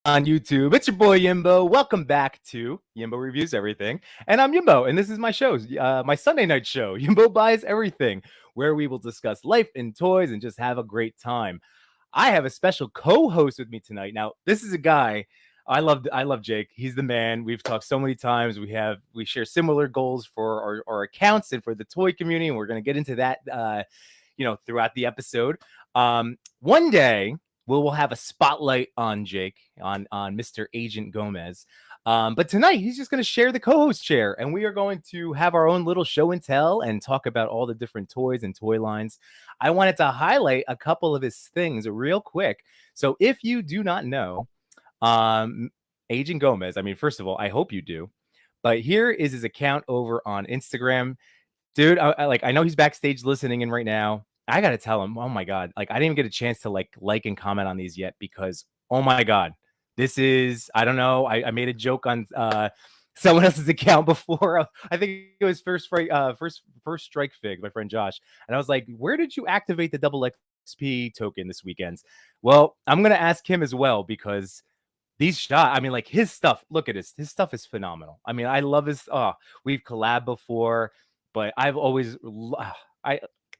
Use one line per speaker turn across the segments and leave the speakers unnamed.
on YouTube? It's your boy Yimbo. Welcome back to Yimbo Reviews Everything. And I'm Yimbo, and this is my show, my Sunday night show, Yimbo Buys Everything, where we will discuss life and toys and just have a great time. I have a special co-host with me tonight. Now, this is a guy I love Jake. He's the man. We've talked so many times. We share similar goals for our accounts and for the toy community, and we're going to get into that throughout the episode. One day we'll have a spotlight on Jake, on Mr. Agent Gomez. But tonight he's just going to share the co-host chair, and we are going to have our own little show and tell and talk about all the different toys and toy lines. I wanted to highlight a couple of his things real quick. So if you do not know Agent Gomez, I mean, first of all, I hope you do. But here is his account over on Instagram. Dude, I know he's backstage listening in right now. I got to tell him, oh my God, I didn't even get a chance to like and comment on these yet because, oh my God, this is, I don't know. I made a joke on someone else's account before. I think it was first strike fig, my friend Josh. And I was like, where did you activate the double XP token this weekend? Well, I'm going to ask him as well because these shots, I mean, like his stuff, look at his stuff is phenomenal. I mean, I love his, we've collabed before, but I've always,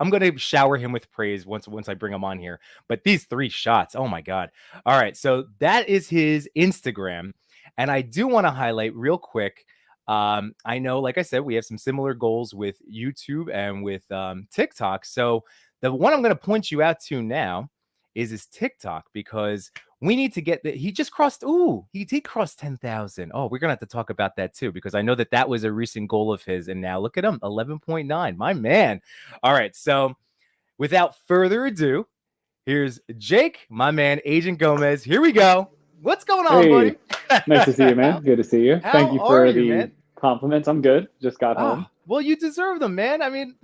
I'm going to shower him with praise once I bring him on here. But these 3 shots, oh my God. All right. So that is his Instagram. And I do want to highlight real quick. I know, like I said, we have some similar goals with YouTube and with TikTok. So the one I'm going to point you out to now is his TikTok because we need to get that. He just crossed. He crossed 10,000. Oh, we're going to have to talk about that too, because I know that was a recent goal of his. And now look at him, 11.9, my man. All right. So without further ado, here's Jake, my man, Agent Gomez. Here we go. What's going on, buddy?
Nice to see you, man. Good to see you. Thank you for the compliments. I'm good. Just got home.
Well, you deserve them, man. I mean,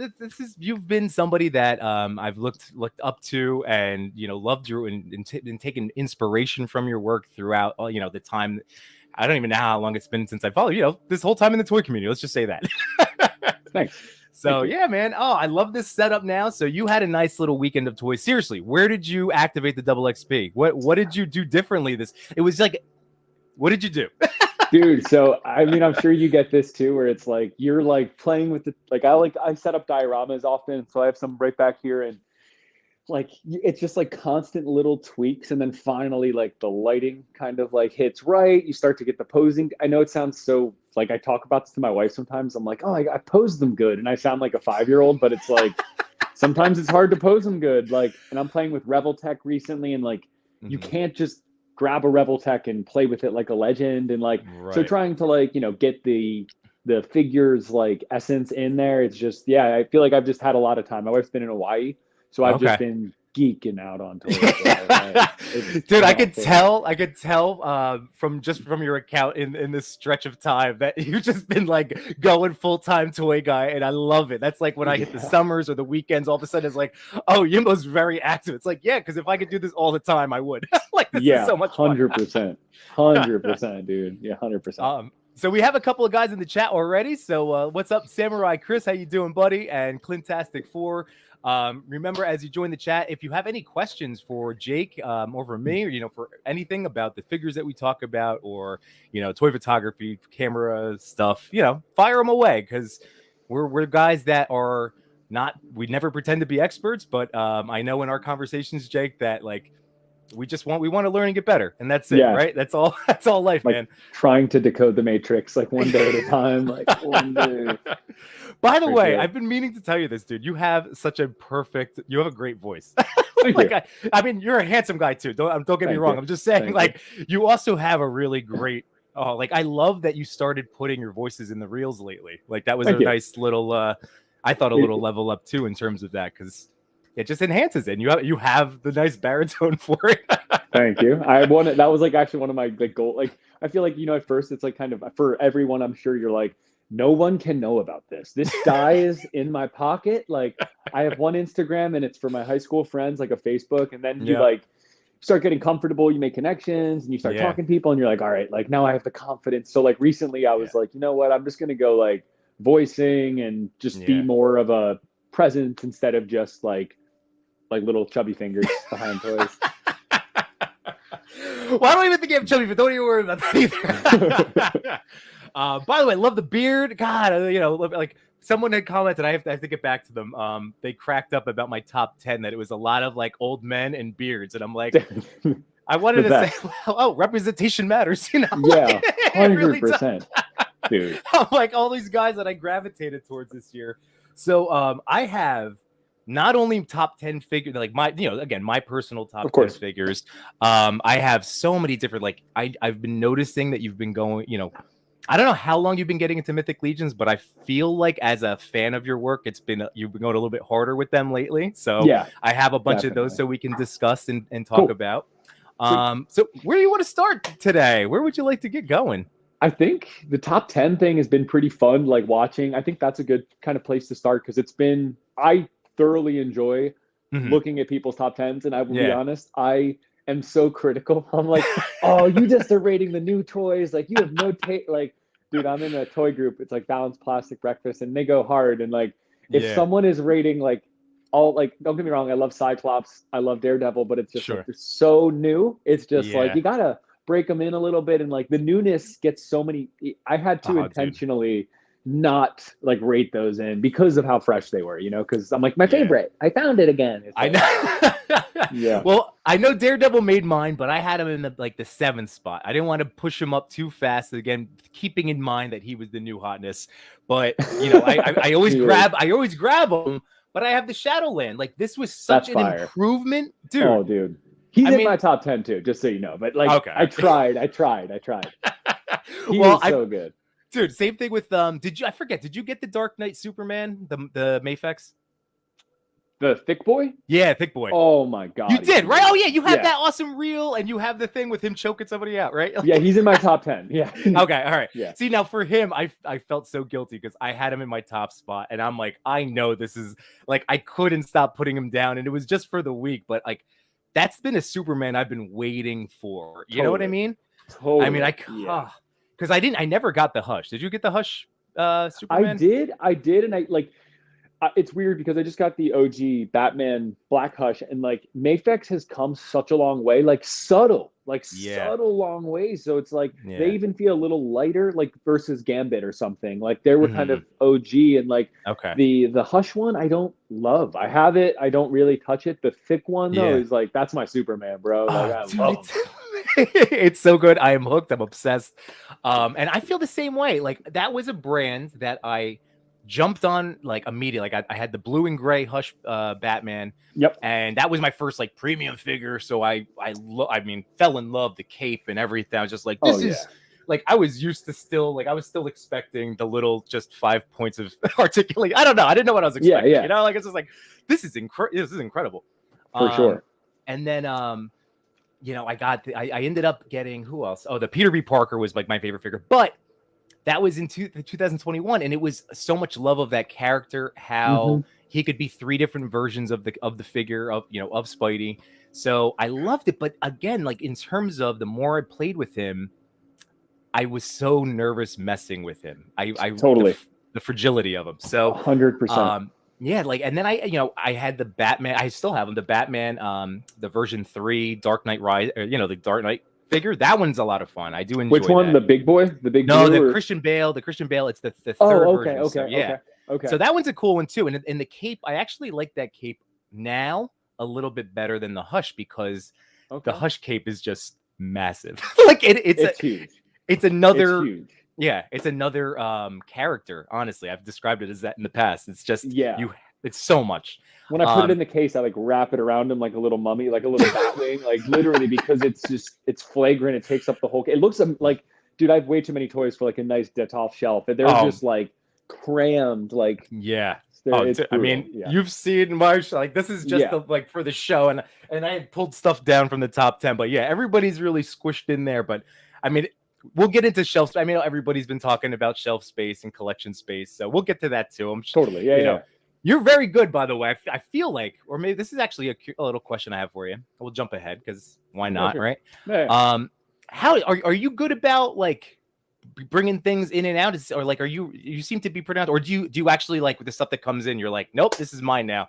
you've been somebody that I've looked up to and, loved you and taken inspiration from your work throughout, the time. I don't even know how long it's been since I followed you, this whole time in the toy community. Let's just say that.
Thanks.
So, yeah, man. Oh, I love this setup now. So you had a nice little weekend of toys. Seriously, where did you activate the double XP? What did you do differently? It was like, what did you do?
Dude, so I mean, I'm sure you get this too, where it's like you're like playing with the I set up dioramas often, so I have some right back here, and like it's just like constant little tweaks, and then finally like the lighting kind of like hits right. You start to get the posing. I know it sounds so like I talk about this to my wife sometimes. I'm like, oh, I posed them good, and I sound like a 5-year-old, but it's like sometimes it's hard to pose them good. Like, and I'm playing with Revoltech recently, and like you can't just grab a Revoltech and play with it like a legend, and like so trying to like get the figures like essence in there. It's just I feel like I've just had a lot of time. My wife's been in Hawaii, so I've just been geeking out on toys.
Dude, I could tell from your account in this stretch of time that you've just been like going full-time toy guy, and I love it. That's like when I hit the summers or the weekends, all of a sudden it's like, oh, Yimbo's very active. It's like, yeah, because if I could do this all the time, I would. Like, this is so much fun.
100%, dude. Yeah, 100%.
So we have a couple of guys in the chat already. So what's up, Samurai Chris? How you doing, buddy? And Clintastic 4. Remember, as you join the chat, if you have any questions for Jake or for me, or for anything about the figures that we talk about, or toy photography, camera stuff, fire them away, because we're guys that are not. We never pretend to be experts, but I know in our conversations, Jake, that like we want to learn and get better, and that's it, right? That's all life,
like,
man.
Trying to decode the matrix like one day at a time, like one day.
By the way, I've been meaning to tell you this, dude. You have a great voice. I mean, you're a handsome guy too. Don't get me wrong. I'm just saying, you also have a really great. I love that you started putting your voices in the reels lately. Like that was a nice little. I thought a little level up too in terms of that, because it just enhances it. And you have the nice baritone for it.
Thank you. That was like actually one of my goals. Like I feel like at first it's like kind of for everyone. I'm sure you're like, no one can know about this. This guy is in my pocket. Like I have one Instagram and it's for my high school friends, like a Facebook. And then you like start getting comfortable, you make connections and you start talking to people and you're like, all right, like now I have the confidence. So like recently I was like, you know what, I'm just going to go like voicing and just be more of a presence instead of just like little chubby fingers behind toys.
Well, I don't even think you have chubby, but don't even worry about that either. By the way, love the beard. God, like someone had commented. I have to get back to them. They cracked up about my top 10 that it was a lot of like old men and beards, and I'm like, I wanted to say, well, oh, representation matters,
Yeah, 100%, dude.
I'm like all these guys that I gravitated towards this year. So I have not only top 10 figures, like my, again, my personal top 10 figures. I have so many different, like I've been noticing that you've been going, I don't know how long you've been getting into Mythic Legions, but I feel like as a fan of your work, you've been going a little bit harder with them lately. So yeah, I have a bunch of those so we can discuss and talk about. So where do you want to start today? Where would you like to get going?
I think the top 10 thing has been pretty fun, like watching. I think that's a good kind of place to start because I thoroughly enjoy looking at people's top 10s. And I will be honest, I am so critical. I'm like, oh, you just are rating the new toys. Like you have no taste. Like, dude, I'm in a toy group. It's like Balanced Plastic Breakfast and they go hard. And like, if someone is rating like all, like, don't get me wrong, I love Cyclops. I love Daredevil, but it's just like, they're so new. It's just like, you got to break them in a little bit. And like the newness gets so many, I had to intentionally not like rate those in because of how fresh they were, because I'm like, my favorite, I found it again. It's like,
I know. Well, I know Daredevil made mine, but I had him in the 7th spot. I didn't want to push him up too fast, again, keeping in mind that he was the new hotness. But I always grab him, but I have the Shadowland. Like this was such an improvement, dude.
Oh, dude. He's in my top 10 too, just so you know. But like I tried. He was so good.
Dude, same thing with did you get the Dark Knight Superman, the Mafex?
The Thick Boy?
Yeah, Thick Boy.
Oh my god.
You did, right? Oh yeah, you have that awesome reel and you have the thing with him choking somebody out, right?
Yeah, he's in my top 10. Yeah.
Okay, all right. Yeah. See, now for him, I felt so guilty because I had him in my top spot and I'm like, I know this is like I couldn't stop putting him down and it was just for the week, but like that's been a Superman I've been waiting for. You know what I mean?
Totally.
I mean, because I never got the Hush. Did you get the Hush Superman?
I did, and I like. It's weird because I just got the OG Batman Black Hush, and like Mafex has come such a long way, like subtle long ways. So it's like they even feel a little lighter, like versus Gambit or something. Like they were kind of OG, and like the Hush one I don't love. I have it, I don't really touch it. The thick one though is like that's my Superman, bro. Like, I love it.
It's so good. I am hooked. I'm obsessed. And I feel the same way. Like that was a brand that I jumped on like immediately. Like I had the blue and gray Hush Batman.
Yep.
And that was my first like premium figure. So I fell in love, the cape and everything. I was just like, this is like I was used to still like I was still expecting the little just 5 points of articulate. I don't know. I didn't know what I was expecting. You know, like it's just like this is incredible.
For sure.
And then I ended up getting who else? Oh, the Peter B. Parker was like my favorite figure, but that was in 2021, and it was so much love of that character, how he could be 3 different versions of the figure of Spidey. So I loved it, but again, like in terms of the more I played with him, I was so nervous messing with him. I totally the fragility of him. So
100%.
Yeah, like, and then I had the Batman. I still have him. The Batman, the version 3, Dark Knight Rise. The Dark Knight figure. That one's a lot of fun. I do enjoy.
Which one?
That.
The big boy? The big?
No, the Christian Bale. The Christian Bale. It's the third version.
Okay.
So that one's a cool one too. And the cape, I actually like that cape now a little bit better than the Hush because the Hush cape is just massive. Like it's
huge.
It's another.
It's huge.
Yeah, it's another character. Honestly, I've described it as that in the past. It's just it's so much.
When I put it in the case, I like wrap it around him like a little mummy, like a little Batwing, like literally because it's flagrant. It takes up the whole. It looks like, dude, I have way too many toys for like a nice Detolf shelf, and they're just like crammed, like
I mean, you've seen Marsh. Like this is just like for the show, and I had pulled stuff down from the top 10, but everybody's really squished in there. But I mean. We'll get into shelf. I mean, everybody's been talking about shelf space and collection space, so we'll get to that too. I'm
totally,
You're very good, by the way. I feel like, or maybe this is actually a little question I have for you. We'll jump ahead because why not, right?
Yeah.
How are you good about like bringing things in and out, or like you seem to be pronounced, or do you actually like with the stuff that comes in? You're like, nope, this is mine now,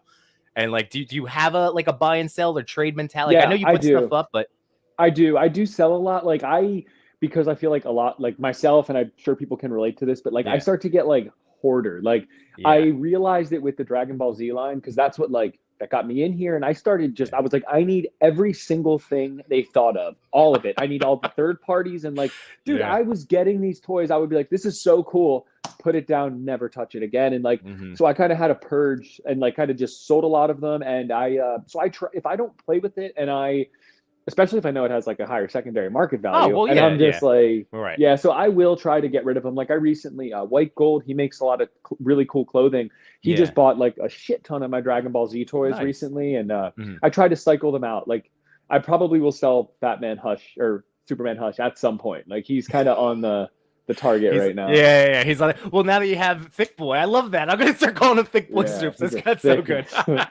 and like do you have a buy and sell or trade mentality? I know you put stuff up, but.
I do sell a lot. Like because I feel like a lot, like myself, and I'm sure people can relate to this, but like I
Yeah.
start to get like hoarder. Like I
Yeah.
realized it with the Dragon Ball Z line because that's what like that got me in here. And I started
Yeah.
I was like, I need every single thing they thought of, all of it. I need all the third parties. And like, dude,
Yeah.
I was getting these toys. I would be like, this is so cool. Put it down, never touch it again. And like,
Hmm.
so I kind of had a purge and like kind of just sold a lot of them. And so I try, if I don't play with it and especially if I know it has like a higher secondary market
Oh,
value.
well,
And
yeah.
I'm
Yeah.
just like,
All right.
yeah, so I will try to get rid of them. Like I recently, White Gold, he makes a lot of really cool clothing. He just
Yeah.
bought like a shit ton of my Dragon Ball Z toys
Nice.
recently. And
Mhm.
I try to cycle them out. Like I probably will sell Batman Hush or Superman Hush at some point. Like he's kind of on the target
He's
right now.
yeah. He's like, well, now that you have Thick Boy, I love that. I'm gonna start calling him Thick Boy
Yeah,
Strips.
he's
That's so good.
thickness.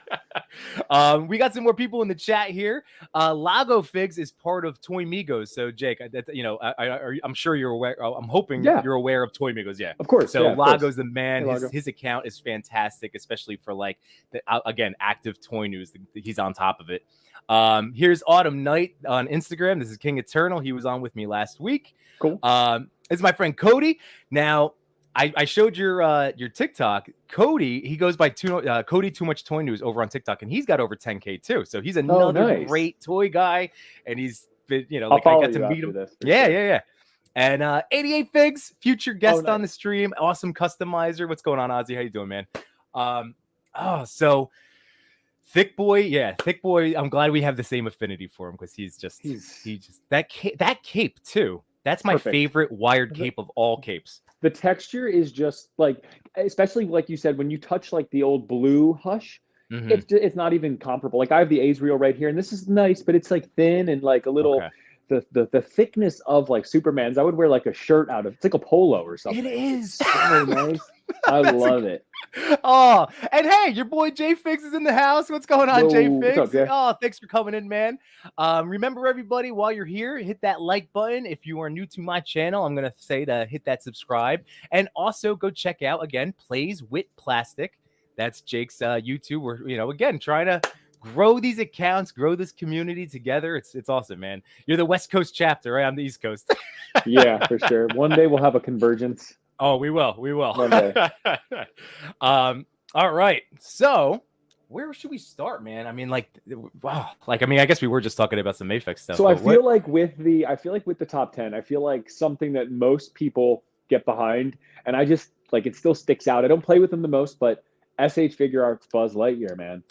We got some more people in the chat here. Lago Figs is part of Toy Migos. So Jake, I'm sure you're aware. I'm hoping
Yeah,
you're aware of Toy Migos. Yeah.
of course.
So
Yeah, of course.
Lago's the man.
Hey, Lago.
His account is fantastic, especially for like the again active toy news. He's on top of it. Here's Autumn Night on Instagram. This is King Eternal. He was on with me last week.
Cool.
This is my friend Cody. Now, I showed your TikTok. Cody, he goes by Cody Too Much Toy News over on TikTok, and he's got over 10K too. So he's another
Nice.
great toy guy, and he's been,
I'll
like I
follow
got to
you
meet
after
him.
this.
Yeah,
Sure.
yeah. And 88 Figs, future guest
nice.
on the stream, awesome customizer. What's going on, Ozzy? How you doing, man? So Thick Boy, Thick Boy. I'm glad we have the same affinity for him because he's just that cape too. That's my
Perfect.
favorite wired cape of all capes.
The texture is just like, especially like you said, when you touch like the old blue Hush, it's not even comparable. Like I have the Azrael right here, and this is nice, but it's like thin and like a little.
Okay.
The thickness of like Superman's, I would wear like a shirt out of. It's like a polo or something.
It is
so nice. I love it.
Oh, and hey, your boy Jay Figs is in the house. What's going on, Jay Figs?
What's up,
oh, thanks for coming in, man. Remember, everybody, while you're here, hit that like button. If you are new to my channel, I'm gonna say to hit that subscribe, and also go check out again Plays with Plastic. That's Jake's YouTube. We're again trying to grow these accounts, grow this community together. It's awesome, man. You're the West Coast chapter, right? I'm the East Coast.
Yeah, for sure. One day we'll have a convergence.
Oh, we will.
One day.
All right. So where should we start, man? I mean, like, wow. Like, I mean, I guess we were just talking about some Mafex stuff.
So I feel like with the top 10, I feel like something that most people get behind, and I just like it still sticks out. I don't play with them the most, but SH Figure Arts Buzz Lightyear, man.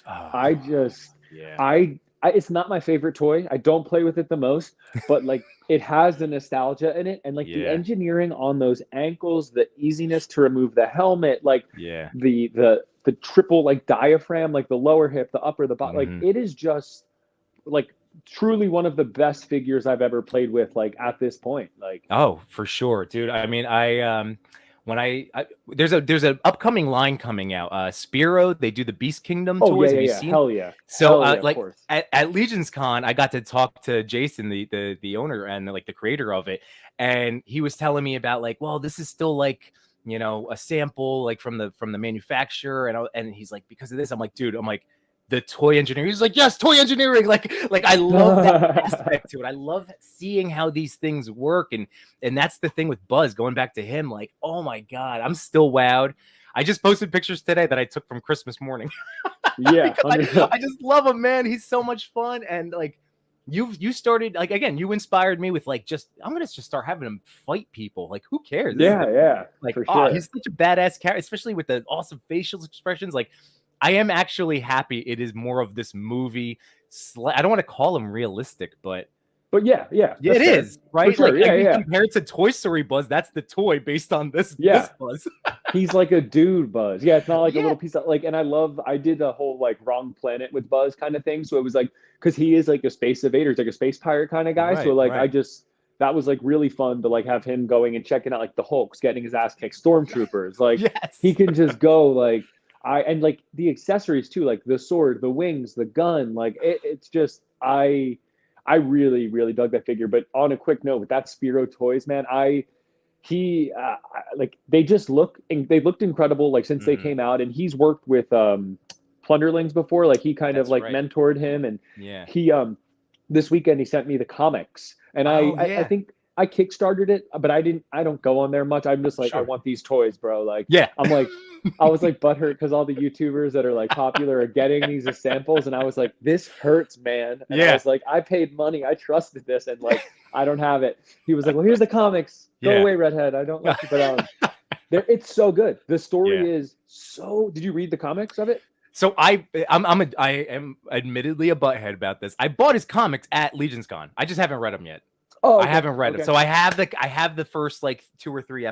It's not my favorite toy. I don't play with it the most, but like it has the nostalgia in it, and like the engineering on those ankles, the easiness to remove the helmet, like the triple like diaphragm, like the lower hip, the upper, the bottom, like it is just like truly one of the best figures I've ever played with, like at this point. Like,
oh, for sure, dude. I mean, there's an upcoming line coming out. Spiro, they do the Beast Kingdom toys. Have you seen?
Hell yeah.
So
like
at Legions Con, I got to talk to Jason, the owner and like the creator of it, and he was telling me about like, well, this is still like a sample like from the manufacturer, and he's like, because of this, I'm like, dude, I'm like, the toy engineering. He's like, yes, toy engineering. Like I love that aspect to it. I love seeing how these things work, and that's the thing with Buzz. Going back to him, like, oh my god, I'm still wowed. I just posted pictures today that I took from Christmas morning.
Yeah,
I just love him, man. He's so much fun, and like you started like again, you inspired me with like I'm gonna just start having him fight people. Like, who cares? Like,
for sure.
He's such a badass character, especially with the awesome facial expressions. Like, I am actually happy it is more of this movie. I don't want to call him realistic, but
yeah,
it is, right?
Sure.
Like, compared to Toy Story Buzz, that's the toy based on this Buzz.
He's like a dude Buzz. Yeah, it's not like a little piece of like, and I did the whole like Wrong Planet with Buzz kind of thing. So it was like, because he is like a space evader, he's like a space pirate kind of guy.
Right,
so like that was like really fun to like have him going and checking out like the Hulk's getting his ass kicked, stormtroopers. Like he can just go like. And like the accessories too, like the sword, the wings, the gun, like it's just I really, really dug that figure. But on a quick note, with that Spiro toys, man, like they just looked incredible like since they came out, and he's worked with Plunderlings before, like he kind of like mentored him, and this weekend he sent me the comics, and
Oh
I
yeah,
think I kickstarted it, but I don't go on there much. I'm just like, I
sure.
want these toys, bro. Like,
Yeah,
I'm like, I was like butthurt because all the YouTubers that are like popular are getting these as samples, and I was like, this hurts, man. And I
yeah,
was like, I paid money, I trusted this, and like, I don't have it. He was like, well, here's the comics. Go
yeah,
away, redhead. I don't like you, but there, it's so good. The
yeah.
story is so. Did you read the comics of it?
So I am admittedly a butthead about this. I bought his comics at Legion's Con. I just haven't read them yet.
Oh,
I
okay,
haven't read it.
okay,
So I have the first like 2 or 3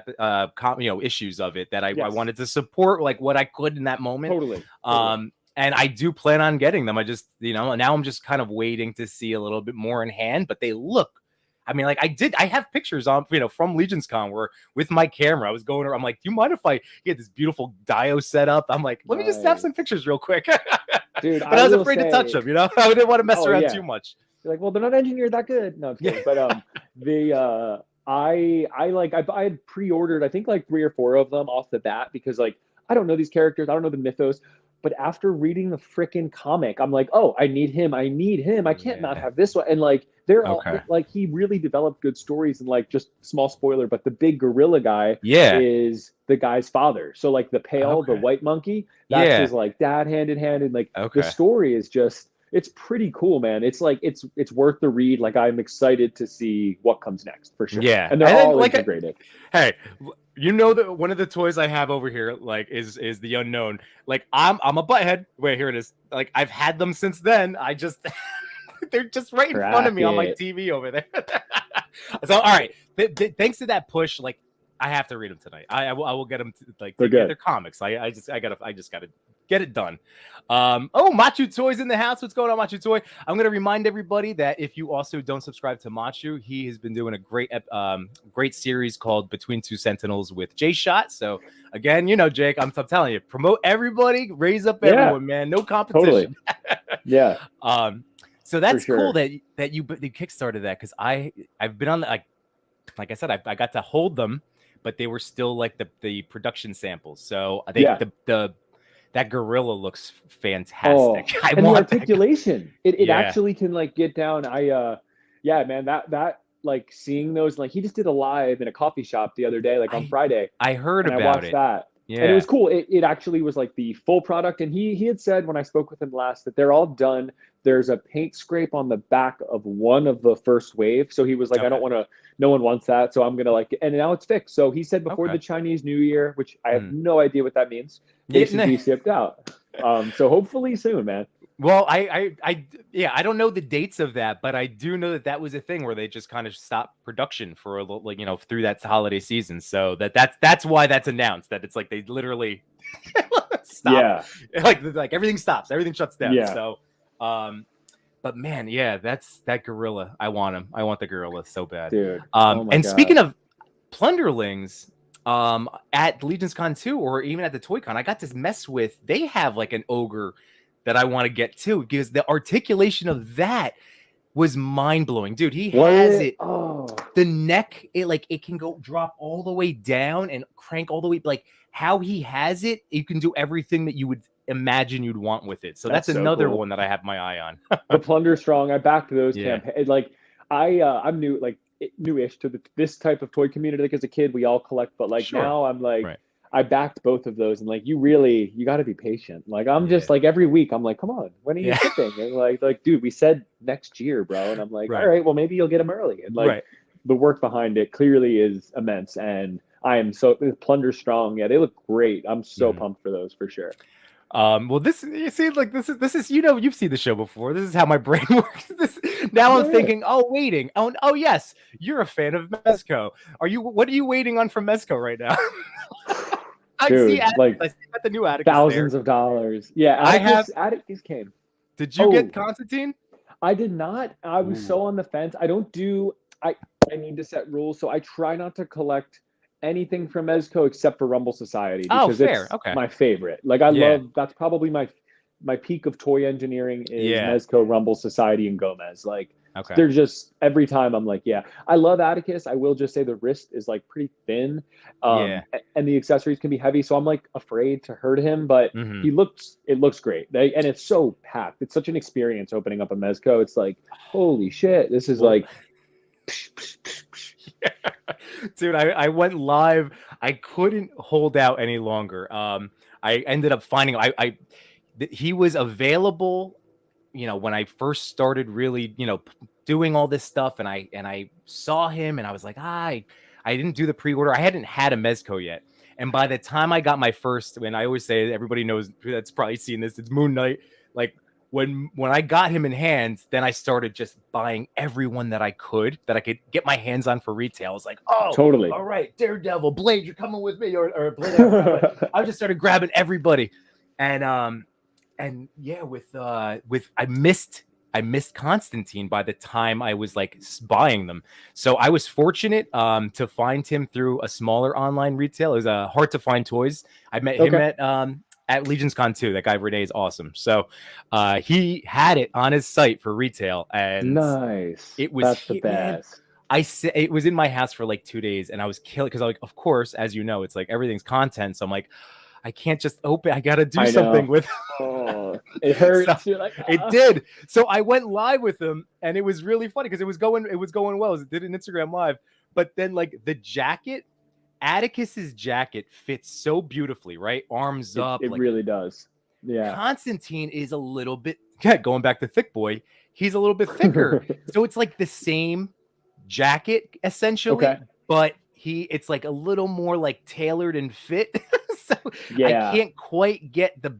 issues of it that I
yes,
wanted to support like what I could in that moment.
totally, totally.
And I do plan on getting them. I just, now I'm just kind of waiting to see a little bit more in hand, but they look, I mean, like I have pictures on, from Legion's Con where with my camera, I was going around, I'm like, do you mind if I get this beautiful Dio set up? I'm like, let me just snap some
Nice.
pictures real quick.
Dude,
But
I
I was
will
afraid to touch
say,
them, I didn't want to mess
oh
around
yeah,
too much.
you're like, well, they're not engineered that good. No, I'm
Yeah.
kidding. But I had pre-ordered I think like 3 or 4 of them off the bat because like I don't know these characters, I don't know the mythos. But after reading the freaking comic, I'm like, oh, I need him. I need him. I can't not
Yeah.
have this one. And like they're all
Okay.
like he really developed good stories and like just small spoiler, but the big gorilla guy
Yeah.
is the guy's father. So like the pale, the
Okay.
white monkey, that's
Yeah.
his like dad hand in hand. And like the
Okay.
story is just it's pretty cool, man. It's like it's worth the read. Like I'm excited to see what comes next for sure.
Yeah.
And they're
And then
all
like
integrated.
hey, that one of the toys I have over here like is the unknown. Like I'm a butthead. Wait, here it is. Like I've had them since then. I just they're just right in front of
Track
me on my
it.
TV over there. So all right, thanks to that push, like I have to read them tonight. I will get them like
They're
they're
good.
comics. I just gotta get it done. Oh, Machu Toy's in the house. What's going on, Machu Toy? I'm gonna remind everybody that if you also don't subscribe to Machu, he has been doing a great series called Between Two Sentinels with J Shot. So again, Jake, I'm telling you, promote everybody, raise up everyone, man. No competition.
Totally. Yeah.
So that's
sure.
cool that you kickstarted that because I've been on like I said, I got to hold them, but they were still like the production samples. So I think that gorilla looks fantastic.
Oh, and the articulation, it actually can like get down. Yeah, man, that like seeing those, like he just did a live in a coffee shop the other day, like on Friday.
I heard
and
about
I watched
it.
that.
Yeah.
And it was cool. It actually was like the full product. And he had said when I spoke with him last that they're all done. There's a paint scrape on the back of one of the first wave. So he was like, I don't want to, no one wants that. So I'm going to like, and now it's fixed. So he said before the Chinese New Year, which I have no idea what that means, they should be shipped out. So hopefully soon, man.
Well, I don't know the dates of that, but I do know that was a thing where they just kind of stopped production for a little, like, through that holiday season. So that's why that's announced, that it's like they literally stop. Yeah. Like everything stops, everything shuts down. Yeah. So, but man, yeah, that's that gorilla. I want him. I want the gorilla so bad.
Dude.
And God. Speaking of plunderlings, at Legion's Con 2 or even at the Toy Con, I got to mess with, they have like an ogre that I want to get too, because the articulation of that was mind-blowing. Dude, he has it. Oh. The neck, it can drop all the way down and crank all the way. Like how he has it, you can do everything that you would imagine you'd want with it. So that's another one that I have my eye on.
The Plunder Strong, I backed those campaigns. Like I'm new, like newish to this type of toy community. Like as a kid, we all collect, but like now I'm like, I backed both of those, and like you got to be patient. Like I'm just like every week I'm like, come on, when are you shipping? And like dude, we said next year, bro. And I'm like, all right, well maybe you'll get them early. And like the work behind it clearly is immense. And I am so Plunder Strong. Yeah, they look great. I'm so pumped for those for sure.
Well, this you see, like this is you've seen the show before. This is how my brain works. Now I'm thinking, oh yes, you're a fan of Mezco. What are you waiting on from Mezco right now?
Dude,
I see the new Atticus
thousands of dollars. Yeah, Atticus came.
Did you get Constantine?
I did not. I was so on the fence. I need to set rules, so I try not to collect anything from Mezco except for Rumble Society because it's my favorite. Like I love, that's probably my peak of toy engineering is Mezco, Rumble Society, and Gomez. Like
Okay.
They're just every time I'm like, yeah, I love Atticus. I will just say the wrist is like pretty thin,
Yeah.
and the accessories can be heavy, so I'm like afraid to hurt him. But
Hmm.
it looks great, and it's so packed. It's such an experience opening up a Mezco. It's like, holy shit, this is
Well,
like,
dude, I went live. I couldn't hold out any longer. I ended up finding he was available, when I first started really, doing all this stuff, and I saw him, and I was like, I didn't do the pre-order. I hadn't had a Mezco yet. And by the time I got my first, and I always say, everybody knows that's probably seen this, it's Moon Knight. Like when I got him in hands, then I started just buying everyone that I could get my hands on for retail. I was like, oh,
totally.
all right, Daredevil, Blade, you're coming with me, or Blade. I just started grabbing everybody, and yeah, with I missed Constantine by the time I was like buying them. So I was fortunate to find him through a smaller online retail. It was Hard to Find Toys. I met him at Legions Con 2. That guy Renee is awesome. So he had it on his site for retail, and
nice.
it was
That's the best.
it was in my house for like 2 days, and I was killing because I like, of course, as you know, it's like everything's content. So I'm like, I can't just open. I got to do something with.
Oh, it hurts.
So,
You're like,
it did. So I went live with him, and it was really funny because it was going well. It did an Instagram live, but then like the jacket, Atticus's jacket fits so beautifully, right? Arms up.
It
like,
really does. Yeah.
Constantine is a little bit, going back to Thick Boy, he's a little bit thicker. So it's like the same jacket essentially, but it's like a little more like tailored and fit. So
yeah.
I can't quite get the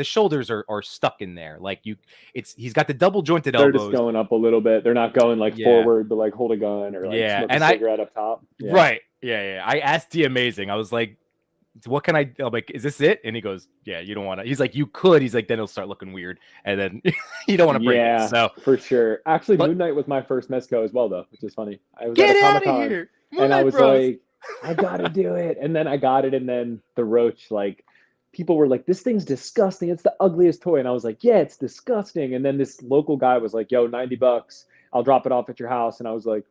shoulders are stuck in there. Like he's got the double jointed elbows.
They're just going up a little bit. They're not going like forward, but like hold a gun or like smoke a cigarette up top.
Yeah. Right. Yeah. I asked D Amazing. I was like, what can I'm like, is this it? And he goes, yeah, you don't want to. He's like, you could. He's like, then it'll start looking weird, and then you don't want to break it. So
for sure. Actually, Moon Knight was my first Mezco as well, though, which is funny. I was
at
a Comic-Con, and I was like, I gotta do it. And then I got it, and then the Roach, like, people were like, this thing's disgusting. It's the ugliest toy. And I was like, yeah, it's disgusting. And then this local guy was like, yo, $90. I'll drop it off at your house. And I was like,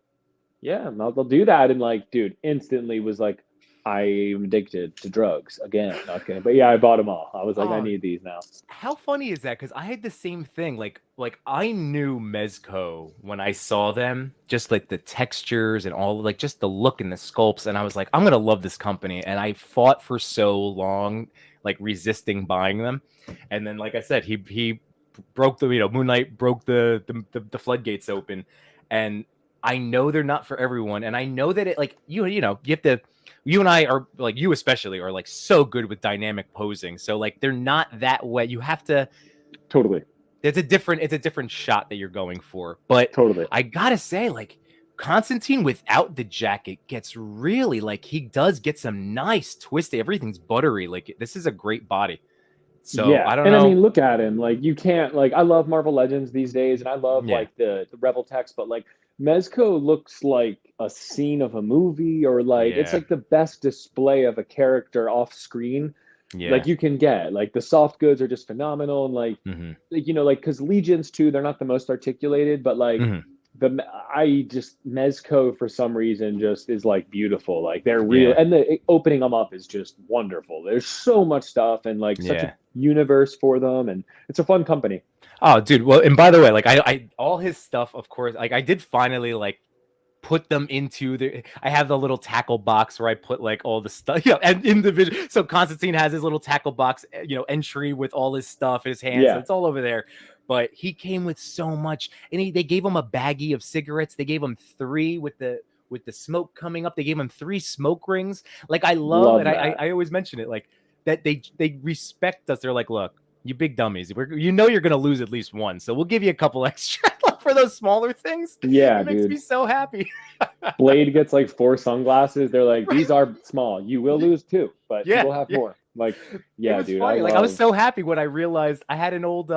yeah, I'll do that. And like, dude, instantly was like, I'm addicted to drugs again. Not kidding. But yeah, I bought them all. I was like, I need these now.
How funny is that? Because I had the same thing. Like I knew Mezco when I saw them, just like the textures and all, like just the look and the sculpts. And I was like, I'm gonna love this company. And I fought for so long, like resisting buying them. And then, like I said, he broke the, Moon Knight broke the floodgates open. And I know they're not for everyone. And I know that it, like, you have to. You and I are like, you especially are like so good with dynamic posing. So like they're not that way. You have to
totally.
It's a different shot that you're going for. But
totally,
I gotta say, like Constantine without the jacket gets really, like, he does get some nice twisted. Everything's buttery. Like this is a great body. So
yeah,
I don't know.
I mean, look at him. Like you can't, like, I love Marvel Legends these days, and I love like the Revoltech, but like Mezco looks like a scene of a movie, or like it's like the best display of a character off screen. Like you can get. Like the soft goods are just phenomenal, and like, like because Legions too, they're not the most articulated, but like Mezco for some reason just is like beautiful. Like they're real, and the opening them up is just wonderful. There's so much stuff, and like such a universe for them, and it's a fun company.
Oh, dude. Well, and by the way, like I all his stuff, of course, like I did finally like put them into I have the little tackle box where I put like all the stuff, and individual. So Constantine has his little tackle box, entry with all his stuff, his hands, so it's all over there. But he came with so much, and they gave him a baggie of cigarettes. They gave him 3 with the smoke coming up. They gave him 3 smoke rings. Like I love and I always mention it, like that they respect us. They're like, look, you big dummies, you're gonna lose at least one, so we'll give you a couple extra for those smaller things.
Yeah,
it makes me so happy.
Blade gets like 4 sunglasses. They're like, these are small. You will lose 2, but you will have more. Like, yeah, dude.
Funny. I was so happy when I realized I had an old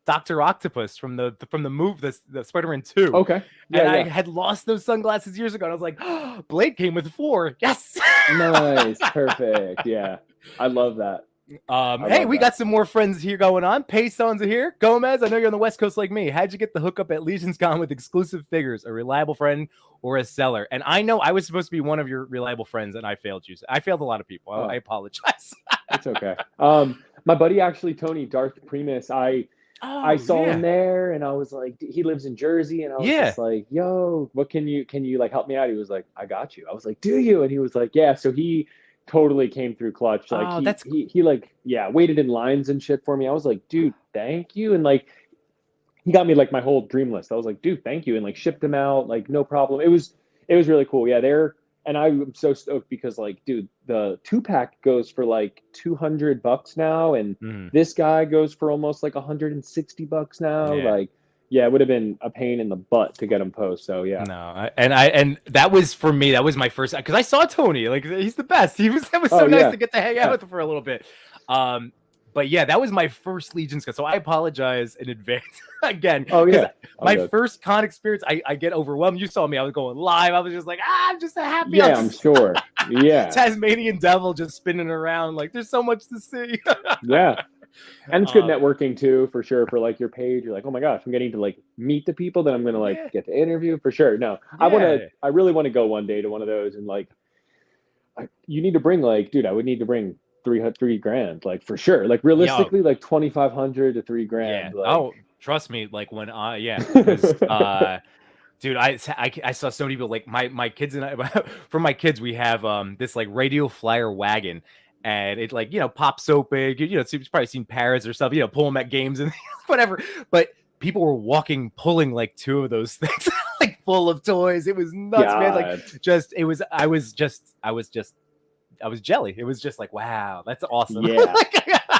Dr. Octopus from the movie, the Spider-Man 2.
Okay.
Yeah, and I had lost those sunglasses years ago. And I was like, oh, Blade came with 4. Yes.
Nice. Perfect. Yeah. I love that.
Hey, we got some more friends here going on. Paysons are here. Gomez, I know you're on the West Coast like me. How'd you get the hookup at Legions Con with exclusive figures, a reliable friend or a seller? And I know I was supposed to be one of your reliable friends, and I failed you. I failed a lot of people. I apologize.
It's okay. My buddy actually, Tony, Darth Primus, I saw him there, and I was like, he lives in Jersey, and I was just like, yo, what can you like help me out? He was like, I got you. I was like, do you? And he was like, yeah. So he totally came through clutch. Like he like, yeah, waited in lines and shit for me. I was like, dude, thank you. And like, he got me like my whole dream list. I was like, dude, thank you. And like shipped them out, like no problem. It was really cool. Yeah, and I'm so stoked because like, dude, the 2-pack goes for like $200 now, and this guy goes for almost like $160 now.
Yeah.
Like, yeah, it would have been a pain in the butt to get him post. So yeah.
No, and that was for me. That was my first, because I saw Tony. Like, he's the best. That was so nice to get to hang out with him for a little bit. But yeah, that was my first Legions con. So I apologize in advance again.
Oh yeah,
my first con experience, I get overwhelmed. You saw me. I was going live. I was just like, I'm just happy.
Yeah, I'm sure. Yeah,
Tasmanian Devil just spinning around. Like, there's so much to see.
Yeah. And it's good networking too, for sure. For like your page, you're like, oh my gosh, I'm getting to like meet the people that I'm gonna like get to interview for sure. No, I really want to go one day to one of those, and like, you need to bring like, dude, I would need to bring $3,000, like for sure. Like realistically, like 2,500 to $3,000.
Yeah.
Like,
oh, trust me. Like when dude, I saw so many people, like my kids and I. For my kids, we have this like radio flyer wagon. And it like, pops open, you've probably seen parrots or stuff, pull them at games and whatever. But people were pulling like 2 of those things, like full of toys. It was nuts, man. Like I was jelly. It was just like, wow, that's awesome.
Yeah.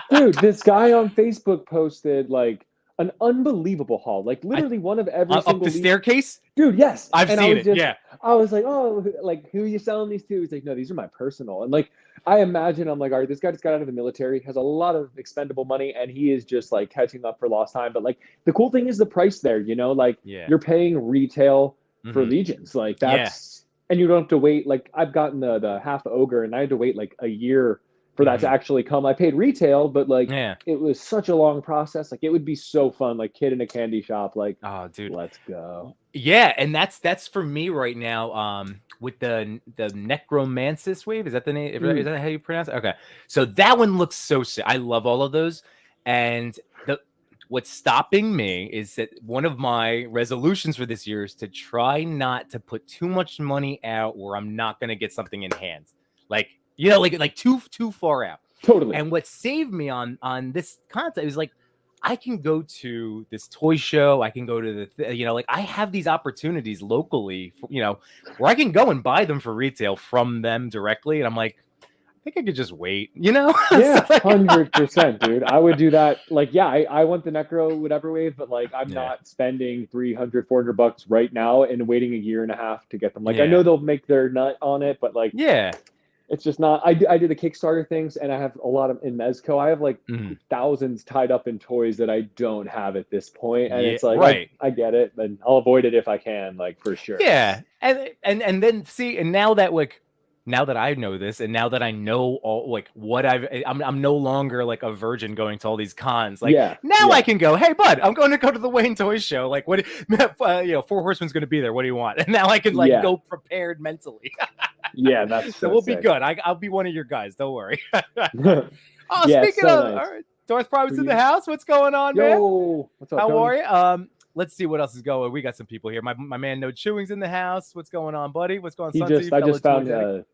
Dude, this guy on Facebook posted like an unbelievable haul. Like literally one of every single
up the staircase.
Dude, yes.
I've seen it. Yeah.
I was like, oh, like who are you selling these to? He's like, no, these are my personal. And like, I imagine, I'm like, all right, this guy just got out of the military, has a lot of expendable money, and he is just like catching up for lost time. But like, the cool thing is the price there, like you're paying retail for Legions. Like that's, and you don't have to wait. Like I've gotten the half ogre, and I had to wait like a year for that to actually come. I paid retail, but like it was such a long process. Like it would be so fun, like kid in a candy shop. Like, oh dude, let's go.
Yeah, and that's for me right now. With the Necromancis wave, is that the name? Is that how you pronounce it? Okay, so that one looks so sick. I love all of those, and what's stopping me is that one of my resolutions for this year is to try not to put too much money out where I'm not gonna get something in hands, like like too far out.
Totally.
And what saved me on this concept is like, I can go to this toy show. I can go to like I have these opportunities locally, where I can go and buy them for retail from them directly. And I'm like, I think I could just wait,
Yeah, 100%, dude. I would do that. Like, yeah, I want the Necro whatever wave, but like, I'm not spending $300, $400 right now and waiting a year and a half to get them. Like, I know they'll make their nut on it, but like, it's just not. I do the Kickstarter things, and I have a lot of in Mezco. I have like thousands tied up in toys that I don't have at this point, and it's like I get it, and I'll avoid it if I can, like for sure.
Yeah, and then see, and now that I know this, and now that I know all like what I'm no longer like a virgin going to all these cons. Like now I can go, hey bud, I'm going to go to the Wayne Toy Show. Like what, Four Horsemen's going to be there. What do you want? And now I can like go prepared mentally.
Yeah, that's
so we'll
sick.
be good. I'll be one of your guys. Don't worry. Speaking of, all right, Darth Primus in the house. What's going on, man?
What's up?
How are you? Let's see what else is going. We got some people here. My man No Chewing's in the house. What's going on, buddy? What's going on?
I just found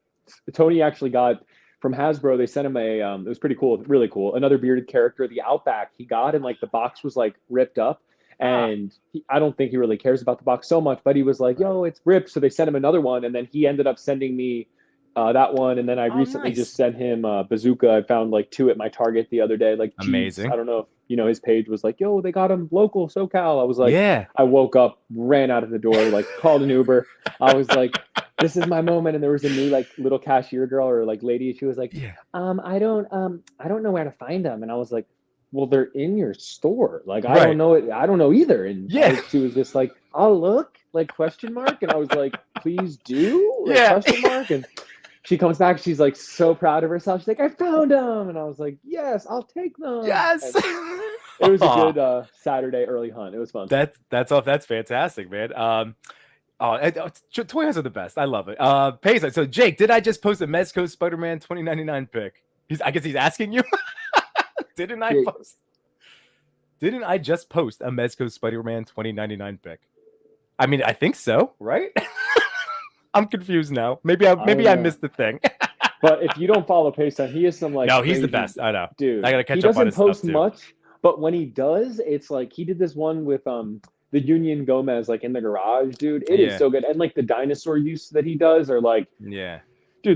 Tony actually got from Hasbro. They sent him it was pretty cool, really cool. Another bearded character, the Outback. He got, and like the box was like ripped up. And I don't think he really cares about the box so much, but he was like, yo, it's ripped. So they sent him another one. And then he ended up sending me that one. And then I recently just sent him Bazooka. I found like 2 at my Target the other day. Like,
amazing.
I don't know if his page was like, yo, they got him local SoCal. I was like, I woke up, ran out of the door, like called an Uber. I was like, this is my moment. And there was a new like little cashier girl or like lady. She was like, I don't know where to find them. And I was like, well, they're in your store. Like, I don't know it. I don't know either. And she was just like, I'll look, like question mark. And I was like, please do, like, question mark. And she comes back. She's like so proud of herself. She's like, I found them. And I was like, yes, I'll take them.
Yes.
And it was a good Saturday early hunt. It was fun.
That's off. That's fantastic, man. Toy hunts are the best. I love it. Payson. So Jake, did I just post a Mezco Spider-Man 2099 pic? I guess he's asking you. Didn't I post? Didn't I just post a Mezco Spider-Man 2099 pic? I mean, I think so, right? I'm confused now. Maybe I missed the thing.
But if you don't follow Payson, he is some like
no, he's the best. I know,
dude.
I gotta catch
he
up on
doesn't
his
post much, but when he does, it's like he did this one with the Union Gomez like in the garage, dude. It is so good, and like the dinosaur use that he does are like dude.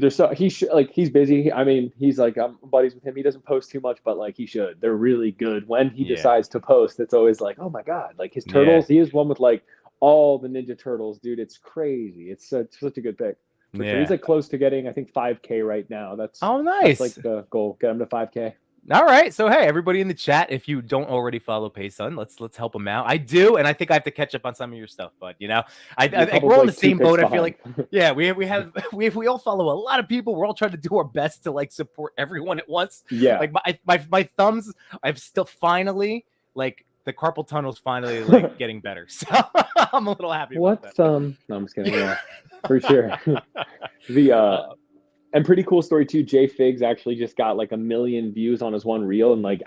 They're so he's busy. I mean, he's like I'm buddies with him. He doesn't post too much, but like he should. They're really good. When he decides to post, it's always like, oh my god, like his turtles. He is one with like all the Ninja Turtles, dude. It's crazy. It's such a good pick. Sure. He's like close to getting, I think, 5K right now. That's
nice.
That's like the goal. Get him to 5K.
All right. So hey, everybody in the chat, if you don't already follow Payson, let's help him out. I do, and I think I have to catch up on some of your stuff, but you know, I think we're on the same boat. I feel like we all follow a lot of people. We're all trying to do our best to like support everyone at once.
Yeah.
Like my thumbs, I've still finally like the carpal tunnel's finally like getting better. So I'm a little happy.
No, I'm just kidding. Yeah, for sure. And pretty cool story too. Jay Figs actually just got like 1 million views on his one reel, and like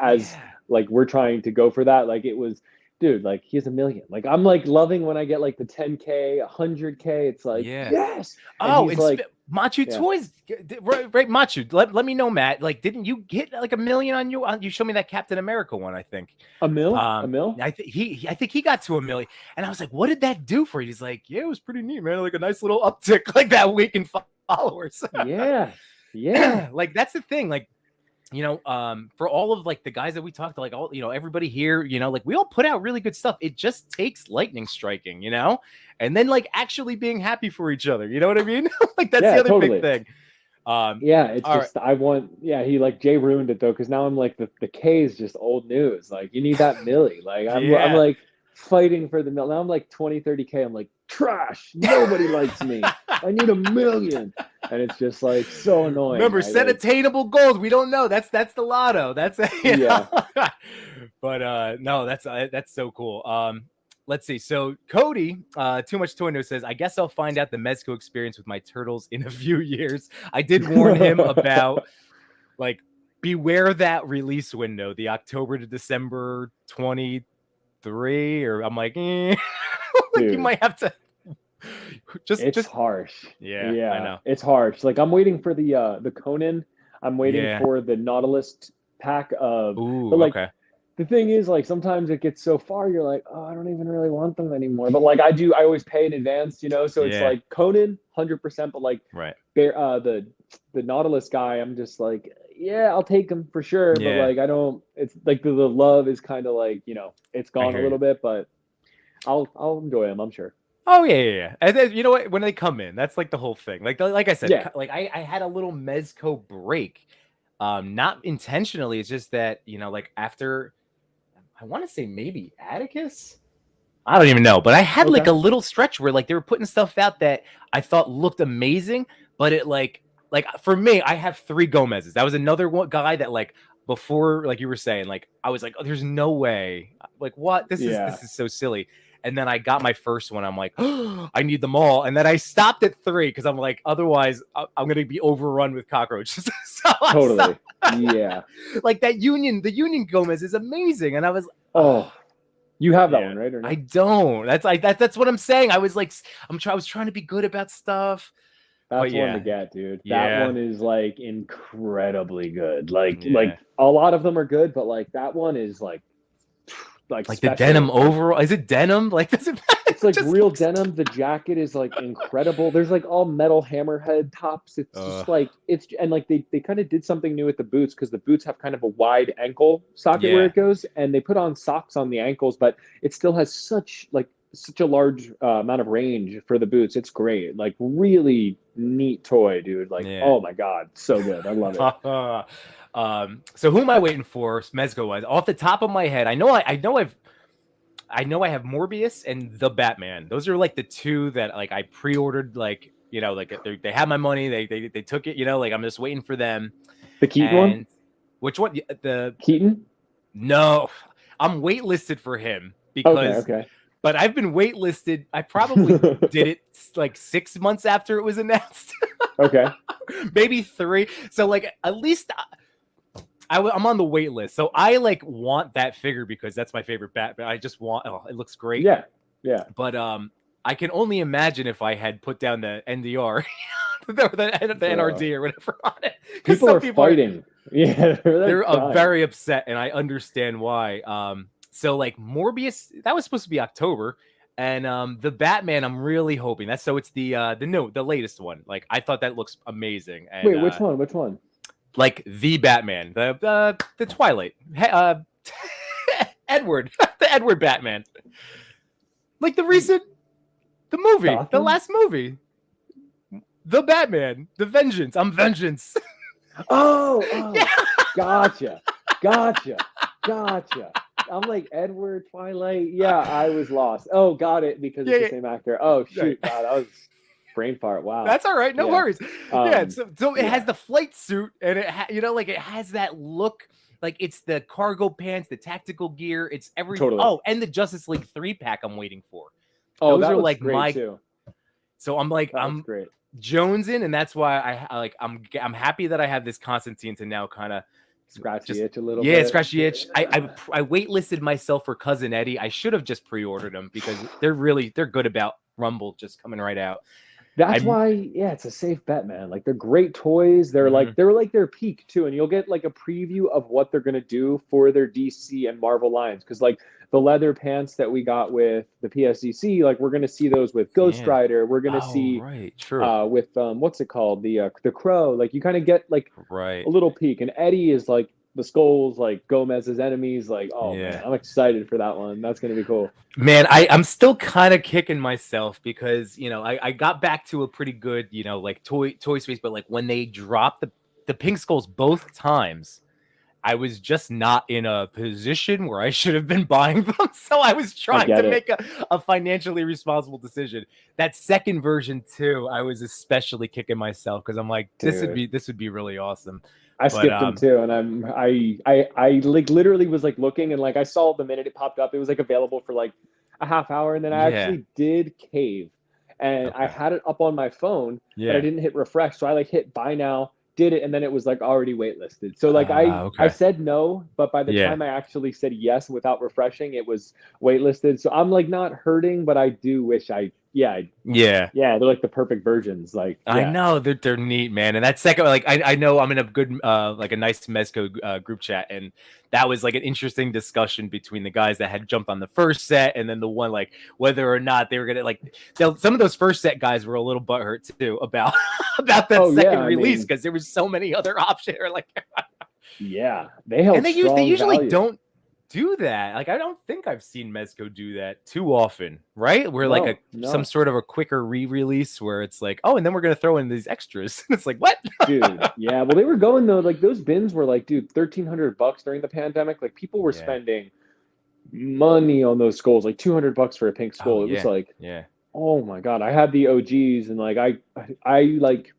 like we're trying to go for that. Like it was, dude. Like he has 1 million. Like I'm like loving when I get like the 10K, 100K. It's like yes.
And he's like Machu Toys, right? Machu. Let me know, Matt. Like, didn't you get like 1 million on you? You showed me that Captain America one. I think
a mil.
I think he got to 1 million, and I was like, what did that do for you? He's like, yeah, it was pretty neat, man. Like a nice little uptick like that week in followers.
yeah.
Like that's the thing. Like, you know, for all of like the guys that we talked to, like all, you know, everybody here, you know, like we all put out really good stuff. It just takes lightning striking, you know, and then like actually being happy for each other. You know what I mean? Like that's the other big thing.
It's just he like Jay ruined it though, because now I'm like the K is just old news. Like you need that milli. Like I'm like fighting for the mill. Now I'm like 20-30K. I'm like trash. Nobody likes me. I need 1 million. And it's just like so annoying.
Remember, set attainable goals. We don't know. That's the lotto. That's But no, that's so cool. Let's see. So Cody, Too Much Toy Nose says, I guess I'll find out the Mezco experience with my turtles in a few years. I did warn him about like beware that release window, the October to December 23. Or I'm like, like you might have to. Just
harsh.
Yeah, I know.
It's harsh. Like I'm waiting for the Conan. I'm waiting for the Nautilus pack of. But like the thing is, like sometimes it gets so far, you're like, oh, I don't even really want them anymore. But like I always pay in advance, you know. So it's like Conan, 100%. But like the Nautilus guy, I'm just like, yeah, I'll take him for sure. But like I don't. It's like the love is kind of like, you know, it's gone a little bit, but I'll enjoy them, I'm sure.
Oh yeah. And then you know what? When they come in, that's like the whole thing. Like I said, like I had a little Mezco break, not intentionally. It's just that, you know, like after, I want to say maybe Atticus. I don't even know, but I had like a little stretch where like they were putting stuff out that I thought looked amazing, but it like for me, I have 3 Gomez's. That was another one guy that like before, like you were saying, like I was like, oh, there's no way. Like what? This is so silly. And then I got my first one. I'm like, oh, I need them all. And then I stopped at 3 because I'm like, otherwise I'm going to be overrun with cockroaches.
Totally. Yeah.
Like the Union Gomez is amazing. And I was,
you have that one, right? Or not?
I don't. That's what I'm saying. I was like, I was trying to be good about stuff.
That's one to get, dude. That one is like incredibly good. Like a lot of them are good, but like that one is like
the denim overall. Is it denim? Like
it's like real denim. The jacket is like incredible. There's like all metal hammerhead tops. It's just like and like they kind of did something new with the boots, because the boots have kind of a wide ankle socket where it goes, and they put on socks on the ankles, but it still has such a large amount of range for the boots. It's great. Like really neat toy, dude. Like oh my god, so good. I love it.
So who am I waiting for? Mezco wise, off the top of my head, I know I have Morbius and the Batman. Those are like the 2 that like I pre-ordered like you know, like they have my money, they took it, you know, like I'm just waiting for them.
The Keaton
And
one?
which one? The
Keaton?
No, I'm waitlisted for him
Okay,
because,
okay.
but I've been waitlisted. I probably did it like 6 months after it was announced,
Okay.
maybe 3. So like at least I'm on the wait list. So I like want that figure because that's my favorite Batman. I just want. Oh, it looks great.
Yeah, yeah.
But I can only imagine if I had put down the NDR, the NRD or whatever on it. Because
People
some
are
people
fighting. Yeah,
they're
dying.
very upset, and I understand why. So like Morbius, that was supposed to be October, and the Batman, I'm really hoping that's so. It's the latest one. Like I thought that looks amazing. And,
Wait, which one? Which one?
Like the Batman, the Twilight, Edward, the Edward Batman, like the movie,
Gotham?
the last movie, the Batman, the Vengeance. I'm Vengeance.
Oh,
Yeah.
Gotcha. I'm like Edward Twilight. Yeah, I was lost. Oh, got it because it's the same actor. Oh shoot,
Right.
wow, that was brain fart. Wow,
That's all right, no worries. So it has the flight suit, and it like it has that look. Like it's the cargo pants, the tactical gear, it's everything.
Totally.
Oh, and the Justice League 3-pack I'm waiting for.
Oh,
Those
that
are
looks
like
great too.
So I'm like
That looks great.
jonesing, and that's why I'm happy that I have this Constantine to now kind of
scratch the itch a little bit.
Yeah, scratch the itch. I waitlisted myself for Cousin Eddie. I should have just pre-ordered them because they're good about Rumble just coming right out.
That's why, yeah, it's a safe bet, man. Like they're great toys. They're like their peak too, and you'll get like a preview of what they're gonna do for their DC and Marvel lines. Because like the leather pants that we got with the PSDC, like we're gonna see those with Ghost Rider. We're gonna see with what's it called, the Crow. Like you kind of get like a little peek, and Eddie is like the skulls, like Gomez's enemies. Like, oh man, I'm excited for that one. That's gonna be cool.
Man, I'm still kind of kicking myself because I got back to a pretty good like toy space, but like when they dropped the pink skulls both times, I was just not in a position where I should have been buying them. So I was trying to make a financially responsible decision. That second version too, I was especially kicking myself because I'm like, this would be really awesome.
I skipped them too, and I like literally was like looking, and like I saw the minute it popped up, it was like available for like a half hour, and then I actually did cave, and I had it up on my phone, but I didn't hit refresh, so I like hit buy now, did it, and then it was like already waitlisted. So like I said no, but by the time I actually said yes without refreshing, it was waitlisted. So I'm like not hurting, but I do wish they're like the perfect versions. Like
I know they're neat, man. And that second, like I know I'm in a good like a nice Mezco group chat, and that was like an interesting discussion between the guys that had jumped on the first set and then the one like whether or not they were gonna like some of those first set guys were a little butthurt too about that second release because there was so many other options. Like
they held
and they usually
value.
don't do that. Like I don't think I've seen Mezco do that too often, right? Where like some sort of a quicker re-release where it's like, oh, and then we're gonna throw in these extras. It's like, what?
Dude, yeah. Well, they were going though, like those bins were like, dude, $1,300 during the pandemic. Like people were spending money on those skulls, like $200 for a pink skull. It was like, oh my god. I had the OGs, and like I like.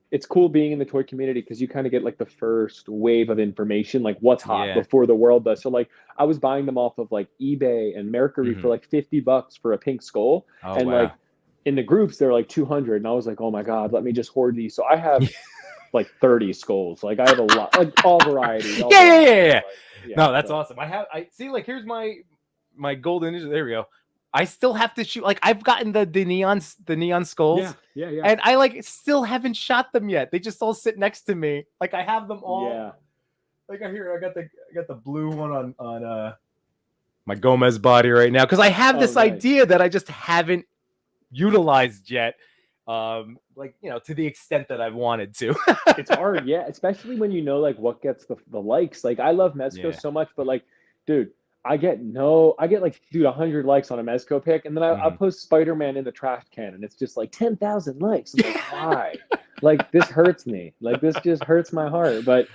It's cool being in the toy community because you kind of get like the first wave of information, like what's hot before the world does. So like I was buying them off of like eBay and Mercury for like $50 for a pink skull. Like in the groups, they're like 200. And I was like, oh my God, let me just hoard these. So I have like 30 skulls. Like I have a lot, like all varieties.
Yeah. No, that's awesome. I see, like, here's my golden ninja. There we go. I still have to shoot. Like I've gotten the neon skulls.
Yeah.
And I like still haven't shot them yet. They just all sit next to me. Like I have them all.
Yeah.
Like I got the blue one on my Gomez body right now because I have this idea that I just haven't utilized yet. Like to the extent that I've wanted to.
It's hard, especially when like what gets the likes. Like I love Mezco so much, but like, dude. I get like, dude, 100 likes on a Mezco pick, and then I post Spider-Man in the trash can, and it's just like 10,000 likes. I'm like, why? Like this hurts me. Like this just hurts my heart. But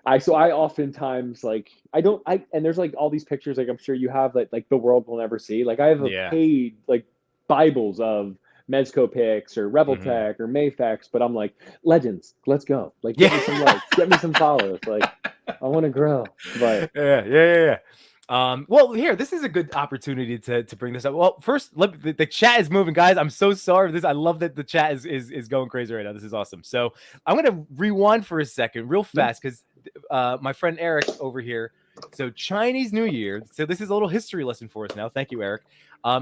I oftentimes like and there's like all these pictures like I'm sure you have that like the world will never see. Like I have a paid like Bibles of Mezco picks or Revoltech or Mafex, but I'm like, Legends, let's go. Like,
Yeah.
get me some likes, get me some follows. Like, I want to grow. But
yeah. Well, here, this is a good opportunity to bring this up. Well, first, the chat is moving, guys. I'm so sorry for this. I love that the chat is going crazy right now. This is awesome. So I'm gonna rewind for a second, real fast, because my friend Eric over here. So Chinese New Year. So this is a little history lesson for us now. Thank you, Eric.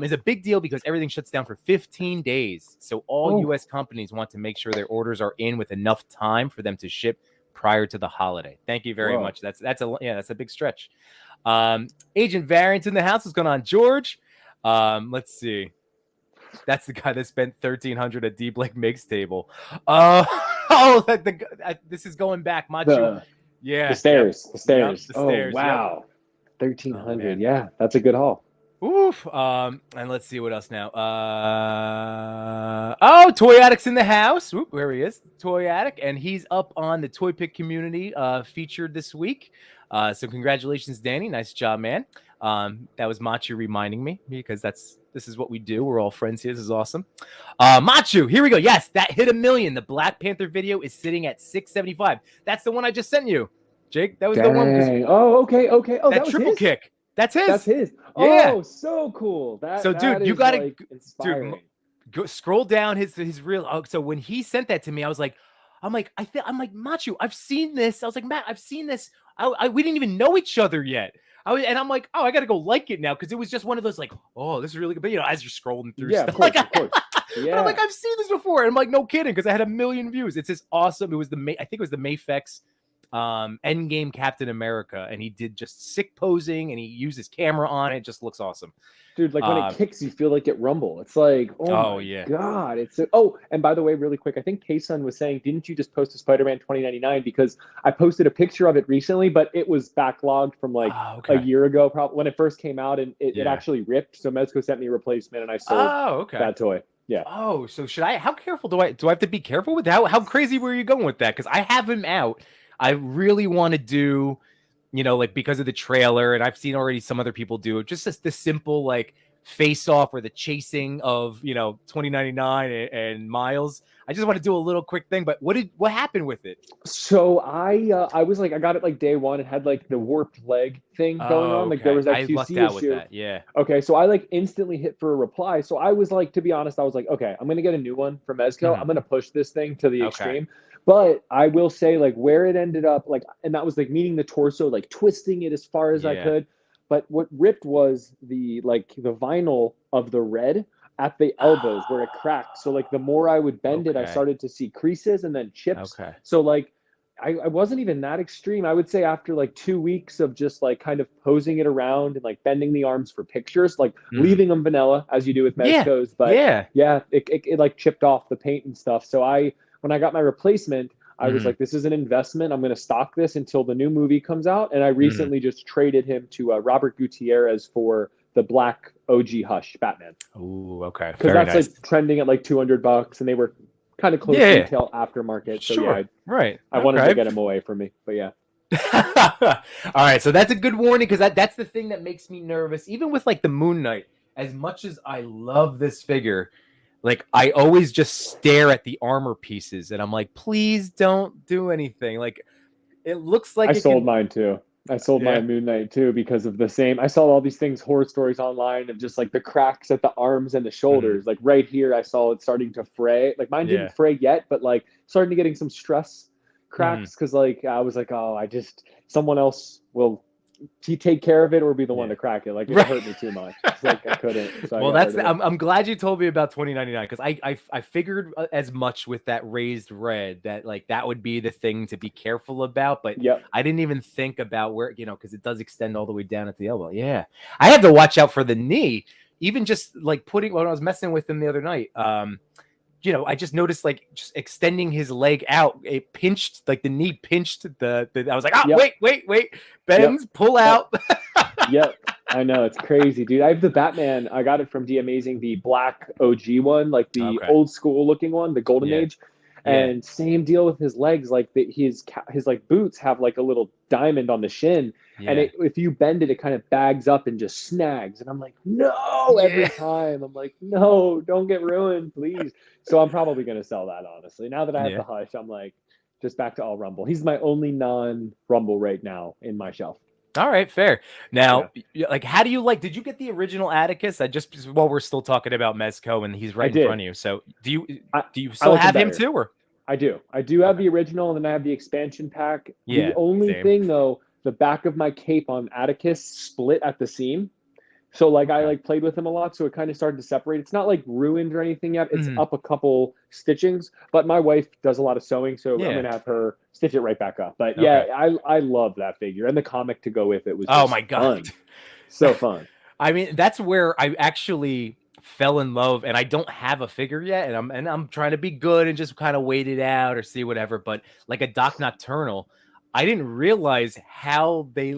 Is a big deal because everything shuts down for 15 days. So all U.S. companies want to make sure their orders are in with enough time for them to ship prior to the holiday. Thank you very much. That's a big stretch. Agent Variant in the house. What's going on, George? Let's see. That's the guy that spent 1,300 at Deep Lake Makes table. This is going back, Machu.
The stairs.
Yep.
The stairs.
Yep, the stairs.
Wow. 1,300. Yeah, that's a good haul.
Oof. And let's see what else now. Toy Addict's in the house. Whoop, where he is. Toy Addict, and he's up on the Toy Pick community featured this week. So congratulations, Danny. Nice job, man. That was Machu reminding me because this is what we do. We're all friends here. This is awesome. Machu, here we go. Yes, that hit 1 million. The Black Panther video is sitting at 675. That's the one I just sent you, Jake. That was the one.
Oh, okay. Oh, that was
triple
his?
kick. That's his.
That's his.
Yeah.
Oh, so cool.
Dude, you gotta
like inspiring.
Dude, go scroll down his reel. Oh, so when he sent that to me, I was like, I'm like, Machu, I've seen this. I was like, Matt, I've seen this. We didn't even know each other yet. And I'm like, oh, I gotta go like it now because it was just one of those like, oh, this is really good. But as you're scrolling through stuff,
of course.
Yeah. But I'm like, I've seen this before. And I'm like, no kidding, because I had 1 million views. It's just awesome. It was I think it was the Mafex Endgame Captain America, and he did just sick posing and he used his camera on it. It just looks awesome.
Dude, like when it kicks, you feel like it rumble. It's like, oh my God. And by the way, really quick, I think K-Sun was saying, didn't you just post a Spider-Man 2099? Because I posted a picture of it recently, but it was backlogged from like a year ago, probably when it first came out, and it actually ripped. So Mezco sent me a replacement and I sold that toy. Yeah.
Oh, so should I, how careful do I have to be careful with that? How crazy were you going with that? Because I have him out. I really want to do, like because of the trailer, and I've seen already some other people do it, just the simple like face off or the chasing of 2099 and Miles. I just want to do a little quick thing, but what happened with it?
So I was like, I got it like day one. It had like the warped leg thing going on. Like there was that QC
lucked out
issue.
With that. Yeah.
Okay, so I like instantly hit for a reply. So I was like, to be honest, I was like, okay, I'm gonna get a new one from Mezco. I'm gonna push this thing to the extreme. But I will say, like, where it ended up, like, and that was like meeting the torso, like twisting it as far as I could. But what ripped was the vinyl of the red at the elbows where it cracked. So like the more I would bend it, I started to see creases and then chips. So like I wasn't even that extreme. I would say after like 2 weeks of just like kind of posing it around and like bending the arms for pictures, like leaving them vanilla as you do with Mezco's. But it like chipped off the paint and stuff. So when I got my replacement, I was like, this is an investment. I'm going to stock this until the new movie comes out. And I recently just traded him to Robert Gutierrez for the black OG Hush Batman.
Ooh, okay.
Because that's like trending at like $200, and they were kind of close retail aftermarket. So I wanted to get him away from me. But yeah.
All right. So that's a good warning, because that's the thing that makes me nervous. Even with like the Moon Knight, as much as I love this figure, like I always just stare at the armor pieces and I'm like, please don't do anything. Like it looks like
I sold mine too. I sold my Moon Knight too because of the same. I saw all these things, horror stories online of just like the cracks at the arms and the shoulders. Like right here, I saw it starting to fray. Like mine didn't fray yet, but like starting to getting some stress cracks because like I was like, oh, someone else will take care of it or be the one to crack it. Like it hurt me too much. It's like I couldn't. So well,
I'm glad you told me about 2099 because I figured as much with that raised red that like that would be the thing to be careful about. But I didn't even think about where because it does extend all the way down at the elbow. Yeah, I have to watch out for the knee. Even just like when I was messing with him the other night. I just noticed like just extending his leg out, it pinched, like the knee pinched I was like, wait, bends, pull out.
Yep. I know. It's crazy, dude. I have the Batman. I got it from D Amazing, the black OG one, like the old school looking one, the Golden Age.
Yeah.
And same deal with his legs. Like his like boots have like a little diamond on the shin, and
Yeah.
if you bend it, it kind of bags up and just snags. And I'm like, no, every
Yeah.
time. I'm like, no, don't get ruined, please. So I'm probably gonna sell that, honestly. Now that I have
Yeah.
the hush, I'm like, just back to all Rumble. He's my only non-Rumble right now in my shelf.
All right, fair.
Yeah,
Now, like, how do you like? Did you get the original Atticus? I just while we're still talking about Mezco and he's
I
right in
did.
front of you. So
I
do you
I
still
like him
have him
better.
too, or
I do. I do have
okay?
the original, and then I have the expansion pack. The
Yeah,
only
same.
thing though, the back of my cape on Atticus split at the seam. So like I
Okay.
like played with him a lot, so it kind of started to separate. It's not like ruined or anything yet. It's
Mhm.
up a couple stitchings, but my wife does a lot of sewing, so I'm
Yeah.
gonna have her stitch it right back up. But
Okay.
yeah, I love that figure, and the comic to go with it was
Oh
just
my god.
fun, so fun.
I mean, that's where I actually fell in love, and I don't have a figure yet, and I'm trying to be good and just kind of wait it out or see whatever. But like a Doc Nocturnal, I didn't realize how they,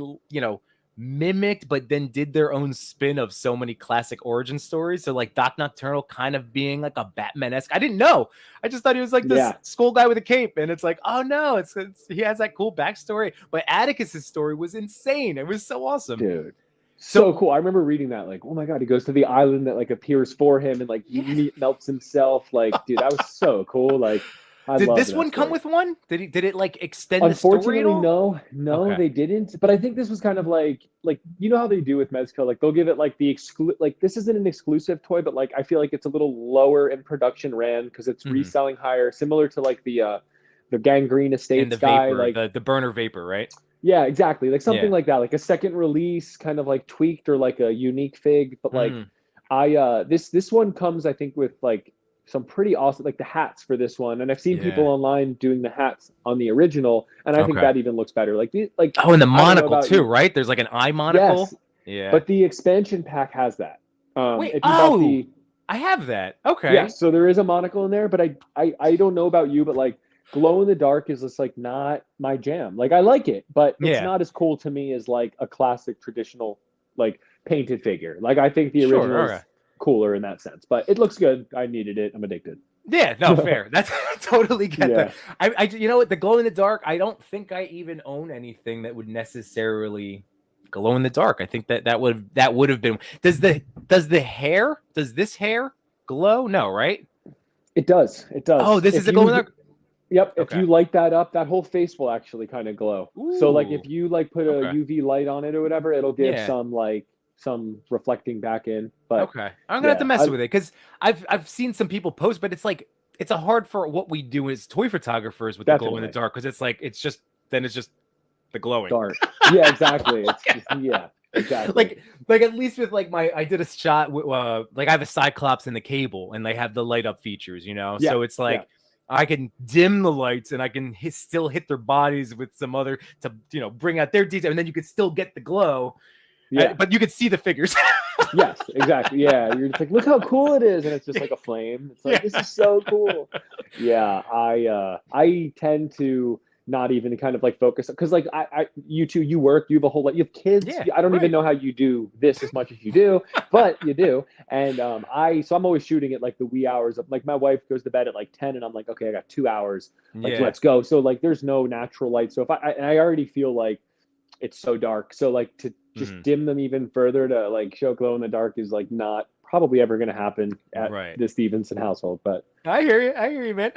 mimicked, but then did their own spin of so many classic origin stories. So like Doc Nocturnal kind of being like a Batman-esque. I didn't know. I just thought he was like this
Yeah,
skull guy with a cape, and it's like, oh no, it's he has that cool backstory. But Atticus's story was insane. It was so awesome.
dude. So
So
cool. I remember reading that, like, oh my God, he goes to the island that like appears for him and like
yeah.
melts himself. Like, dude, that was so cool. Like, I
Did
love
this
that
one come
story.
with one? Did it like extend the story at
Unfortunately,
all?
no,
Okay.
they didn't. But I think this was kind of like you know how they do with Mezco, like they'll give it like like this isn't an exclusive toy, but like I feel like it's a little lower in production ran because it's
Mhm.
reselling higher, similar to like the Gangrene
And the
Estates guy.
vapor,
Like,
the burner vapor, right?
yeah, exactly, like something
Yeah.
like that, like a second release, kind of like tweaked or like a unique fig. But like
Mm,
this one comes, I think, with like some pretty awesome, like the hats for this one, and I've seen people
yeah.
online doing the hats on the original, and I think
Okay.
that even looks better. Like
Oh, and the
I don't know
monocle
about
too,
you.
right? There's like an eye
Yes,
monocle. Yeah.
but the expansion pack has that.
Wait.
If you bought
Oh,
the
I have that.
Yeah,
Okay.
so there is a monocle in there, but I don't know about you, but like glow in the dark is just like not my jam. Like I like it, but it's
Yeah.
not as cool to me as like a classic traditional like painted figure. Like I think the
Sure. Okay.
original's cooler in that sense, but it looks good. I needed it. I'm addicted.
Yeah. No, fair. That's I totally get that.
Yeah.
You know what? The glow in the dark. I don't think I even own anything that would necessarily glow in the dark. I think that would have been. Does this hair glow? No, right?
It does. It
Oh,
does.
this is
If
a glow in the
you
dark.
Yep, if
Okay.
you light that up, that whole face will actually kind of glow. So like
Ooh.
if you like put a
Okay.
UV light on it or whatever, it'll give
Yeah.
some reflecting back in. But
Okay. I'm gonna have to
yeah,
mess with it because I've seen some people post, but it's like it's a hard for what we do as toy photographers with the glow in the
definitely
dark because it's like it's just the glowing.
dark. Yeah, exactly. It's just, yeah, exactly.
like at least with like I did a shot with like I have a Cyclops in the cable and they have the light up features,
Yeah,
so it's
yeah,
like I can dim the lights and I can still hit their bodies with some other to bring out their detail and then you could still get the glow,
yeah.
but you could see the figures.
Yes, exactly. Yeah, you're just like, look how cool it is, and it's just like a flame. It's like
Yeah.
this is so cool. Yeah, I tend to not even kind of like focus because like you two, you work, you have a whole lot, you have kids.
Yeah,
I don't even
right.
know how you do this as much as you do, but you do. And I'm always shooting at like the wee hours of like my wife goes to bed at like 10, and I'm like, okay, I got 2 hours, like
Yeah.
let's go. So like there's no natural light. So if I already feel like it's so dark. So like to just
Mhm.
dim them even further to like show glow in the dark is like not probably ever going to happen at
Right.
the Stevenson household. But
I hear you, man.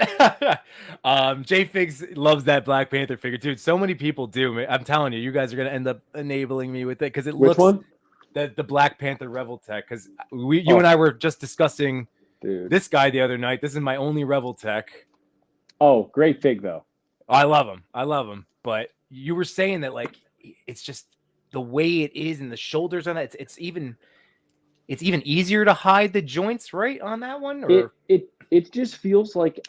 J Figs loves that Black Panther figure, dude. So many people do, man. I'm telling you, you guys are gonna end up enabling me with it because it
which
looks
one?
the Black Panther Revoltech. Because you and
Oh,
I were just discussing
dude.
this guy the other night. This is my only Revoltech.
Oh, great fig though.
I love him. I love him. But you were saying that like it's just the way it is and the shoulders on that. It's even easier to hide the joints, right, on that one? Or
It just feels like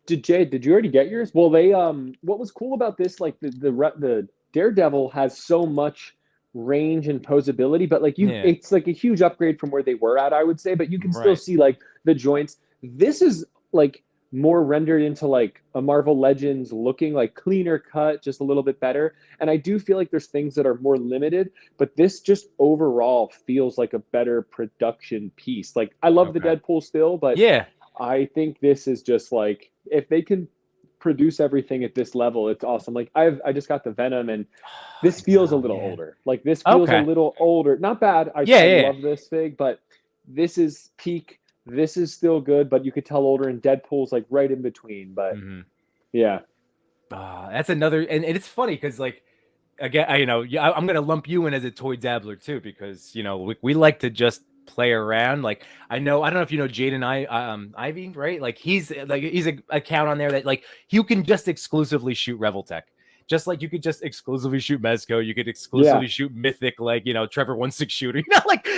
did you already get yours? Well, they what was cool about this, like the Daredevil has so much range and posability, but like
yeah,
it's like a huge upgrade from where they were at, I would say, but you can still
right.
see like the joints. This is like more rendered into like a Marvel Legends looking, like cleaner cut, just a little bit better. And I do feel like there's things that are more limited, but this just overall feels like a better production piece. Like I love the
Okay.
Deadpool still, but
Yeah.
I think this is just like if they can produce everything at this level, it's awesome. Like I just got the Venom, and this
I
feels a
know,
little
man.
older. Like this feels a
Okay.
little older. Not bad. I
Yeah.
love this fig, but this is peak. This is still good, but you could tell older, and Deadpool's like right in between. But yeah,
That's another, and it's funny because like again, I'm gonna lump you in as a toy dabbler too, because we like to just play around. Like I don't know if you know Jaden Ivy, right? Like he's a account on there that like you can just exclusively shoot Revoltech. Just like you could just exclusively shoot Mezco, you could exclusively shoot Mythic, like Trevor 1/6 shooter.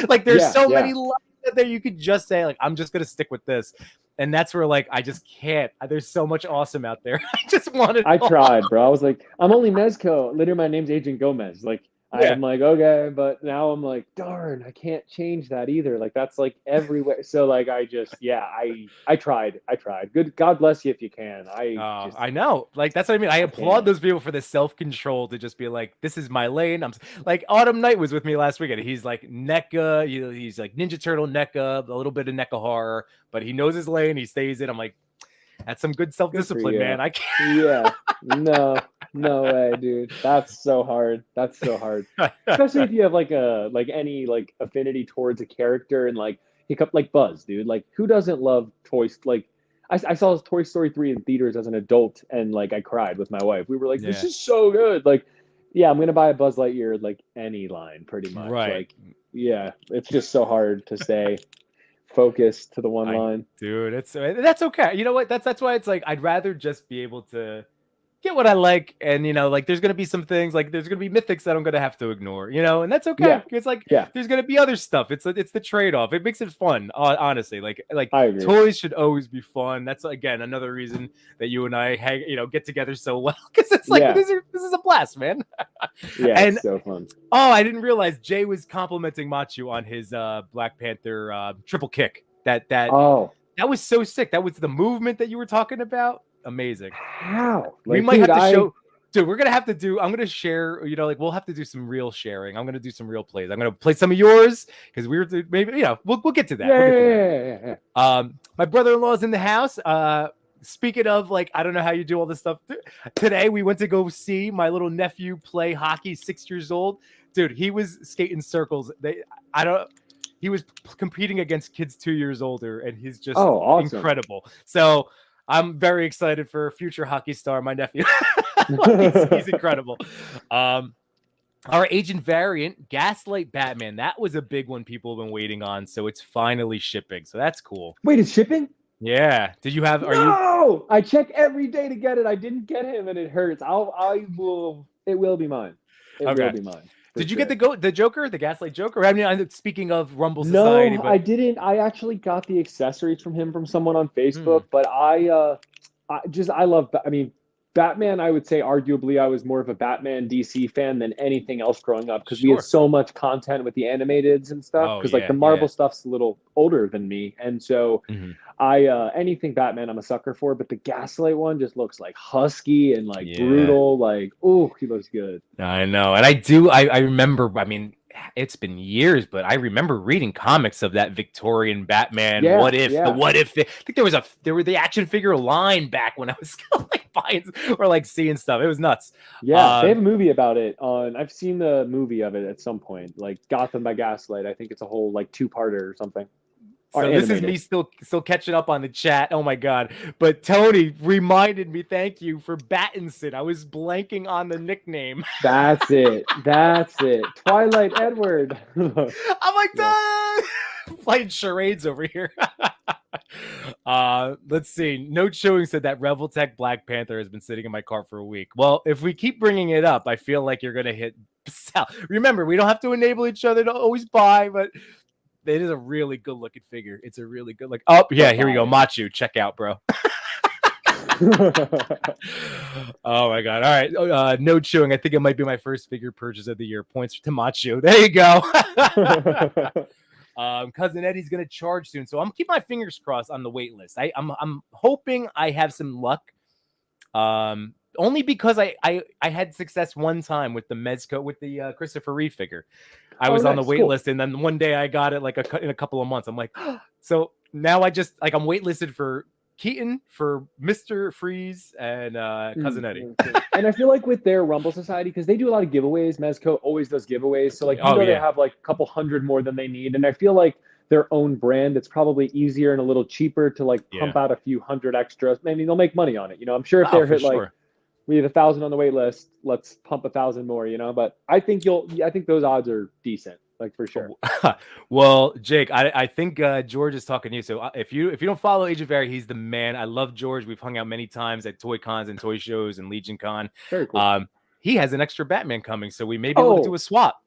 Like there's so many lines that you could just say like I'm just gonna stick with this, and that's where like I just can't. There's so much awesome out there. I just want it.
I tried, bro. I was like, I'm only Mezco. Literally, my name's Agent Gomez. Like,
Yeah.
I'm like, okay, but now I'm like, darn, I can't change that either. Like, that's like everywhere. So like, I tried. Good, God bless you if you can.
I know. Like that's what I mean. I applaud those people for the self-control to just be like, this is my lane. I'm like Autumn Knight was with me last weekend. He's like NECA, he's like Ninja Turtle NECA, a little bit of NECA horror, but he knows his lane, he stays in. I'm like, that's some good self-discipline, man. I can't.
Yeah. No way, dude. That's so hard. Especially if you have like any like affinity towards a character, and like like Buzz, dude. Like who doesn't love toys? Like I saw Toy Story 3 in theaters as an adult, and like I cried with my wife. We were like, this is so good. Like, yeah, I'm gonna buy a Buzz Lightyear like any line, pretty much.
Right.
Like, yeah, it's just so hard to stay focused to the one line.
Dude, that's okay. You know what? That's why it's like I'd rather just be able to get what I like, and like there's gonna be some things, like there's gonna be mythics that I'm gonna have to ignore, and that's okay. It's like there's gonna be other stuff. It's the trade-off. It makes it fun, honestly. Like
I agree.
Toys should always be fun. That's again another reason that you and I get together so well, because it's like this is a blast, man.
And it's so fun.
Oh, I didn't realize Jay was complimenting Machu on his Black Panther triple kick. That was so sick. That was the movement that you were talking about. Amazing.
How?
Like, we might have to show, dude. We're gonna have to do. I'm gonna share. Like we'll have to do some real sharing. I'm gonna do some real plays. I'm gonna play some of yours because we were maybe we'll get to that.
Yeah.
My brother-in-law is in the house. Speaking of, like, I don't know how you do all this stuff. Today we went to go see my little nephew play hockey. 6 years old, dude. He was skating circles. He was competing against kids 2 years older, and he's just
awesome.
Incredible. So I'm very excited for future hockey star, my nephew. he's incredible. Our Agent variant, Gaslight Batman, that was a big one people have been waiting on. So it's finally shipping. So that's cool.
Wait, it's shipping?
Yeah. Did you have?
No, I check every day to get it. I didn't get him, and it hurts. I will. It will be mine. It will be mine.
Did you get the Joker, the Gaslight Joker? I mean, speaking of Rumble Society,
no, I didn't. I actually got the accessories from someone on Facebook, but I love. I mean, Batman. I would say arguably I was more of a Batman DC fan than anything else growing up, because we had so much content with the animateds and stuff. Because like the Marvel stuff's a little older than me, and so anything Batman I'm a sucker for. But the Gaslight one just looks like husky and like brutal. Like, oh, he looks good.
I know, and I remember. I mean, it's been years, but I remember reading comics of that Victorian Batman. What if? I think there were the action figure line back when I was like buying or like seeing stuff. It was nuts.
Yeah, they have a movie about it on. I've seen the movie of it at some point, like Gotham by Gaslight. I think it's a whole like 2-parter or something.
So this is me still catching up on the chat. Oh my god! But Tony reminded me. Thank you for Battinson. I was blanking on the nickname.
That's it. Twilight Edward.
I'm like, playing charades over here. Let's see. Note showing said that Revoltech Black Panther has been sitting in my cart for a week. Well, if we keep bringing it up, I feel like you're gonna hit sell. Remember, we don't have to enable each other to always buy, but it is a really good looking figure. It's a really good Oh, yeah, here we go. Machu, check out, bro. Oh my god. All right. Node showing. I think it might be my first figure purchase of the year. Points to Machu. There you go. Cousin Eddie's gonna charge soon. So I'm keeping my fingers crossed on the wait list. I'm hoping I have some luck. Only because I had success one time with the Mezco with the Christopher Reeve figure. I was on the wait list, and then one day I got it like in a couple of months. I'm like, so now I just like I'm waitlisted for Keaton for Mr. Freeze and Cousin Eddie.
And I feel like with their Rumble Society, because they do a lot of giveaways, Mezco always does giveaways. So like they have like a couple hundred more than they need. And I feel like their own brand, it's probably easier and a little cheaper to like pump out a few hundred extras. I mean, they'll make money on it. You know, I'm sure if they're hit like we have 1,000 on the wait list, let's pump 1,000 more, you know. But I think those odds are decent. Like for sure.
Well, Jake, I think George is talking to you. So if you don't follow Agent Barry, he's the man. I love George. We've hung out many times at Toy Cons and toy shows and Legion Con.
Very cool.
He has an extra Batman coming, so we may be able to do a swap.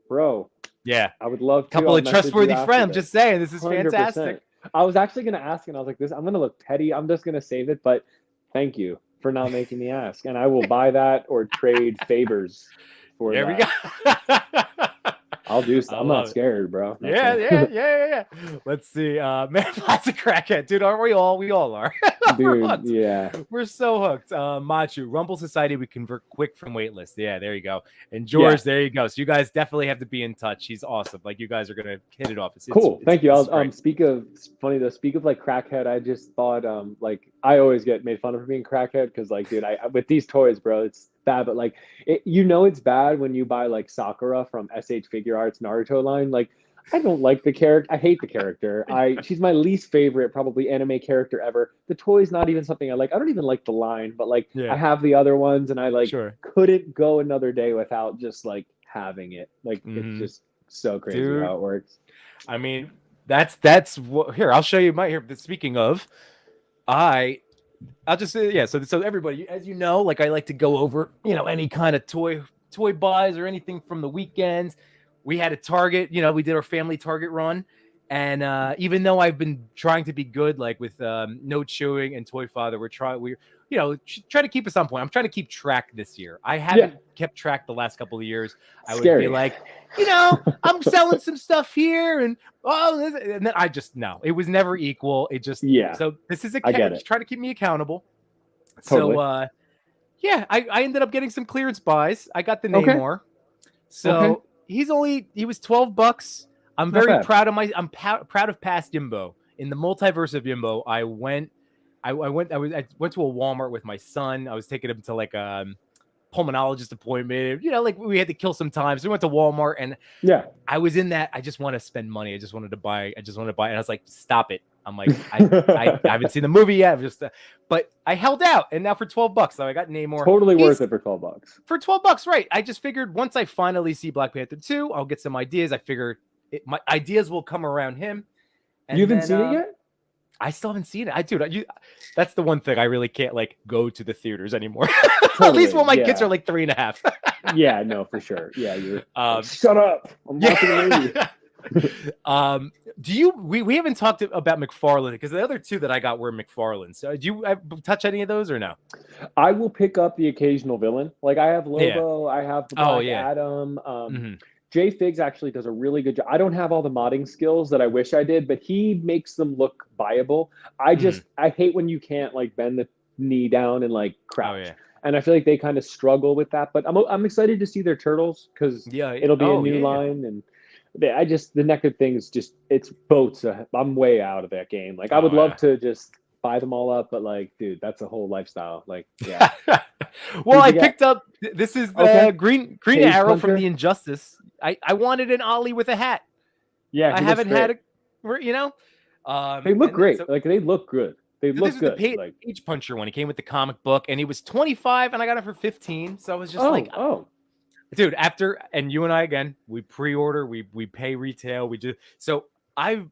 Bro.
Yeah.
I would love to.
Couple of trustworthy friends. I'm just saying, this is 100%. Fantastic.
I was actually gonna ask, and I was like, I'm gonna look petty. I'm just gonna save it, but thank you for not making me ask. And I will buy that or trade favors for that.
There we go.
I'll do something. I'm not scared, bro.
Yeah. Let's see. Man, that's a crackhead, dude. Aren't we all? We all are.
Dude, yeah.
We're so hooked. Machu, Rumble Society, we convert quick from waitlist. Yeah, there you go. And George, there you go. So you guys definitely have to be in touch. He's awesome. Like you guys are gonna hit it off.
Cool. Thank you. Speak of like crackhead, I just thought like I always get made fun of for being crackhead because like, dude, I with these toys, bro, it's bad, but like it's bad when you buy like Sakura from SH Figure Arts Naruto line. Like I don't like the character. I hate the character. She's my least favorite probably anime character ever. The toy's not even something I like. I don't even like the line, but like I have the other ones and I like couldn't go another day without just like having it. Like it's just so crazy how it works.
I mean, that's what here, I'll show you speaking of, I'll just say, so everybody, as you know, like I like to go over, any kind of toy buys or anything from the weekends. We had a Target, we did our family Target run. And even though I've been trying to be good, like with Note Showing and Toy Father, we're try to keep us on point. I'm trying to keep track this year. I haven't kept track the last couple of years. I would be like, I'm selling some stuff here and then it was never equal. It just, so this is try to keep me accountable. Totally. So, I ended up getting some clearance buys. I got the Namor. So he was $12. I'm very proud of I'm proud of past Yimbo. In the multiverse of Yimbo, I went to a Walmart with my son. I was taking him to like a pulmonologist appointment. Like we had to kill some time. So we went to Walmart and I was in that. I just want to spend money. I just wanted to buy. And I was like, stop it. I'm like, I haven't seen the movie yet. But I held out, and now for $12, so I got Namor.
Totally worth it for $12.
For $12, right? I just figured once I finally see Black Panther 2, I'll get some ideas. I figure my ideas will come around him. And
you haven't seen it yet?
I still haven't seen it. That's the one thing I really can't like go to the theaters anymore.
Totally,
at least when my kids are like 3.5.
Yeah, no, for sure. Yeah, you're. Shut up! I'm watching a movie.
We haven't talked about McFarlane because the other two that I got were McFarlane. So do you touch any of those or no?
I will pick up the occasional villain. Like I have Lobo, I have the Black Adam. Jay Figs actually does a really good job. I don't have all the modding skills that I wish I did, but he makes them look viable. I hate when you can't like bend the knee down and like crouch. And I feel like they kind of struggle with that. But I'm excited to see their turtles because it'll be a new line and. The naked thing is just it's boats. I'm way out of that game. Like I would love to just buy them all up, but like, dude, that's a whole lifestyle. Like, yeah.
Well, I picked up. This is the green arrow from the Injustice. I wanted an Ollie with a hat.
Yeah,
I haven't had it.
They look great. Like they look good. They look good.
The Page Puncher one. He came with the comic book, and he was $25, and I got it for $15. So I was just dude, and you and I again, we pre-order, we pay retail, we do. So I've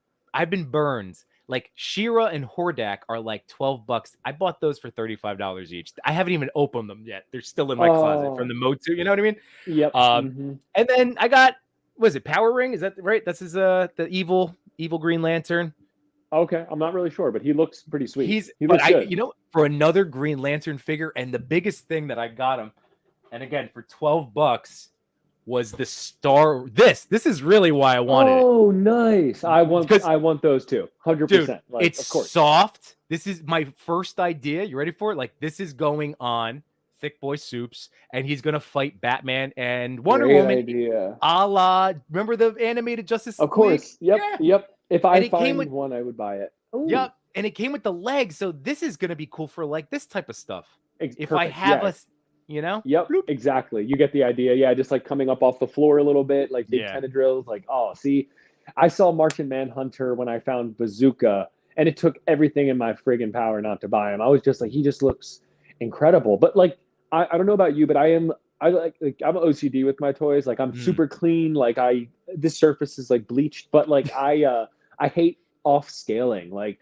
been burned. Like She-Ra and Hordak are like $12. I bought those for $35 each. I haven't even opened them yet. They're still in my closet from the Motu. You know what I mean?
Yep.
And then I got, was it Power Ring? Is that right? This is the evil Green Lantern.
Okay, I'm not really sure, but he looks pretty sweet. He
looks
good.
For another Green Lantern figure, and the biggest thing that I got him. And again, for $12 was the star. This is really why I wanted it.
Oh, nice. I want those too. 100%.
Dude,
like,
it's
of course.
Soft. This is my first idea. You ready for it? Like this is going on Thick Boy Soups, and he's gonna fight Batman and Wonder Woman.
Idea.
A la, remember the animated Justice League?
Of course. Yep. Yep. If I find one, I would buy it. Ooh.
Yep. and it came with the legs. So this is going to be cool for like this type of stuff. If I
Perfect.
have
Yeah.
a, you know,
Yep,
bloop.
exactly. You get the idea. Yeah, just like coming up off the floor a little bit, like big
Yeah.
tendrils. Like, oh, see, I saw Martian Manhunter when I found Bazooka, and it took everything in my friggin' power not to buy him. I was just like, he just looks incredible. But like, I don't know about you, but I like I'm OCD with my toys. Like I'm
Mm.
super clean. Like this surface is like bleached, but like I hate off scaling. Like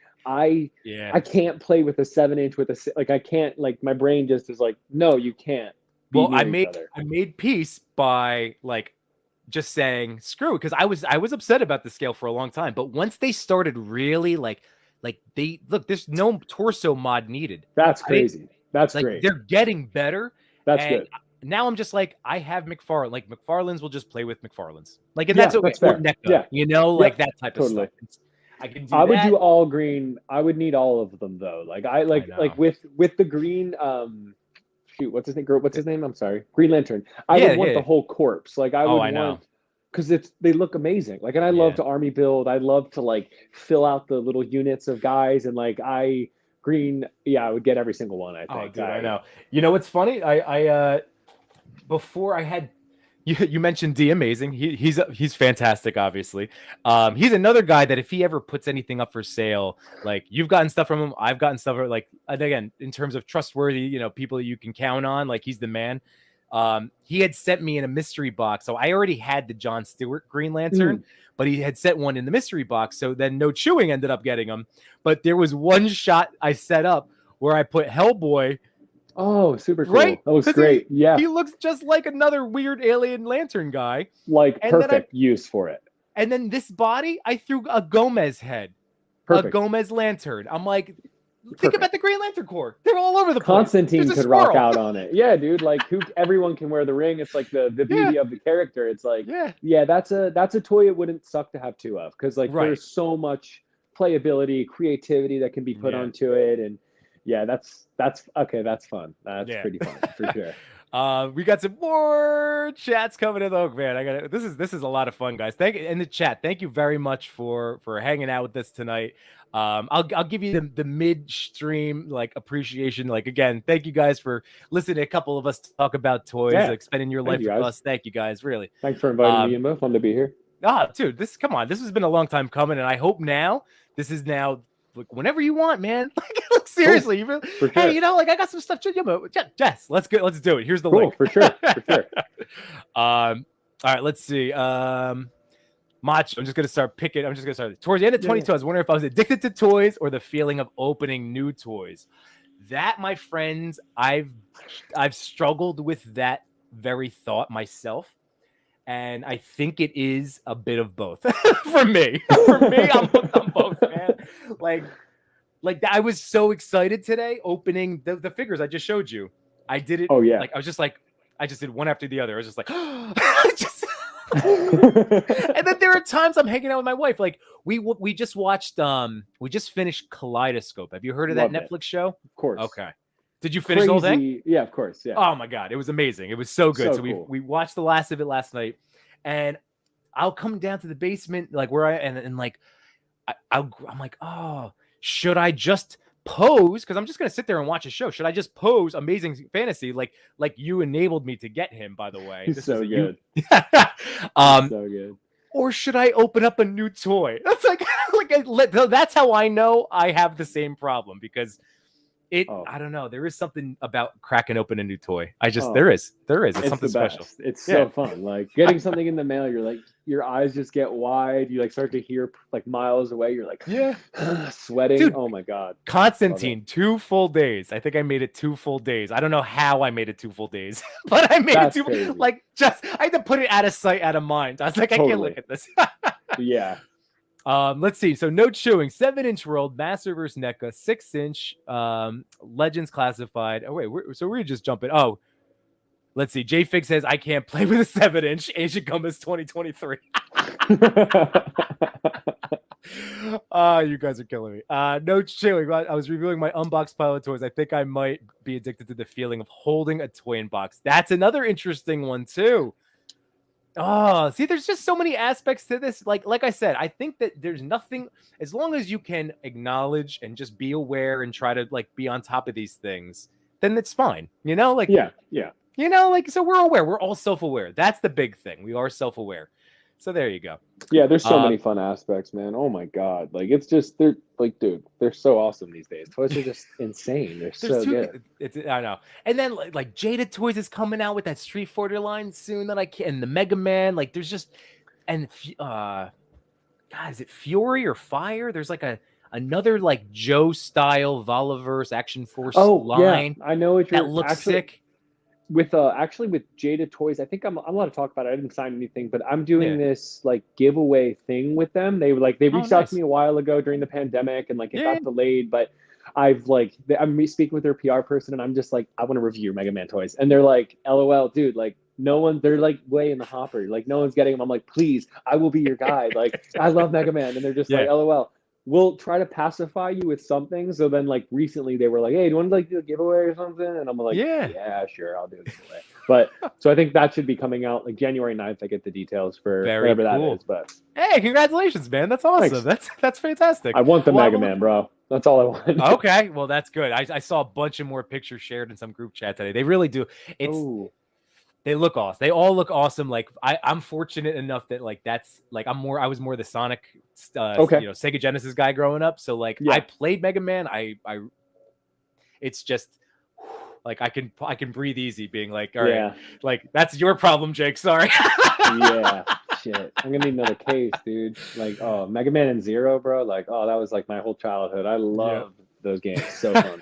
Yeah.
I can't play with a 7 inch with like I can't, like my brain just is like, no, you can't be
Well,
near each other.
I made peace by like just saying screw it, because I was upset about the scale for a long time. But once they started really like they look, there's no torso mod needed.
That's
I didn't
crazy. That's
like
great.
they're getting better.
That's
And
good.
now I'm just like, I have McFarlane. Like McFarlane's will just play with McFarlane's. Like, and
Yeah,
that's okay.
that's
Or
fair.
NECA,
Yeah.
you know, like
Yep.
that type of
Totally.
stuff. I can
I
do
would
that.
do all green. I would need all of them though. Like I
I know.
with the green shoot, what's his name? What's his name? I'm sorry. Green Lantern. I
Yeah,
would want
yeah.
the whole corpse. Like I
Oh,
would
I know.
want, because they look amazing. Like, and I love
Yeah.
to army build. I love to like fill out the little units of guys, and like green, yeah, I would get every single one, I
Oh,
think.
dude, I know. You know what's funny? I before I had you mentioned D Amazing. He's fantastic, obviously. He's another guy that if he ever puts anything up for sale, like you've gotten stuff from him, I've gotten stuff from, like, and again, in terms of trustworthy, you know, people that you can count on, like he's the man. He had sent me in a mystery box. So I already had the John Stewart Green Lantern, but he had sent one in the mystery box. So then No Chewing ended up getting him. But there was one shot I set up where I put Hellboy.
Oh, super
Right?
cool. That looks
Because
great. Yeah.
he looks just like another weird alien lantern guy.
Like
And then
perfect use for it.
and then this body, I threw a Gomez head, a
Perfect.
Gomez lantern. I'm like, think
Perfect.
about the Green Lantern Corps. They're all over the place.
Constantine
There's a
could rock
squirrel.
out on it. Yeah, dude. Like everyone can wear the ring. It's like the beauty of the character. It's like,
Yeah.
that's a toy it wouldn't suck to have two of, because like
Right.
there's so much playability, creativity that can be put
Yeah.
onto it. And yeah, that's okay, that's fun. That's
Yeah.
pretty fun for sure.
We got some more chats coming in. Oh man, I got it. This is a lot of fun, guys. Thank you in the chat. Thank you very much for hanging out with us tonight. I'll give you the midstream like appreciation. Like again, thank you guys for listening to a couple of us talk about toys,
Yeah.
like spending your
Thank
life
you,
with
guys.
us. Thank you guys, really.
Thanks for inviting me, Yimbo. Fun to be here.
Dude, this has been a long time coming, and I hope now this is now like whenever you want, man. Like seriously,
Cool.
Hey,
sure.
you know, like I got some stuff. Jess, let's do it. Here's the
Cool,
link.
for sure. For sure.
All right, let's see. Macho, I'm just gonna start picking. I'm just gonna start towards the end of 22. I was wondering if I was addicted to toys or the feeling of opening new toys. That, my friends, I've struggled with that very thought myself. And I think it is a bit of both for me. I'm both, man. Like I was so excited today opening the figures I just showed you. I did it.
Oh yeah.
Like I just did one after the other. I was just like, and then there are times I'm hanging out with my wife. Like we just watched we just finished Kaleidoscope. Have you heard of that Netflix show?
Of course.
Okay. Did you finish the whole thing?
Yeah, of course. Yeah.
Oh my god, it was amazing. It was so good. So
cool.
we watched the last of it last night, and I'll come down to the basement, like where and like I'm like, oh, should I just pose? Because I'm just gonna sit there and watch a show. Should I just pose Amazing Fantasy like you enabled me to get him? By the way,
He's so good.
So
good.
Or should I open up a new toy? That's that's how I know I have the same problem, because I don't know. There is something about cracking open a new toy. There is. It's something special.
It's so fun. Like getting something in the mail, you're like, your eyes just get wide. You like start to hear like miles away. You're like, sweating.
Dude,
oh my god.
Constantine, 2 full days. I think I made it 2 full days. I don't know how I made it 2 full days, but I made it 2.
Crazy.
Like I had to put it out of sight, out of mind. I was like, I can't look at this.
Yeah.
Let's see. So No Chewing, 7-inch World, Master vs. NECA, 6-inch Legends Classified. Oh wait, we're just jumping. Oh, let's see. J-Fig says I can't play with a 7-inch. Asian Gummas 2023. You guys are killing me. No Chewing. I was reviewing my unboxed pile of toys. I think I might be addicted to the feeling of holding a toy in box. That's another interesting one too. Oh, see, there's just so many aspects to this. Like I said, I think that there's nothing, as long as you can acknowledge and just be aware and try to like be on top of these things, then it's fine. You know, like
Yeah.
like so we're aware. We're all self-aware. That's the big thing. We are self-aware. So there you go.
Yeah, there's so many
Um,
fun aspects, man. Oh my god. Like it's just they're like, dude, they're so awesome these days. Toys are just insane. They're
there's
so
two.
good.
It's I know. And then like Jada Toys is coming out with that Street Fighter line soon that I can. And the Mega Man. Like there's just and God, is it Fury or Fire? There's like another like Joe style Voliverse Action Force
Oh yeah,
line
I know what
that
you're
looks
actually
sick.
with actually with Jada Toys. I think I'm allowed to talk about it. I didn't sign anything, but I'm doing
Yeah.
this like giveaway thing with them. They
Oh,
reached out to
nice.
me a while ago during the pandemic, and like it
Yeah.
got delayed, but I'm speaking with their PR person, and I'm just like, I want to review your Mega Man toys, and they're like, LOL, dude, like no one, they're like way in the hopper, like no one's getting them. I'm like, please, I will be your guide. Like I love Mega Man, and they're just
Yeah.
like, LOL. We'll try to pacify you with something. So then, like recently, they were like, "Hey, do you want to like do a giveaway or something?" And I'm like,
Yeah.
"Yeah, sure, I'll do a giveaway." But so I think that should be coming out like January 9th. I get the details for
Very
whatever that
cool.
is. But
Hey, congratulations, man. That's awesome.
thanks.
That's fantastic.
I want the
Well,
Mega Man, bro. That's all I want.
okay. Well, that's good. I saw a bunch of more pictures shared in some group chat today. They really do. It's
Oh,
They look awesome. They all look awesome. Like I'm fortunate enough that like that's like I was more the Sonic,
okay.
Sega Genesis guy growing up. So like I
Yeah.
played Mega Man. It's just like I can breathe easy, being like, all right,
Yeah.
like that's your problem, Jake. Sorry.
Yeah. Shit. I'm gonna need another case, dude. Like, oh, Mega Man and Zero, bro. Like, oh, that was like my whole childhood. I
Yeah.
love those games. So fun.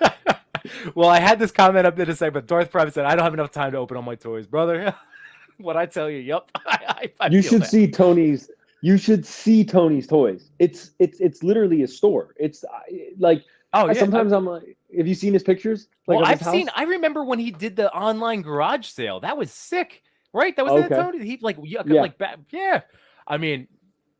Well, I had this comment up there to say, but Darth Private said, I don't have enough time to open all my toys, brother. What I tell you, yep. I
You
feel
should
that.
see Tony's. You should see Tony's toys. It's literally a store. It's like
Oh yeah.
sometimes I'm like, have you seen his pictures like
Well,
of his
I've seen.
house?
I remember when he did the online garage sale. That was sick, right? That was it,
Okay,
Tony. He like
yeah.
yeah. I mean,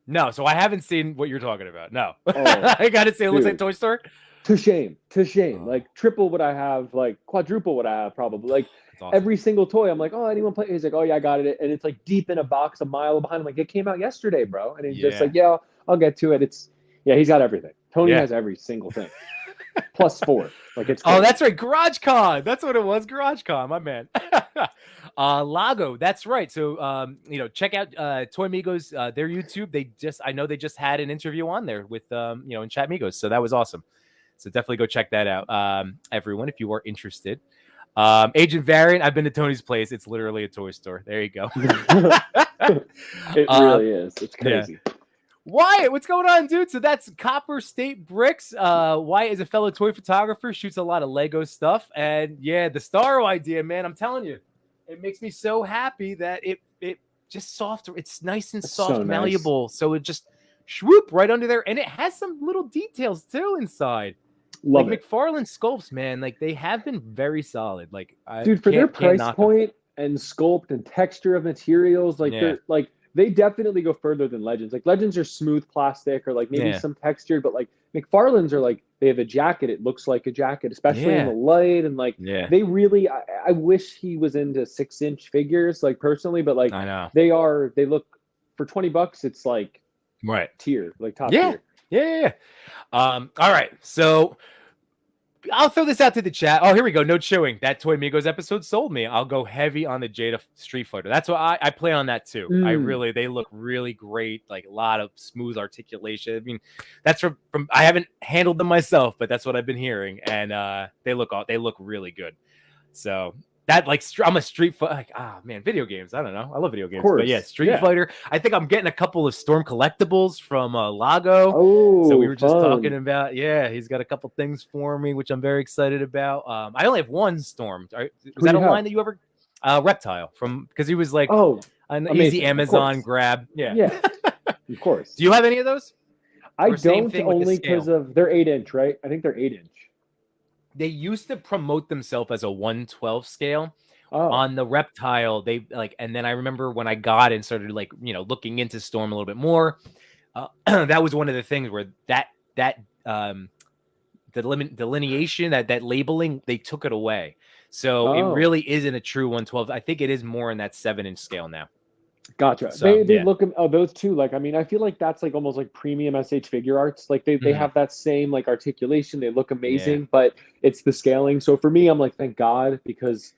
no. So I haven't seen what you're talking about. No,
Oh,
I gotta say, it looks like
dude,
Toy Story.
to shame, to shame.
Oh,
Like triple what I have, like quadruple what I have, probably. Like
that's awesome.
every single toy, I'm like, oh, anyone play? He's like, oh yeah, I got it. And it's like deep in a box, a mile behind. I'm like, it came out yesterday, bro. And he's just
Yeah,
like, yeah, I'll get to it. It's yeah, he's got everything. Tony
yeah.
has every single thing. Plus four. Like it's
Oh,
crazy.
that's right. GarageCon. That's what it was. GarageCon, my man. Lago. That's right. So, check out Toy Migos, their YouTube. I know they just had an interview on there with, in Chat Migos. So that was awesome. So definitely go check that out, everyone, if you are interested. Agent Variant. I've been to Tony's place. It's literally a toy store. There you go.
It really is. It's crazy.
Yeah. Wyatt, what's going on, dude? So that's Copper State Bricks. Wyatt is a fellow toy photographer, shoots a lot of Lego stuff. And yeah, the Starro idea, man, I'm telling you, it makes me so happy that it just soft. It's nice and
It's
soft,
so nice.
malleable. So it just swoop right under there. And it has some little details too inside.
Love
like
it.
McFarlane sculpts, man, like they have been very solid. Like
Dude, for their price point and sculpt and texture of materials, like they're like they definitely go further than Legends. Like Legends are smooth plastic or like maybe some textured, but like McFarlane's are like they have a jacket. It looks like a jacket, especially in the light. And like they really, I wish he was into 6-inch figures, like personally, but like
I know
they look for $20. It's like tier, like top tier.
Yeah. All right. So I'll throw this out to the chat. Oh, here we go. No chewing. That Toy Migos episode sold me. I'll go heavy on the Jada Street Fighter. That's what I play on that too. They look really great. Like a lot of smooth articulation. I mean, that's from I haven't handled them myself, but that's what I've been hearing. And they look really good. So that like I'm a Street Fighter. Like, man, video games. I don't know. I love video games, but yeah, Street Fighter. I think I'm getting a couple of Storm collectibles from Lago.
Oh,
so we were just talking about. Yeah, he's got a couple things for me, which I'm very excited about. I only have one Storm. Was that a line that you ever? Reptile from because he was like an easy Amazon grab. Yeah,
of course.
Do you have any of those?
I don't, only because of they're 8-inch, right? I think they're 8-inch.
They used to promote themselves as a 1/12 scale on the Reptile. They like, and then I remember when I got and started like, looking into Storm a little bit more. That was one of the things where that delineation, that labeling, they took it away. So it really isn't a true 1/12. I think it is more in that 7-inch scale now.
Gotcha.
So
They look those two, like, I mean, I feel like that's like almost like premium SH figure arts. Like they
mhm,
have that same like articulation. They look
yeah,
amazing, but it's the scaling. So for me, I'm like, thank God, because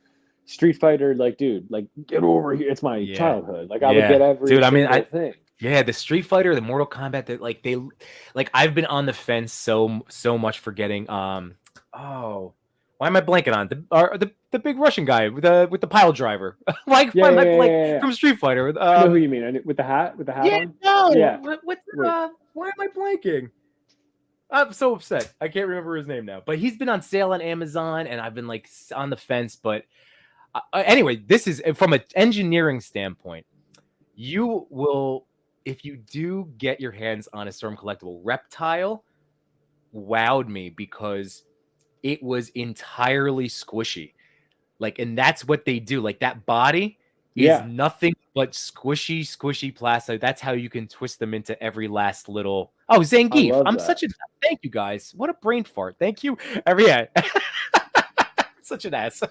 Street Fighter, like, dude, like get over here. It's my
yeah,
childhood. Like I would
yeah,
get every
dude. I mean,
single thing.
yeah, the Street Fighter, the Mortal Kombat, that like I've been on the fence so much for getting oh, why am I blanking on the big Russian guy with the pile driver? Like
Yeah,
why am
yeah,
I
yeah,
blank
yeah, yeah.
from Street Fighter?
I know who you mean. With the hat
Yeah,
on.
no,
Yeah.
what's
Wait.
why am I blanking? I'm so upset. I can't remember his name now. But he's been on sale on Amazon, and I've been like on the fence. But anyway, this is from an engineering standpoint. You will, if you do get your hands on a Storm collectible, Reptile wowed me because it was entirely squishy. Like, and that's what they do. Like that body is
Yeah,
nothing but squishy plastic. That's how you can twist them into every last little. Oh,
I
Zangief.
love
I'm
that.
such a thank you guys. What a brain fart. Thank you. Every yeah. Such an ass.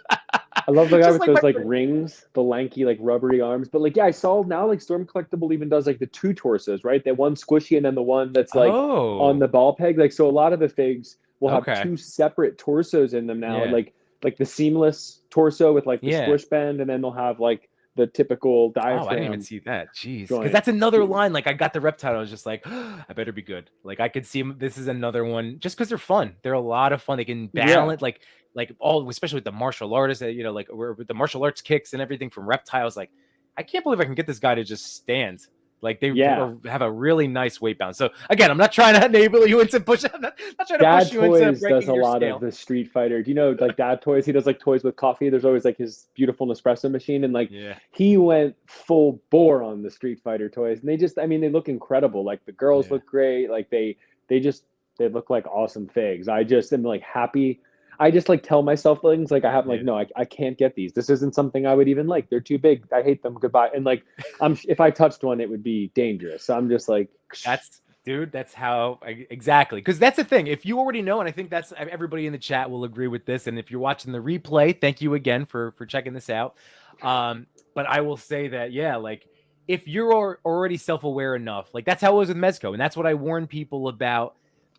I love the guy
Just
with
like my
those like
brain.
rings, the lanky like rubbery arms. But like, yeah, I saw now like Storm Collectible even does like the two torsos, right? The one squishy and then the one that's like on
Oh,
the ball peg. Like, so a lot of the figs will have
okay.
two separate torsos in them now,
Yeah.
like the seamless torso with like the
Yeah.
squish bend, and then they'll have like the typical
Oh, I didn't even
diaphragm
see that. Jeez. Because
joint.
that's another line. Like I got the reptile. I was just like, I better be good. Like I could see them. This is another one just because they're fun. They're a lot of fun. They can
Yeah,
balance like all, especially with the martial artists, you know, like with the martial arts kicks and everything from reptiles. Like, I can't believe I can get this guy to just stand. Like they
yeah.
have a really nice weight balance. So again, I'm not trying to enable you into push. I'm not trying to push
Dad
you into
Toys does
breaking
a
your
lot of
scale.
the Street Fighter. Do you know like Dad Toys? He does like toys with coffee. There's always like his beautiful Nespresso machine, and like
Yeah.
he went full bore on the Street Fighter toys, and they just, I mean, they look incredible. Like the girls
Yeah.
look great. Like they just they look like awesome figs. I just am like happy. I just like tell myself things like I have like
Yeah.
no, I can't get these. This isn't something I would even like. They're too big. I hate them. Goodbye. And like I'm if I touched one, it would be dangerous. So I'm just like.
That's dude. That's how exactly. Because that's the thing. If you already know, and I think that's everybody in the chat will agree with this. And if you're watching the replay, thank you again for checking this out. But I will say that yeah, like if you're already self-aware enough, like that's how it was with Mezco, and that's what I warn people about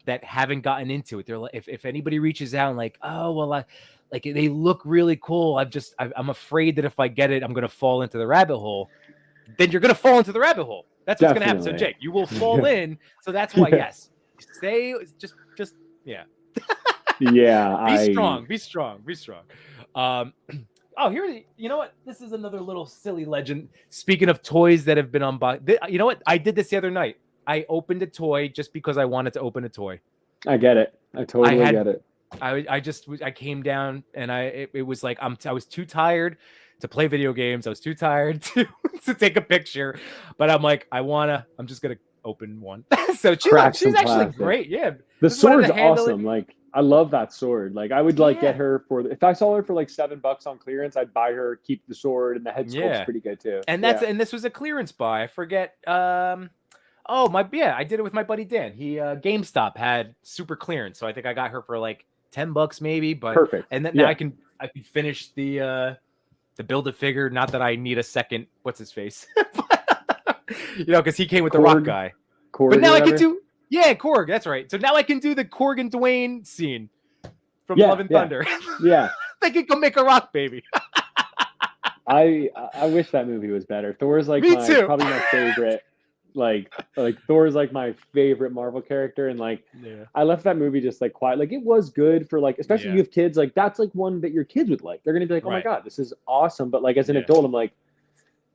that haven't gotten into it. They're like, if anybody reaches out and like, oh well, like they look really cool. I'm afraid that if I get it, I'm gonna fall into the rabbit hole. Then you're going to fall into the rabbit hole. That's what's going to happen. So,
Definitely.
Jake, you will fall
Yeah.
in. So that's why,
Yeah.
yes, stay, just, yeah.
Yeah,
Be
I
strong, be strong, be strong. Um, oh, here, you know what? This is another little silly legend. Speaking of toys that have been unboxed, you know what? I did this the other night. I opened a toy just because I wanted to open a toy.
I get it. I
I
totally
had
get it.
I came down and it was like I was too tired to play video games. I was too tired to take a picture, but I'm just gonna open one. So
Crack
she's
some
actually
plastic.
great. Yeah,
The
this is one of
sword's
the handle.
awesome. Like I love that sword. Like I would like get
Yeah,
her for if I saw her for like $7 on clearance, I'd buy her, keep the sword, and the head sculpt's
yeah,
pretty good too.
and
Yeah.
this was a clearance buy. I forget. I did it with my buddy Dan. He GameStop had super clearance, so I think I got her for like $10 maybe. But
Perfect.
and then now
Yeah.
I can finish the build a figure. Not that I need a second. What's his face? You know, because he came with the rock guy. But
Korg or
now I can
whatever.
do Korg. That's right. So now I can do the Korg and Dwayne scene from
Yeah,
Love and
yeah.
Thunder.
Yeah.
They can go make a rock baby.
I wish that movie was better. Thor's like
Me too.
probably my favorite. Like Thor's like my favorite Marvel character, and like
Yeah.
I left that movie just like quiet. Like it was good for like, especially if you have kids. Like that's like one that your kids would like. They're gonna be like, oh my
Right.
god, this is awesome. But like as an
Yeah.
adult, I'm like,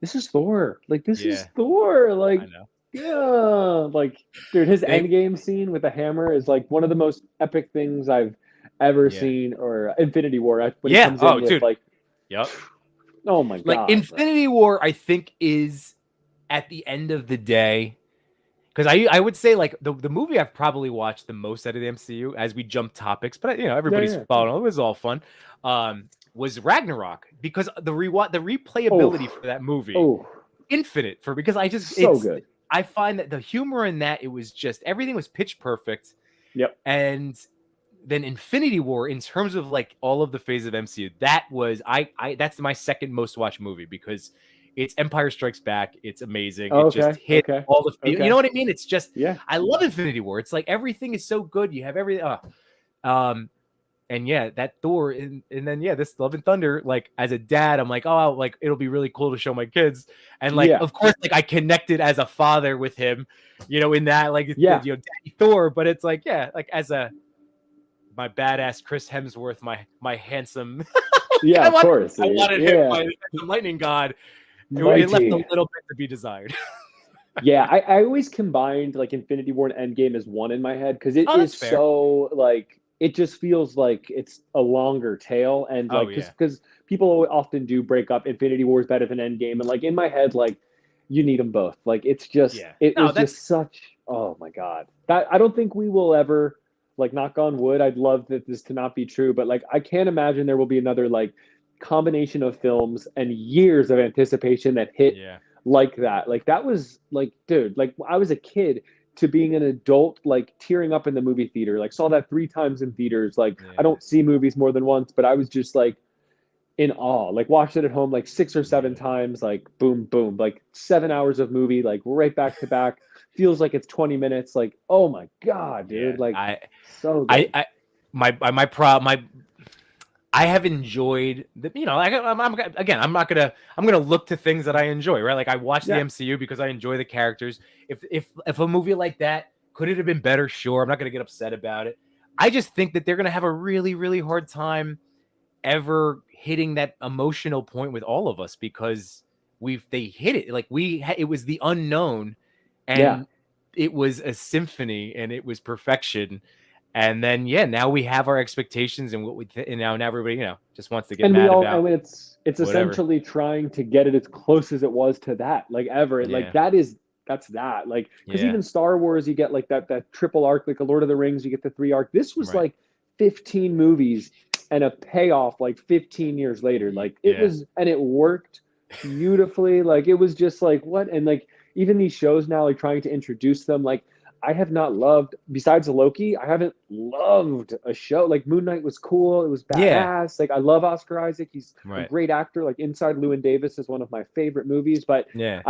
this is Thor. Like this is
Yeah.
Thor. Like
I know.
yeah, like dude, his
They
Endgame scene with the hammer is like one of the most epic things I've ever
Yeah.
seen. Or Infinity War when he
Yeah.
comes
Oh,
in with
dude.
like,
Yep.
oh my
Like
god, bro.
Infinity War, I think is at the end of the day. Because I would say like the movie I've probably watched the most out of the MCU as we jump topics, but you know everybody's
Yeah.
following. It was all fun. Was Ragnarok because the
Oh,
replayability for that movie
oh,
infinite for because I just
so good.
I find that the humor in that it was just everything was pitch perfect.
Yep.
And then Infinity War in terms of like all of the phase of MCU that was I that's my second most watched movie because it's Empire Strikes Back. It's amazing.
Oh,
It just
okay.
hit
Okay.
all the you
Okay.
know what I mean? It's just
Yeah.
I love Infinity War. It's like everything is so good. You have everything. Um, and yeah, that Thor and then yeah, this Love and Thunder. Like as a dad, I'm like, oh, like it'll be really cool to show my kids. And like,
Yeah.
of course, like I connected as a father with him, in that like
Yeah.
Daddy Thor. But it's like yeah, like as my badass Chris Hemsworth, my handsome.
Yeah, of course.
I wanted him,
Yeah.
my lightning god. It left a
Mighty.
little bit to be desired.
Yeah, I always combined like Infinity War and Endgame as one in my head because it
Oh, that's
is
fair.
so like it just feels like it's a longer tale and
Oh,
like
yeah.
because people often do break up Infinity War is better than Endgame and like in my head like you need them both like it's just
Yeah.
it
No,
was just such oh my god that I don't think we will ever like knock on wood I'd love that this to not be true but like I can't imagine there will be another like combination of films and years of anticipation that hit
yeah.
like that. Like that was like, dude, like I was a kid to being an adult, like tearing up in the movie theater. Like saw that 3 times in theaters. Like I
Yeah.
don't see movies more than once, but I was just like in awe. Like watched it at home like 6 or 7 times. Like boom, boom. Like 7 hours of movie, like right back to back. Feels like it's 20 minutes. Like oh my god, dude.
Yeah.
Like
I
so good.
I my problem my I have enjoyed the, I'm again, I'm gonna look to things that I enjoy, right? Like I watch the
Yeah.
MCU because I enjoy the characters. If a movie like that could it have been better, sure, I'm not gonna get upset about it. I just think that they're gonna have a really, really hard time ever hitting that emotional point with all of us because they hit it like it was the unknown,
Yeah.
and it was a symphony and it was perfection. And then yeah, now we have our expectations and what and now everybody just wants to get
And we
mad
all
about
and it's
whatever.
essentially trying to get it as close as it was to that like ever like
Yeah.
that's that like because
Yeah.
even Star Wars you get like that triple arc like a Lord of the Rings you get the 3 arc this was
Right.
like 15 movies and a payoff like 15 years later like it
Yeah.
was and it worked beautifully like it was just like what and like even these shows now like trying to introduce them like I have not loved besides Loki. I haven't loved a show like Moon Knight was cool. It was badass.
Yeah.
Like I love Oscar Isaac. He's a
Right.
great actor. Like Inside Llewyn Davis is one of my favorite movies. But
Yeah.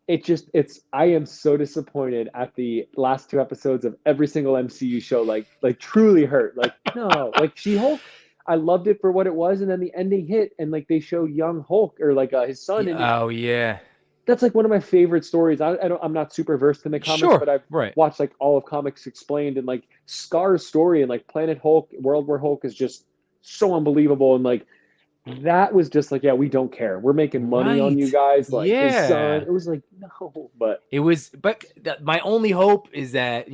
it's I am so disappointed at the last 2 episodes of every single MCU show. Like truly hurt. Like no, like She-Hulk. I loved it for what it was, and then the ending hit, and like they show young Hulk or like his son. And
Oh yeah.
that's like one of my favorite stories. I'm not super versed in the comics,
Sure.
but I've
Right.
watched like all of Comics Explained and like Scar's story and like Planet Hulk, World War Hulk is just so unbelievable. And like that was just like, yeah, we don't care. We're making money on you
Right.
guys. Like his son.
Yeah.
It was like, no, but
It was, but my only hope is that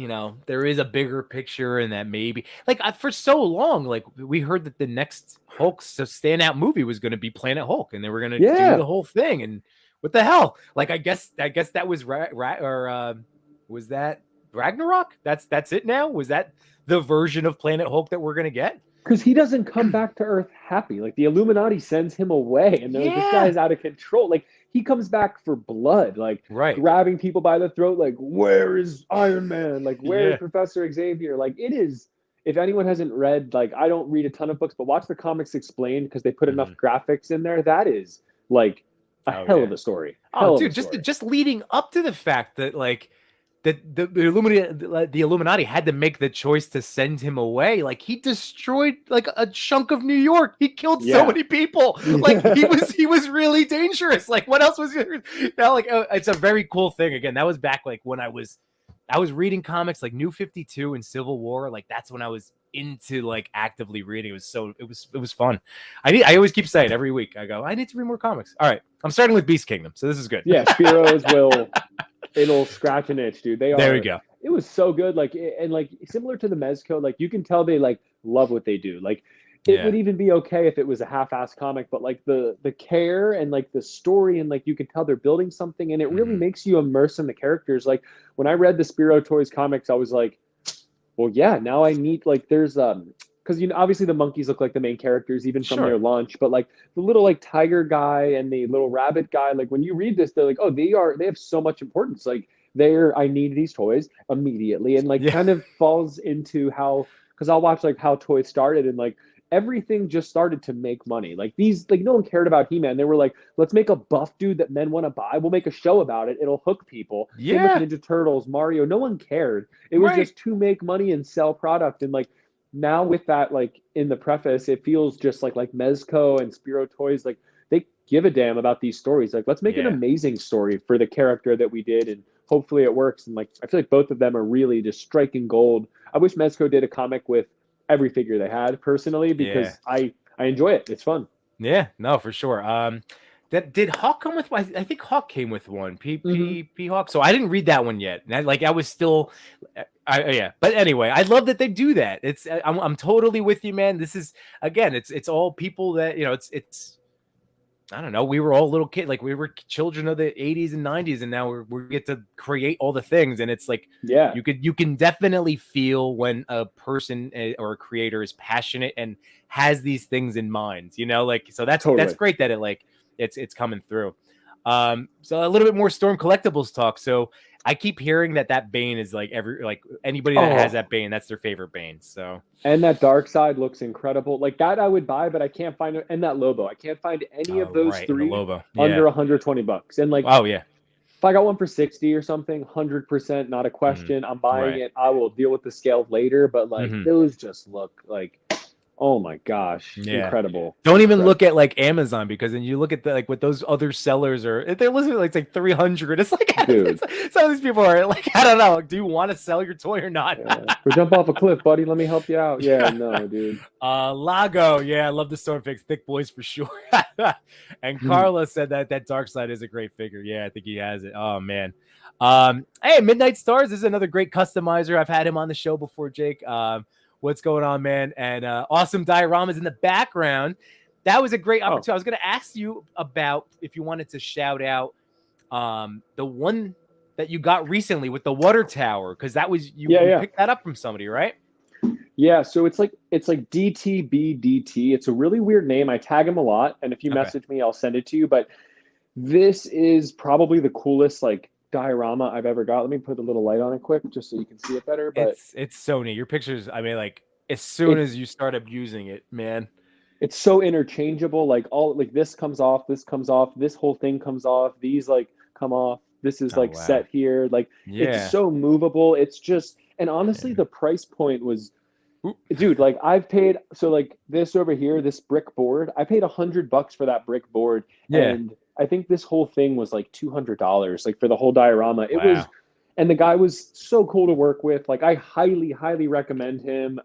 there is a bigger picture, and that maybe, like, for so long, like we heard that the next Hulk standout movie was going to be Planet Hulk, and they were going to do
yeah.
the whole thing. And what the hell? Like, I guess that was was that Ragnarok? That's it now. Was that the version of Planet Hulk that we're going to get?
Because he doesn't come back to Earth happy. Like the Illuminati sends him away, and they're like, this guy's out of control. Like he comes back for blood, like
Right.
grabbing people by the throat, like where is Iron Man? Like where is
Yeah.
Professor Xavier? Like it is. If anyone hasn't read, like I don't read a ton of books, but watch the Comics Explained because they put enough graphics in there. That is like a hell of a story.
Oh, dude, just leading up to the fact that like the Illuminati had to make the choice to send him away. Like he destroyed like a chunk of New York. He killed so many people. Like he was really dangerous. Like what else was now? Like it's a very cool thing. Again, that was back like when I was reading comics like New 52 and Civil War. Like that's when I was into like actively reading. It was fun. I always keep saying every week I go I need to read more comics. All right, I'm starting with Beast Kingdom, so this is good.
Yeah, Spiros will. It'll scratch an itch, dude.
There we go.
It was so good. Like, and like similar to the Mezco, like you can tell they like love what they do. Like it would even be okay if it was a half-assed comic, but like the care and like the story and like you can tell they're building something and it really makes you immerse in the characters. Like when I read the Spiro Toys comics, I was like, well, yeah, now I need like there's because obviously the monkeys look like the main characters even from their launch, but like the little like tiger guy and the little rabbit guy, like when you read this, they're like, oh, they have so much importance. Like I need these toys immediately, and like kind of falls into how because I'll watch like how toys started and like everything just started to make money. Like these, like no one cared about He-Man. They were like, let's make a buff dude that men want to buy. We'll make a show about it. It'll hook people. Same with
Yeah.
Ninja Turtles, Mario. No one cared. It was
Right.
just to make money and sell product. And like now with that, like in the preface, it feels just like Mezco and Spiro Toys, like they give a damn about these stories. Like let's make an
Yeah.
amazing story for the character that we did, and hopefully it works. And like I feel like both of them are really just striking gold. I wish Mezco did a comic with every figure they had personally, because I enjoy it. It's fun.
Yeah, no, for sure. That did Hawk come with? I think Hawk came with one. P Hawk. So I didn't read that one yet. And I was still, yeah. But anyway, I love that they do that. It's I'm totally with you, man. This is again, it's all people that it's. I don't know. We were all little kids, like we were children of the 80s and 90s, and now we get to create all the things. And it's like,
yeah,
you can definitely feel when a person or a creator is passionate and has these things in mind, like, so that's great that it's coming through. So a little bit more Storm Collectibles talk. So I keep hearing that Bane is like anybody that has that Bane, that's their favorite Bane. So,
and that Dark Side looks incredible. Like that I would buy, but I can't find it. And that Lobo, I can't find any of those three under $120. And like,
oh yeah,
if I got one for 60 or something, 100%, not a question. I'm buying it. I will deal with the scale later, but like those just look like, oh my gosh, incredible.
Don't even look at like Amazon, because then you look at what those other sellers are, they're listing like 300. It's like, dude, some of these people are like, I don't know, do you want to sell your toy or not?
Or jump off a cliff, buddy, let me help you out. Yeah, no, dude.
Lago, I love the Storm Fix, thick boys for sure. And Carla said that Dark Side is a great figure. I think he has it. Oh man. Hey, Midnight Stars is another great customizer. I've had him on the show before, Jake. What's going on, man? And awesome dioramas in the background. That was a great opportunity. I was going to ask you about if you wanted to shout out the one that you got recently with the water tower, because that was you picked that up from somebody, right?
Yeah, so it's like DTBDT. It's a really weird name. I tag him a lot, and if you message me, I'll send it to you. But this is probably the coolest like diorama I've ever got. Let me put a little light on it quick just so you can see it better. But
it's Sony. Your pictures, I mean, like as soon as you start abusing it, man.
It's so interchangeable. Like this comes off, this whole thing comes off, these like come off. This is set here. Like it's so movable. It's just, and honestly, the price point was, dude, like I've paid, so like this over here, this brick board, I paid $100 for that brick board. And I think this whole thing was like $200, like for the whole diorama. It was, and the guy was so cool to work with. Like I highly, highly recommend him.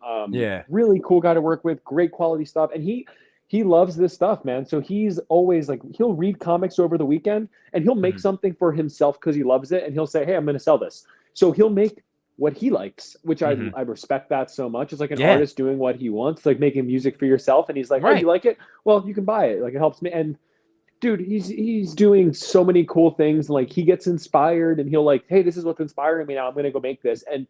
Really cool guy to work with, great quality stuff. And he loves this stuff, man. So he's always like, he'll read comics over the weekend and he'll make something for himself because he loves it. And he'll say, hey, I'm going to sell this. So he'll make what he likes, which I respect that so much. It's like an artist doing what he wants, like making music for yourself. And he's like, oh, you like it? Well, you can buy it. Like it helps me. And dude, he's doing so many cool things. Like he gets inspired and he'll like, hey, this is what's inspiring me now. I'm going to go make this. And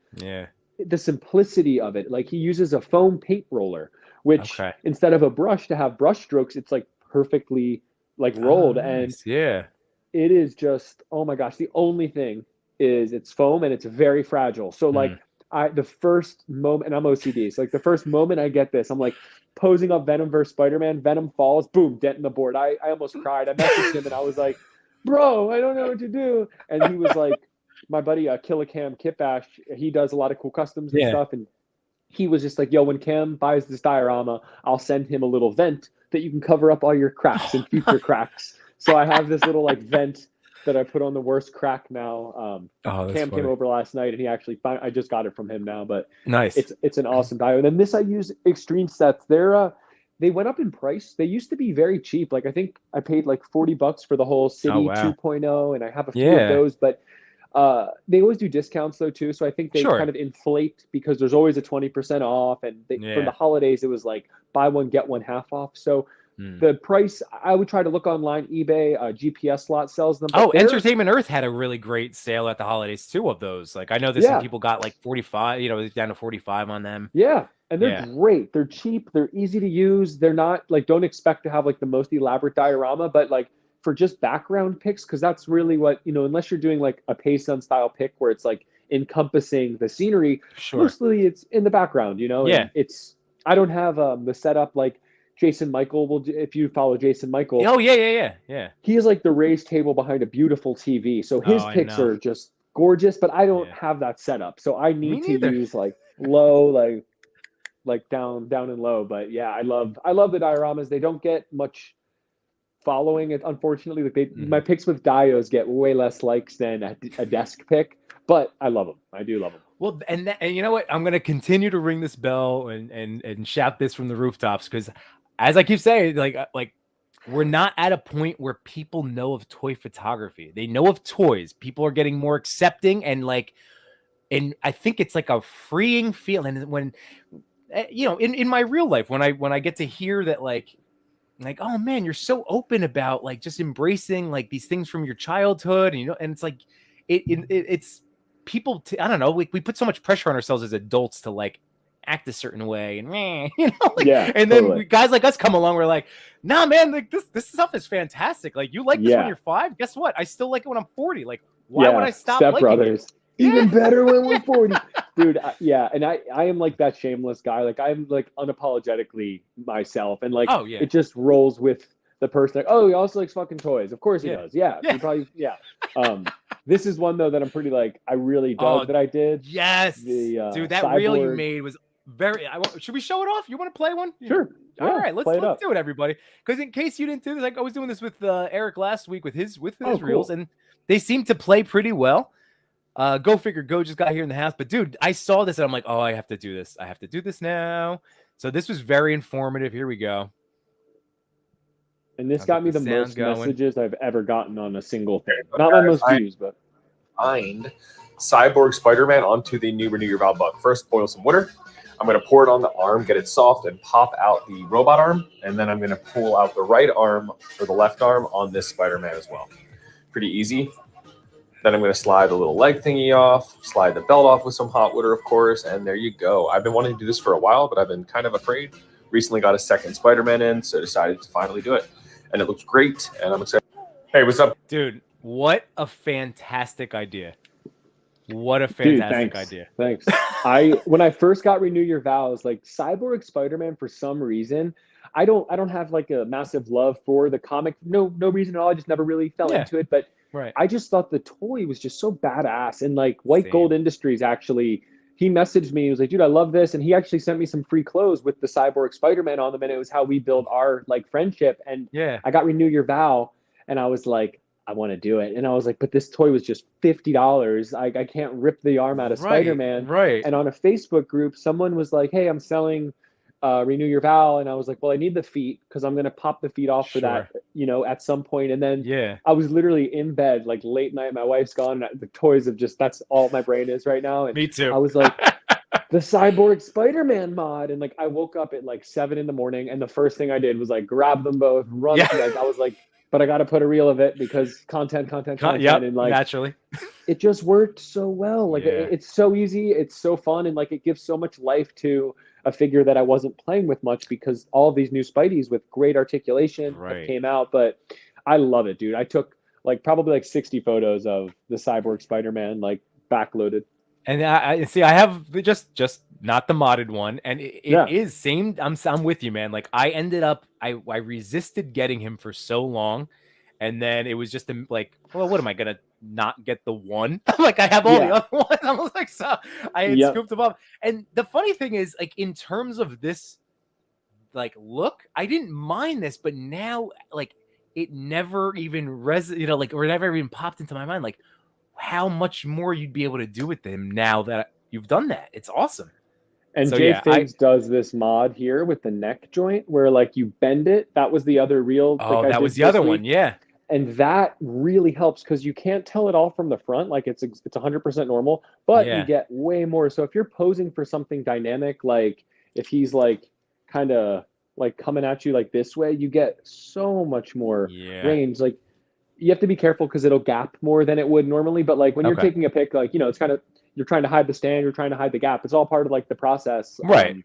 the simplicity of it, like he uses a foam paint roller, which instead of a brush to have brush strokes, it's like perfectly like rolled. And it is just, oh my gosh. The only thing is it's foam and it's very fragile. So like the first moment, and I'm OCD, so like the first moment I get this, I'm like posing up Venom versus Spider-Man, Venom falls, boom, dent in the board. I almost cried. I messaged him and I was like, bro, I don't know what to do. And he was like, my buddy Killicam Kitbash, he does a lot of cool customs and stuff. And he was just like, yo, when Cam buys this diorama, I'll send him a little vent that you can cover up all your cracks and future cracks. So I have this little like vent that I put on the worst crack now. Cam came over last night and he actually I just got it from him now, but
nice.
It's an awesome dio. And then this I use Extreme Sets. They went up in price. They used to be very cheap. Like I think I paid like $40 for the whole City 2.0, and I have a few of those, but they always do discounts though too. So I think they kind of inflate because there's always a 20% off, and from the holidays it was like buy one get one half off. So the price, I would try to look online, eBay, GPS Slot sells them.
Entertainment Earth had a really great sale at the holidays too of those. Like I know that some people got like 45, down to 45 on them.
Yeah. And they're great. They're cheap. They're easy to use. They're not like, don't expect to have like the most elaborate diorama, but like for just background picks, because that's really what, unless you're doing like a Payson style pick where it's like encompassing the scenery, mostly it's in the background, and I don't have the setup like Jason Michael will. If you follow Jason Michael,
Oh yeah.
he is like the raised table behind a beautiful TV. So
Oh,
his
I
picks
know.
are just gorgeous, but I don't
Yeah.
have that setup. So I
Me
need to
neither.
use like low, like down and low. But yeah, I love the dioramas. They don't get much following it, unfortunately. Like my
Mhm.
picks with dios get way less likes than a desk pick, but I love them. I do love them.
Well, and you know what? I'm gonna continue to ring this bell and shout this from the rooftops because, as I keep saying, like we're not at a point where people know of toy photography. They know of toys. People are getting more accepting and I think it's like a freeing feeling when in my real life when I get to hear that like oh man, you're so open about like just embracing like these things from your childhood and it's like it's people I don't know, we put so much pressure on ourselves as adults to like act a certain way and like
Yeah,
and then
totally.
guys like us come along, we're like nah man, like this stuff is fantastic, like you like this when
Yeah,
you're 5, guess what, I still like it when I'm 40, like why would I
yeah.
stop
Step
liking it?
Brothers,
Yeah.
even better when we're 40, dude. Yeah, and I am like that shameless guy. Like I'm like unapologetically myself, and like
Oh yeah.
it just rolls with the person. Like, oh, he also likes fucking toys. Of course he
Yeah.
does. Yeah,
Yeah.
he probably yeah. This is one though that I'm pretty like I really
Oh
dug that I did.
yes,
The
dude, that reel you
cyborg.
made was very. Should we show it off? You want to play one?
Sure.
All
Yeah.
right, let's
Play it up.
do it, everybody. Because in case you didn't do this, like I was doing this with Eric last week with
Oh,
his reels,
cool.
and they seem to play pretty well. Go figure. Go just got here in the house, but dude, I saw this and I'm like, oh, I have to do this. I have to do this now. So this was very informative. Here we go.
And this
I'll
got
get
me
the
the
sound
most
going.
messages I've ever gotten on a single thing.
But
Not my
guys,
most
I
views, but
find Cyborg Spider-Man onto the new Renew Your Vow bug. First, boil some water. I'm going to pour it on the arm, get it soft, and pop out the robot arm. And then I'm going to pull out the right arm or the left arm on this Spider-Man as well. Pretty easy. Then I'm going to slide the little leg thingy off, slide the belt off with some hot water, of course, and there you go. I've been wanting to do this for a while, but I've been kind of afraid. Recently got a second Spider-Man in, so decided to finally do it. And it looks great, and I'm excited. Hey, what's up?
Dude, what a fantastic idea. What a
dude,
fantastic
thanks.
idea.
Thanks. When I first got Renew Your Vows, like Cyborg Spider-Man, for some reason, I don't have like a massive love for the comic. No reason at all. I just never really fell
Yeah.
into it. But
Right.
I just thought the toy was just so badass. And like White
Same.
Gold Industries actually, he messaged me. He was like, dude, I love this. And he actually sent me some free clothes with the Cyborg Spider-Man on them. And it was how we built our like friendship. And
Yeah.
I got Renew Your Vow. And I was like, I want to do it. And I was like, but this toy was just $50. I can't rip the arm out of Spider-Man.
Right.
And on a Facebook group, someone was like, hey, I'm selling Renew Your Vow. And I was like, well, I need the feet because I'm going to pop the feet off for that, at some point. And then
Yeah.
I was literally in bed, like late night. My wife's gone. And the toys have just, that's all my brain is right now. And
Me too.
I was like, the Cyborg Spider-Man mod. And like, I woke up at like 7 in the morning. And the first thing I did was like grab them both, run.
Yeah.
Like, I was like, but I got to put a reel of it because content.
Yep,
And like,
naturally.
it just worked so well. Like
Yeah.
it's so easy. It's so fun. And like, it gives so much life to a figure that I wasn't playing with much because all these new Spideys with great articulation came out. But I love it, dude. I took like probably like 60 photos of the Cyborg Spider-Man, like backloaded.
And I see. I have just not the modded one, and it is same. I'm with you, man. Like I ended up, I resisted getting him for so long, and then it was just like, well, what am I gonna not get the one? Like I have all the other ones. I was like, so I had scooped them up. And the funny thing is, like in terms of this, like look, I didn't mind this, but now like it never even like or never even popped into my mind, like how much more you'd be able to do with them now that you've done that. It's awesome.
And
so,
Jay Figs does this mod here with the neck joint where like you bend it. That was the other reel.
Oh, that was the other one. Yeah.
And that really helps because you can't tell it all from the front. Like it's 100% normal, but you get way more. So if you're posing for something dynamic, like if he's like kind of like coming at you like this way, you get so much more range. Like you have to be careful because it'll gap more than it would normally. But like when you're taking a pic, like, it's kind of, you're trying to hide the stand, you're trying to hide the gap. It's all part of like the process.
Right.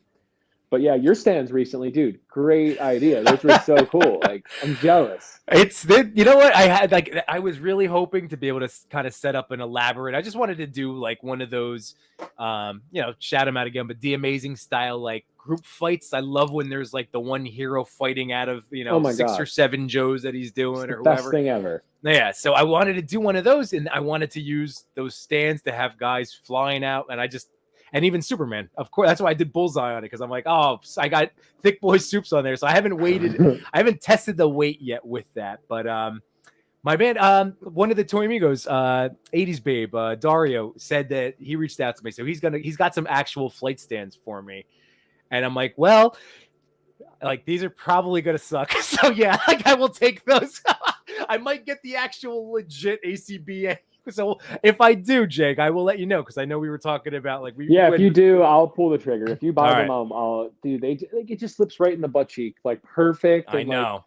But yeah, your stands recently, dude, great idea. Those were so cool. Like, I'm jealous.
You know what, I had like, I was really hoping to be able to kind of set up an elaborate, I just wanted to do like one of those, you know, shout him out again, but the amazing style, like group fights. I love when there's like the one hero fighting out of, you know,
Oh my
6 or
God.
7 Joes that he's
It's
doing
the
or
best
whoever.
thing ever.
Yeah, so I wanted to do one of those, and I wanted to use those stands to have guys flying out, and even Superman, of course. That's why I did Bullseye on it, because I'm like, oh, I got Thick Boy Soups on there, so I haven't tested the weight yet with that. But my man, one of the Toy Amigos, 80s babe, Dario, said that he reached out to me, so he's got some actual flight stands for me, and I'm like, well, like these are probably gonna suck, so yeah, like I will take those. I might get the actual legit ACBA. So if I do, Jake, I will let you know, because I know we were talking about like
if you do, I'll pull the trigger. If you buy
All
them,
right.
I'll do. They like it just slips right in the butt cheek, like perfect.
I
And
know.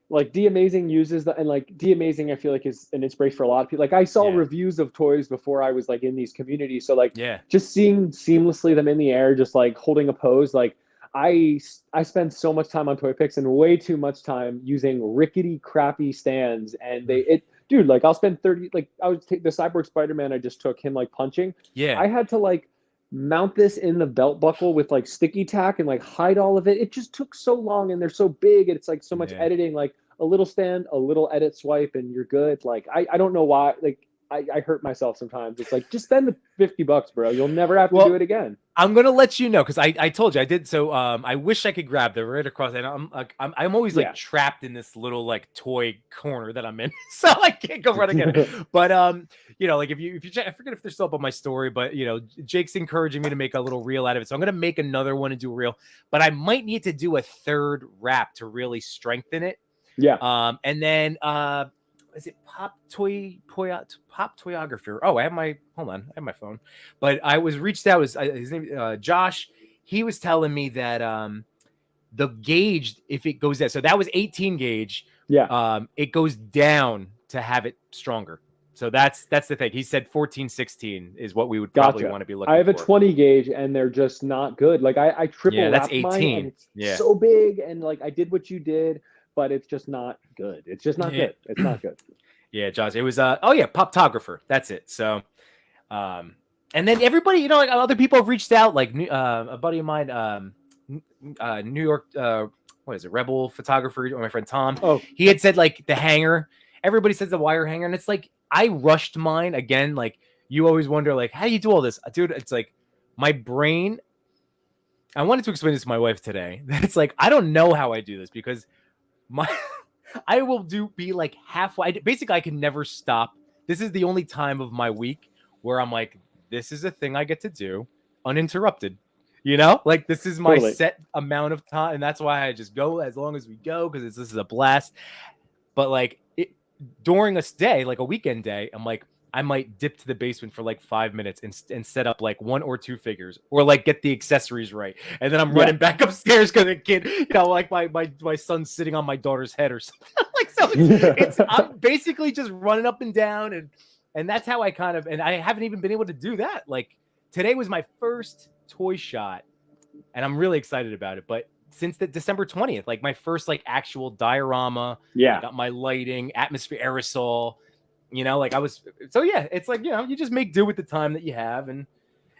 like D Amazing uses that, and like D Amazing, I feel like is an inspiration for a lot of people. Like I saw
Yeah.
reviews of toys before I was like in these communities, so like
Yeah.
just seeing seamlessly them in the air, just like holding a pose, like. I spend so much time on Toy Picks and way too much time using rickety, crappy stands, and dude, like I'll spend 30, like I would take the Cyborg Spider-Man I just took him like punching.
Yeah.
I had to like mount this in the belt buckle with like sticky tack and like hide all of it. It just took so long, and they're so big, and it's like so much editing, like a little stand, a little edit swipe, and you're good. Like I don't know why, like I hurt myself sometimes. It's like, just spend the $50, bro. You'll never have to do it again.
I'm gonna let you know, because I told you I did. So I wish I could grab them right across, and I'm always like trapped in this little like toy corner that I'm in, so I can't go run again. But you know, like if you check, I forget if they're still up on my story, but you know, Jake's encouraging me to make a little reel out of it, so I'm gonna make another one and do a reel. But I might need to do a third wrap to really strengthen it.
Yeah.
And then is it Pop Toyographer? Oh, I have my phone. But I was reached out, was his name Josh. He was telling me that the gauge, if it goes down, so that was 18 gauge.
Yeah.
It goes down to have it stronger. So that's the thing. He said 14, 16 is what we would probably want to be looking for.
I have a 20 gauge, and they're just not good. Like I triple
that's
wrapped
18.
mine, and it's so big, and like I did what you did, but it's just not good. It's just not good. It's not good.
Yeah, Josh. It was Poptographer. That's it. So and then everybody, you know, like other people have reached out, like a buddy of mine, New York, what is it, Rebel photographer, or my friend Tom.
Oh,
he had said like the hanger. Everybody says the wire hanger, and it's like I rushed mine again. Like you always wonder, like, how do you do all this, dude? It's like my brain. I wanted to explain this to my wife today. That it's like I don't know how I do this, because I will be like halfway. Basically, I can never stop. This is the only time of my week where I'm like, this is a thing I get to do uninterrupted. You know, like this is my set amount of time, and that's why I just go as long as we go, because this is a blast. But like during a day, like a weekend day, I'm like, I might dip to the basement for like 5 minutes and set up like 1 or 2 figures, or like get the accessories right, and then I'm running back upstairs because the kid, you know, like my son's sitting on my daughter's head or something. Like so, it's I'm basically just running up and down, and that's how I kind of, and I haven't even been able to do that. Like today was my first toy shot, and I'm really excited about it. But since the December 20th, like my first like actual diorama, I got my lighting, atmosphere, aerosol. You know, like it's like, you know, you just make do with the time that you have. And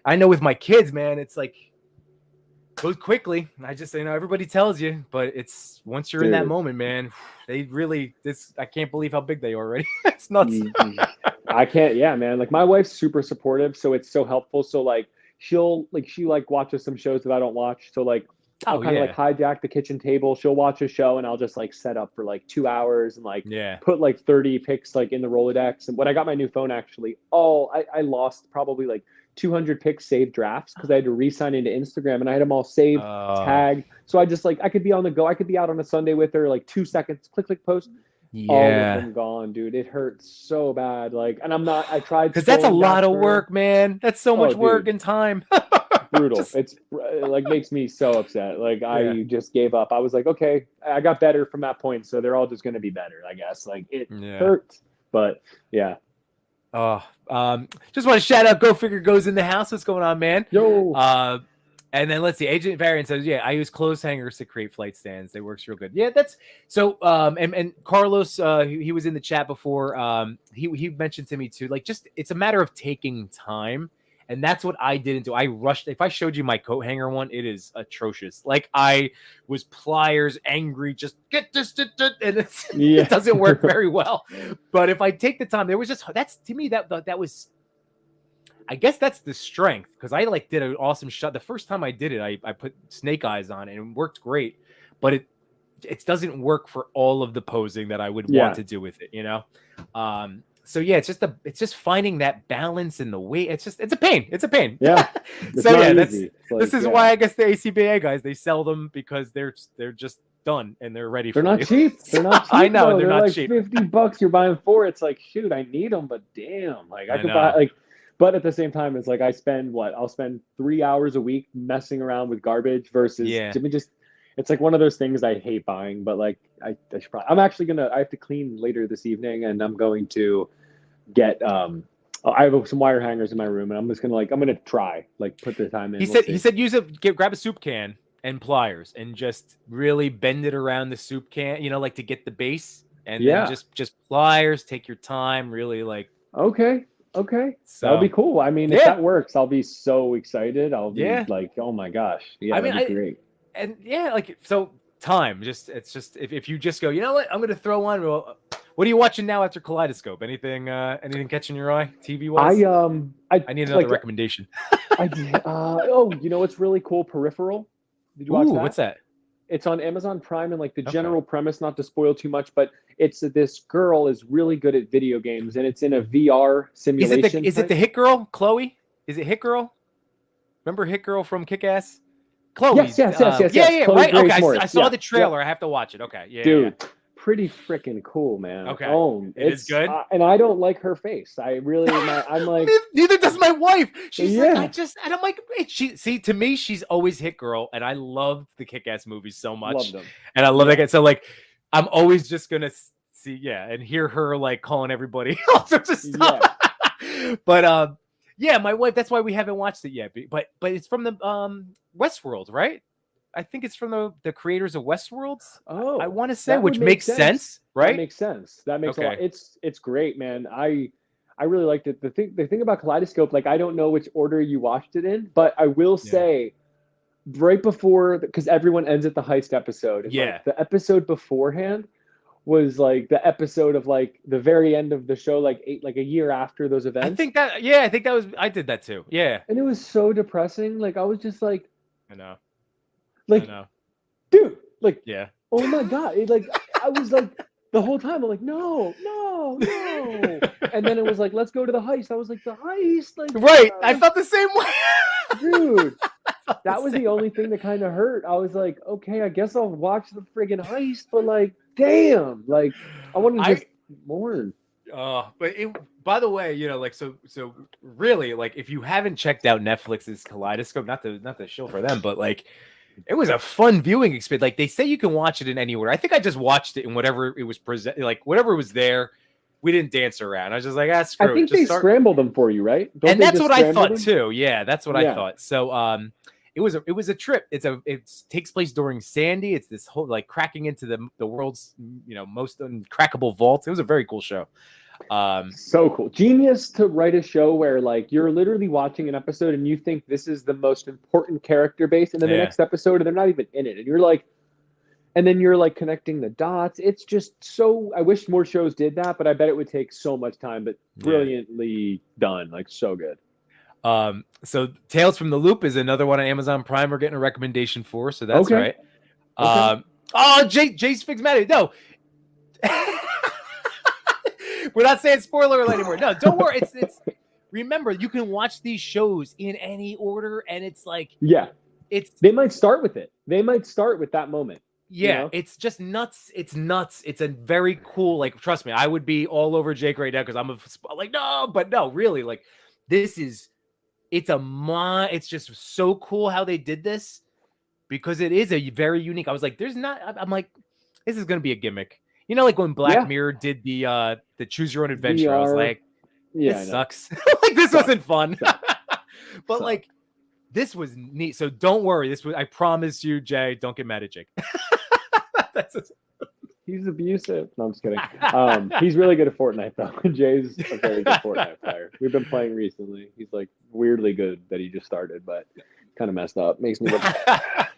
I know with my kids, man, it's like goes quickly. I just, you know, everybody tells you, but it's once you're in that moment, man, they really, I can't believe how big they are already. It's nuts.
I can't. Yeah, man. Like my wife's super supportive, so it's so helpful. So like she watches some shows that I don't watch. So like I'll kind of like hijack the kitchen table. She'll watch a show, and I'll just like set up for like 2 hours and like put like 30 pics like in the Rolodex. And when I got my new phone, actually, I lost probably like 200 pics saved drafts because I had to re-sign into Instagram, and I had them all saved, tagged. So I just like, I could be on the go. I could be out on a Sunday with her, like 2 seconds, click, click, post. All of them gone, dude. It hurts so bad. Like, and I tried,
because that's a lot of work, man. That's so much work and time.
Brutal. It's like makes me so upset. Like I just gave up. I was like, okay, I got better from that point, so they're all just going to be better, I guess. Like it hurt, but yeah.
Just want to shout out Go Figure Goes in the house. What's going on, man?
Yo.
And then let's see, Agent Variant says, yeah, I use clothes hangers to create flight stands. They works real good. Yeah, that's so. And Carlos, he was in the chat before. He mentioned to me too, like just it's a matter of taking time, and that's what I didn't do. I rushed. If I showed you my coat hanger one, it is atrocious. Like I was pliers, angry, just get this, and it doesn't work very well. But if I take the time, there was just that's to me that was. I guess that's the strength because I like did an awesome shot. The first time I did it, I put snake eyes on it and it worked great, but it doesn't work for all of the posing that I would want to do with it, you know? So yeah, it's just finding that balance in the weight. It's a pain. It's a pain.
Yeah.
So yeah, this is why I guess the ACBA guys, they sell them because they're just done and they're ready.
They're not cheap. They're not cheap.
I know
though.
they're not
like
cheap.
$50 you're buying 4. It's like, shoot, I need them, but damn, like I could buy like. But at the same time, it's like I'll spend 3 hours a week messing around with garbage versus it's like one of those things I hate buying, but like I should probably, I have to clean later this evening and I'm going to get I have some wire hangers in my room and I'm gonna try like put the time in.
He said grab a soup can and pliers and just really bend it around the soup can, you know, like to get the base and then just pliers, take your time, really like
Okay,
so
that'll be cool. I mean, if that works, I'll be so excited. I'll be like, oh my gosh, yeah, that'd be great.
And like so, time it's just if you just go, you know what, I'm gonna throw on. Well, what are you watching now after Kaleidoscope? Anything catching your eye, TV wise? I need another recommendation.
You know what's really cool? Peripheral. Did you watch that?
What's that?
It's on Amazon Prime, and like the general premise, not to spoil too much, but it's this girl is really good at video games, and it's in a VR simulation.
Is it the Hit Girl, Chloe? Is it Hit Girl? Remember Hit Girl from Kick-Ass? Chloe.
Yes.
Yeah,
Chloe
right.
Grace
Okay,
Moretz.
I saw the trailer. I have to watch it. Okay, yeah,
dude. Yeah. Pretty freaking cool, man.
Okay,
it's
good.
And I don't like her face. I really, I'm like,
neither does my wife. She's like, and I'm like, to me, she's always Hit Girl, and I loved the Kick-Ass movies so much,
loved them.
And I love that. So like, I'm always just gonna see, and hear her like calling everybody all sorts of stuff. But my wife. That's why we haven't watched it yet. But it's from the Westworld, right? I think it's from the creators of Westworld.
Oh,
I want to say, which makes sense, right?
That makes sense. That makes a lot. It's great, man. I really liked it. The thing about Kaleidoscope, like I don't know which order you watched it in, but I will say, right before, because everyone ends at the heist episode. Like, the episode beforehand was like the episode of like the very end of the show, like a year after those events.
I think that was I did that too. Yeah,
and it was so depressing. Like I was just like,
I know.
Like, dude, like, oh my God. I was like, the whole time, I'm like, no. And then it was like, let's go to the heist. I was like, the heist? Like,
right. I felt the same way.
Dude, that was the only thing that kind of hurt. I was like, okay, I guess I'll watch the friggin' heist, but like, damn. Like, I want to just mourn.
By the way, you know, like, so really, like, if you haven't checked out Netflix's Kaleidoscope, not the show for them, but like, it was a fun viewing experience. Like they say you can watch it in any order. I think I just watched it in whatever it was whatever was there. We didn't dance around. I was just like, screw it.
I think they scrambled them for you, right?
And that's what I thought too. Yeah, that's what I thought. So it was a trip. It takes place during Sandy. It's this whole like cracking into the world's most uncrackable vault. It was a very cool show.
So cool. Genius to write a show where like you're literally watching an episode and you think this is the most important character base, and then the next episode they're not even in it, and you're like connecting the dots. It's just so, I wish more shows did that, but I bet it would take so much time, but brilliantly done. Like so good.
So Tales from the Loop is another one on Amazon Prime we're getting a recommendation for, so that's right. Jay's Figs Matter. No. We're not saying spoiler alert anymore. No, don't worry. It's remember, you can watch these shows in any order, and it's like they might start with it. They might start with that moment. Yeah, it's just nuts. It's nuts. It's a very cool, like, trust me, I would be all over Jake right now because I'm no, really, like, it's just so cool how they did this because it is a very unique. I was like, I'm like, this is gonna be a gimmick. You know, like when Black Mirror did the Choose Your Own Adventure, I was like, this sucks. Like this wasn't fun. But like this was neat. So don't worry. I promise you, Jay, don't get mad at Jake.
He's abusive. No, I'm just kidding. He's really good at Fortnite, though. Jay's a very good Fortnite player. We've been playing recently. He's like weirdly good that he just started, but kind of messed up. Makes me look bad.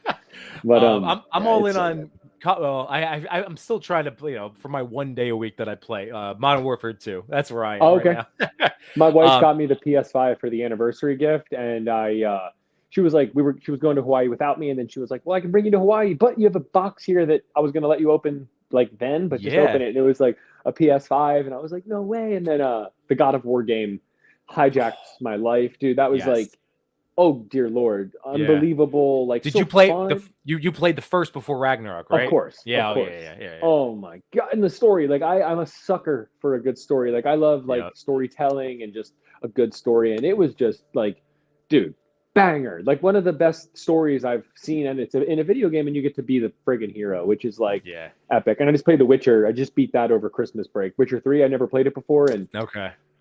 But
I'm all in on. Well, I'm still trying to play, for my 1 day a week that I play Modern Warfare 2. That's where I am right now.
My wife got me the PS5 for the anniversary gift, and she was like, she was going to Hawaii without me, and then she was like, well, I can bring you to Hawaii, but you have a box here that I was going to let you open like then, but just open it. And it was like a PS5, and I was like, no way. And then the God of War game hijacked my life, dude. That was like, oh dear Lord, unbelievable! Like,
did
so
you play
fun.
you played the first before Ragnarok, right?
Of course,
yeah,
of course.
Yeah.
Oh my God! And the story, like I'm a sucker for a good story. Like I love like storytelling and just a good story, and it was just like, dude, banger! Like one of the best stories I've seen, and it's in a video game, and you get to be the friggin' hero, which is like epic. And I just played The Witcher. I just beat that over Christmas break. Witcher 3, I never played it before, and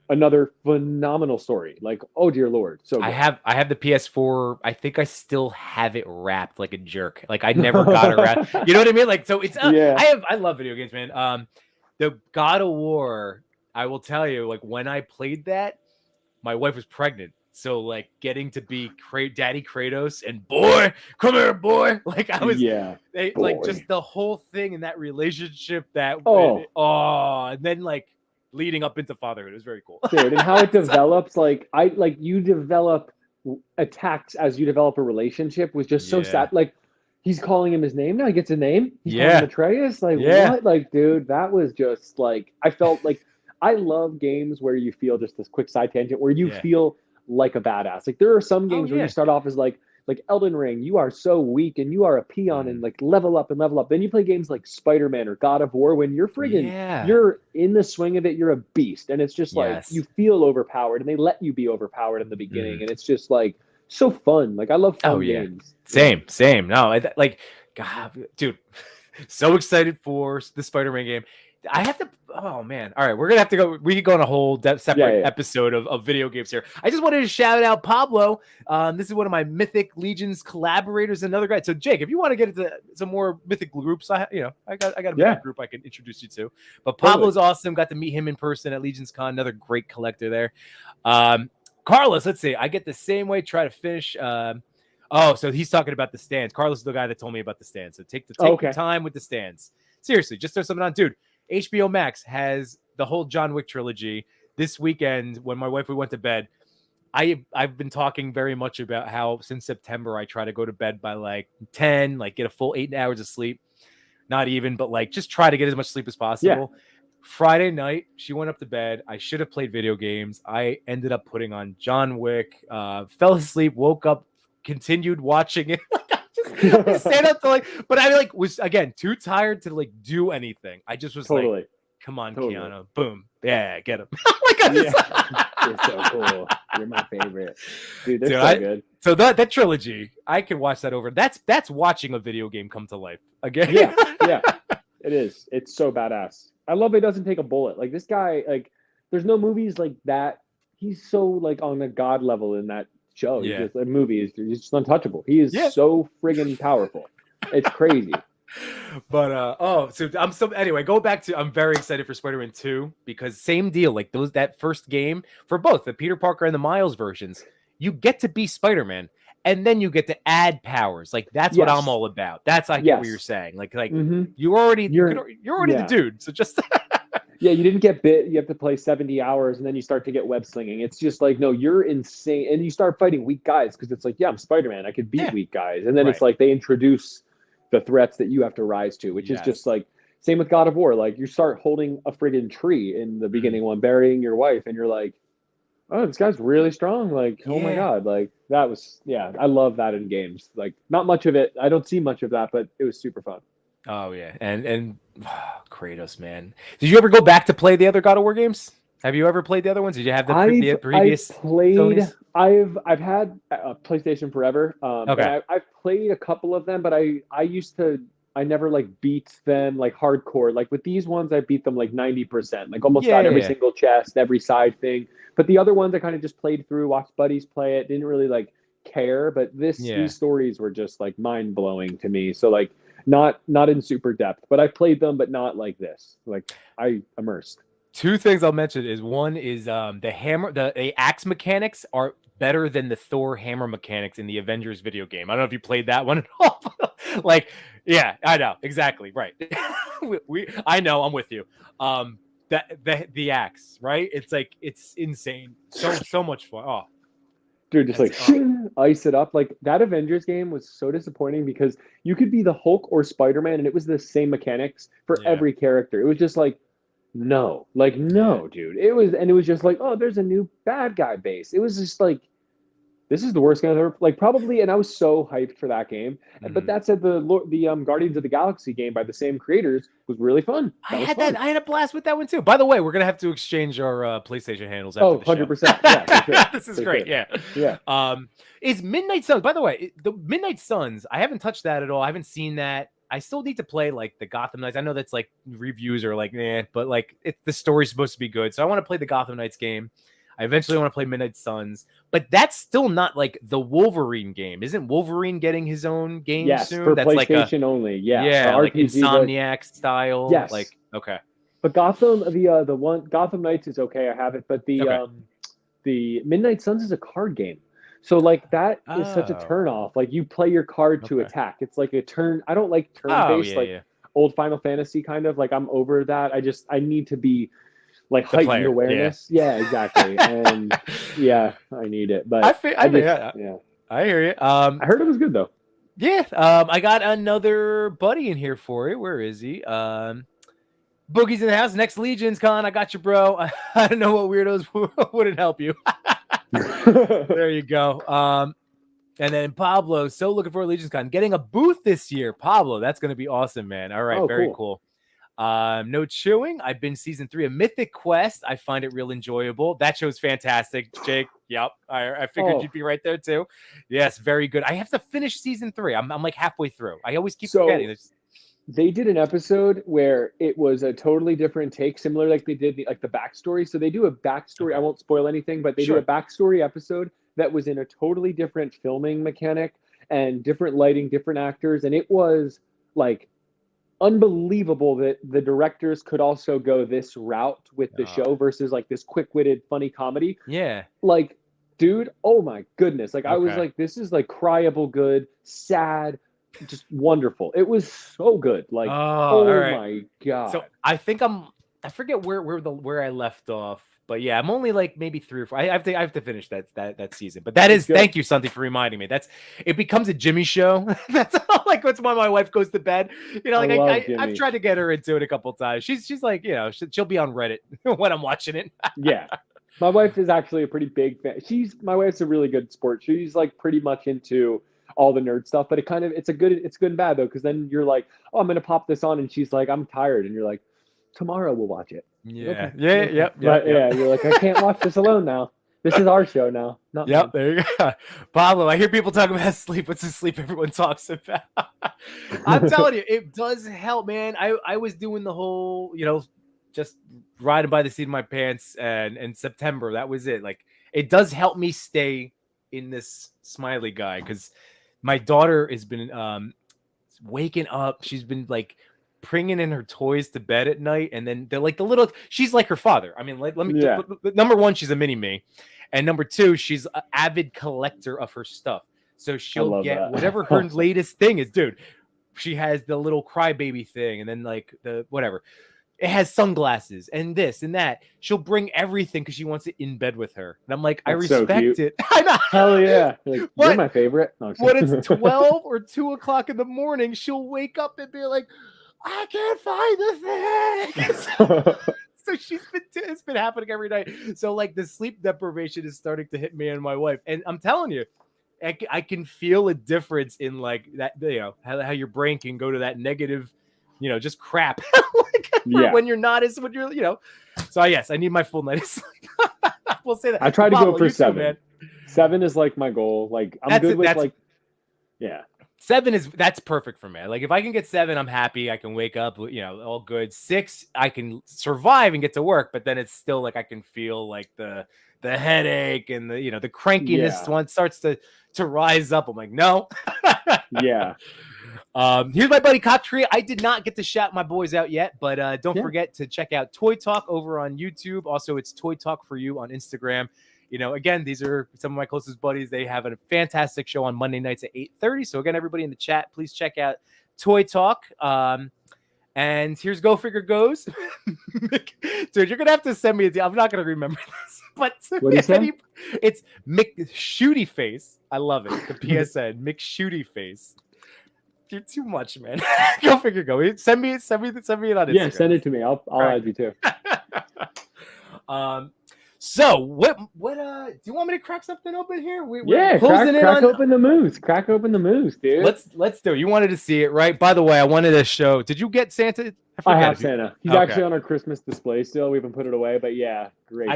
another phenomenal story. Like, oh dear Lord. So good.
I have the PS4. I think I still have it wrapped like a jerk. Like I never got it wrapped. You know what I mean? Like, so it's I love video games, man. The God of War, I will tell you, like when I played that, my wife was pregnant. So like getting to be Daddy Kratos and boy, come here, boy. Like I was like just the whole thing in that relationship that and then like leading up into fatherhood. It was very cool.
Dude, and how it develops, like you develop attacks as you develop a relationship was just so sad. Like he's calling him his name now. He gets a name. He's calling him Atreus. Like what? Like, dude, that was just like I felt like I love games where you feel just this quick side tangent where you feel like a badass. Like there are some games where you start off as like Elden Ring, you are so weak and you are a peon and like level up. Then you play games like Spider-Man or God of War when you're friggin' you're in the swing of it, you're a beast. And it's just like you feel overpowered and they let you be overpowered in the beginning. And it's just like so fun. Like I love fun games.
Same. No, like God, dude, so excited for the Spider-Man game. I have to. Oh man! All right, we're gonna have to go. We could go on a whole separate episode of video games here. I just wanted to shout out Pablo. This is one of my Mythic Legions collaborators, another guy. So Jake, if you want to get into some more Mythic groups, I got a Mythic group I can introduce you to. But Pablo's awesome. Got to meet him in person at Legions Con. Another great collector there. Carlos, let's see. I get the same way. Try to finish. So he's talking about the stands. Carlos is the guy that told me about the stands. So take your time with the stands. Seriously, just throw something on, dude. HBO Max has the whole John Wick trilogy. This weekend, when my wife we went to bed, I've been talking very much about how since September I try to go to bed by like 10, like get a full 8 hours of sleep. Not even, but like just try to get as much sleep as possible. Friday night, she went up to bed. I should have played video games. I ended up putting on John Wick, fell asleep, woke up, continued watching it. I stayed up to like, but I like was again too tired to like do anything. I just was like, come on, Keanu, boom, get him.
You're so cool. You're my favorite, dude. That's so good.
So that trilogy, I can watch that over. That's watching a video game come to life again.
It is. It's so badass. I love it. Doesn't take a bullet. Like this guy, like there's no movies like that. He's so like on a god level in that show. He's just, a movie. He's just untouchable. He is so friggin' powerful. It's crazy.
But anyway, go back to I'm very excited for Spider-Man 2 because same deal. Like that first game for both the Peter Parker and the Miles versions, you get to be Spider-Man. And then you get to add powers. Like that's what I'm all about. That's I get what you're saying. Like you're already the dude. So just
you didn't get bit. You have to play 70 hours and then you start to get web slinging. It's just like, no, you're insane. And you start fighting weak guys because it's like, I'm Spider-Man. I could beat weak guys. And then it's like they introduce the threats that you have to rise to, which is just like same with God of War. Like you start holding a friggin' tree in the beginning one, burying your wife, and you're like, oh, this guy's really strong. Like, oh my God. Like that was, I love that in games. Like not much of it. I don't see much of that, but it was super fun.
Oh yeah. And Kratos, man. Did you ever go back to play the other God of War games? Have you ever played the other ones? Did you have the previous?
I've had a PlayStation forever. I've played a couple of them, but I never like beat them like hardcore. Like with these ones, I beat them like 90%, like almost got every single chest, every side thing. But the other ones I kind of just played through, watched buddies play it, didn't really like care, but
Yeah.
these stories were just like mind blowing to me. So like not in super depth, but I played them, but not like this. Like I immersed.
Two things I'll mention is one is the axe mechanics are better than the Thor hammer mechanics in the Avengers video game. I don't know if you played that one at all. Like, yeah, I know exactly right. I know, I'm with you. The axe, right? It's like it's insane. So much fun. Oh,
Dude, just like ice it up. Like that Avengers game was so disappointing because you could be the Hulk or Spider-Man and it was the same mechanics for
Yeah.
every character. It was just like, no, dude. It was just like, oh, there's a new bad guy base. It was just like, this is the worst game I've ever like probably, and I was so hyped for that game. But that said, the Guardians of the Galaxy game by the same creators was really fun.
I had a blast with that one too. By the way, we're gonna have to exchange our PlayStation handles after the show.
100%. Yeah, for sure.
This is great.
Sure.
Yeah. Is Midnight Suns, by the way, the Midnight Suns, I haven't touched that at all. I haven't seen that. I still need to play like the Gotham Knights. I know that's like reviews are like, but like the story's supposed to be good. So I want to play the Gotham Knights game. I eventually want to play Midnight Suns, but that's still not like the Wolverine game. Isn't Wolverine getting his own game soon?
For
that's
PlayStation
like
only. Yeah,
yeah, like
RPG,
Insomniac style.
Yes.
Like okay.
But Gotham, the one Gotham Knights is okay. I have it, but the Midnight Suns is a card game. So like that is such a turn off. Like you play your card to attack. It's like a turn. I don't like turn-based old Final Fantasy kind of. Like I'm over that. I need to be like heightened awareness. Yeah, exactly. And yeah, I need it. But I
hear you.
I heard it was good though.
Yeah. I got another buddy in here for you. Where is he? Boogie's in the house. Next Legions Con. I got you, bro. I don't know what weirdos wouldn't help you. There you go. And then Pablo, so looking for Legions Con. Getting a booth this year. Pablo, that's going to be awesome, man. All right, very cool. No chewing. I've been season 3 of Mythic Quest. I find it real enjoyable. That show's fantastic. Jake, yep. I figured you'd be right there too. Yes, very good. I have to finish season 3. I'm like halfway through. I always keep forgetting.
They did an episode where it was a totally different take, similar like they did the backstory. So they do a backstory. I won't spoil anything, but they do a backstory episode that was in a totally different filming mechanic and different lighting, different actors. And it was like unbelievable that the directors could also go this route with the show versus like this quick-witted, funny comedy.
Yeah.
Like, dude, oh my goodness. Like I was like, this is like cryable good, sad, just wonderful. It was so good. Like, my god.
So I think I forget where I left off, but yeah, I'm only like maybe 3 or 4. I have to finish that season. But that is thank you, Santi, for reminding me. It becomes a Jimmy show. That's like that's why my wife goes to bed. You know, like I've tried to get her into it a couple times. She's like, you know, she'll be on Reddit when I'm watching it.
Yeah. My wife is actually a pretty big fan. My wife's a really good sport. She's like pretty much into all the nerd stuff, but it's good and bad though, because then you're like, oh, I'm gonna pop this on, and she's like, I'm tired, and you're like, tomorrow we'll watch it.
Yeah,
okay. Yeah, you're like, I can't watch this alone now. This is our show now. Not mine.
There you go. Pablo, I hear people talking about sleep. What's the sleep everyone talks about? I'm telling you, it does help, man. I was doing the whole, you know, just riding by the seat of my pants, and in September, that was it. Like, it does help me stay in this smiley guy, because my daughter has been waking up. She's been like bringing in her toys to bed at night, and then they're like she's like her father. I mean, like, number one, she's a mini me, and number two, she's an avid collector of her stuff. So she'll get whatever her latest thing is, dude. She has the little crybaby thing, and then like the whatever. It has sunglasses and this and that. She'll bring everything because she wants it in bed with her. And I'm like, I respect it. I know.
Hell yeah. Like, you're my favorite. No,
when it's 12 or 2 o'clock in the morning, she'll wake up and be like, I can't find the thing. So it's been happening every night. So like the sleep deprivation is starting to hit me and my wife. And I'm telling you, I can feel a difference in like that, you know, how your brain can go to that negative, you know, just crap. When you're not as when you're, you know. So yes, I need my full night of sleep. We'll say that.
I try to go for 7. 7 is like my goal. Like I'm good with like, yeah.
that's perfect for me. Like if I can get 7, I'm happy. I can wake up, all good. 6, I can survive and get to work, but then it's still like I can feel like the headache and the crankiness once starts to rise up. I'm like, no.
Yeah.
Here's my buddy Cocktree. I did not get to shout my boys out yet, but don't forget to check out Toy Talk over on YouTube. Also, it's Toy Talk for You on Instagram. Again, these are some of my closest buddies. They have a fantastic show on Monday nights at 8:30. So again, everybody in the chat, please check out Toy Talk. And here's Go Figure Goes. Dude, you're going to have to send me a deal. I'm not going to remember this. But
what do you say?
It's McShooty Face. I love it. The PSN, McShooty Face. You're too much, man. Go Figure Go. Send me it on Instagram.
Yeah, send it to me. I'll add you too.
So what do you want me to crack something open here?
We're crack open the moose. Crack open the moose, dude.
Let's do it. You wanted to see it, right? By the way, I wanted to show. Did you get Santa?
I have Santa. He's actually on our Christmas display still. We haven't put it away, but yeah, great.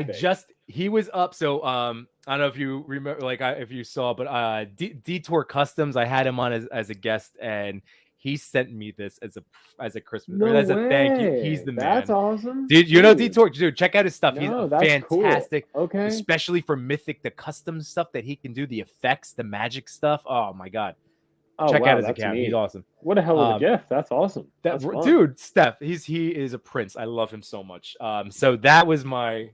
He was up. So I don't know if you remember, if you saw, but Detour Customs, I had him on as a guest, and he sent me this as a Christmas a thank you. He's the man.
That's awesome.
Dude, Detour, dude, check out his stuff. He's fantastic.
Cool. Okay.
Especially for Mythic, the custom stuff that he can do, the effects, the magic stuff. Oh my God. Check out his account. Neat. He's awesome.
What a hell of a gift. That's awesome.
Dude, Steph, he is a prince. I love him so much. So that was I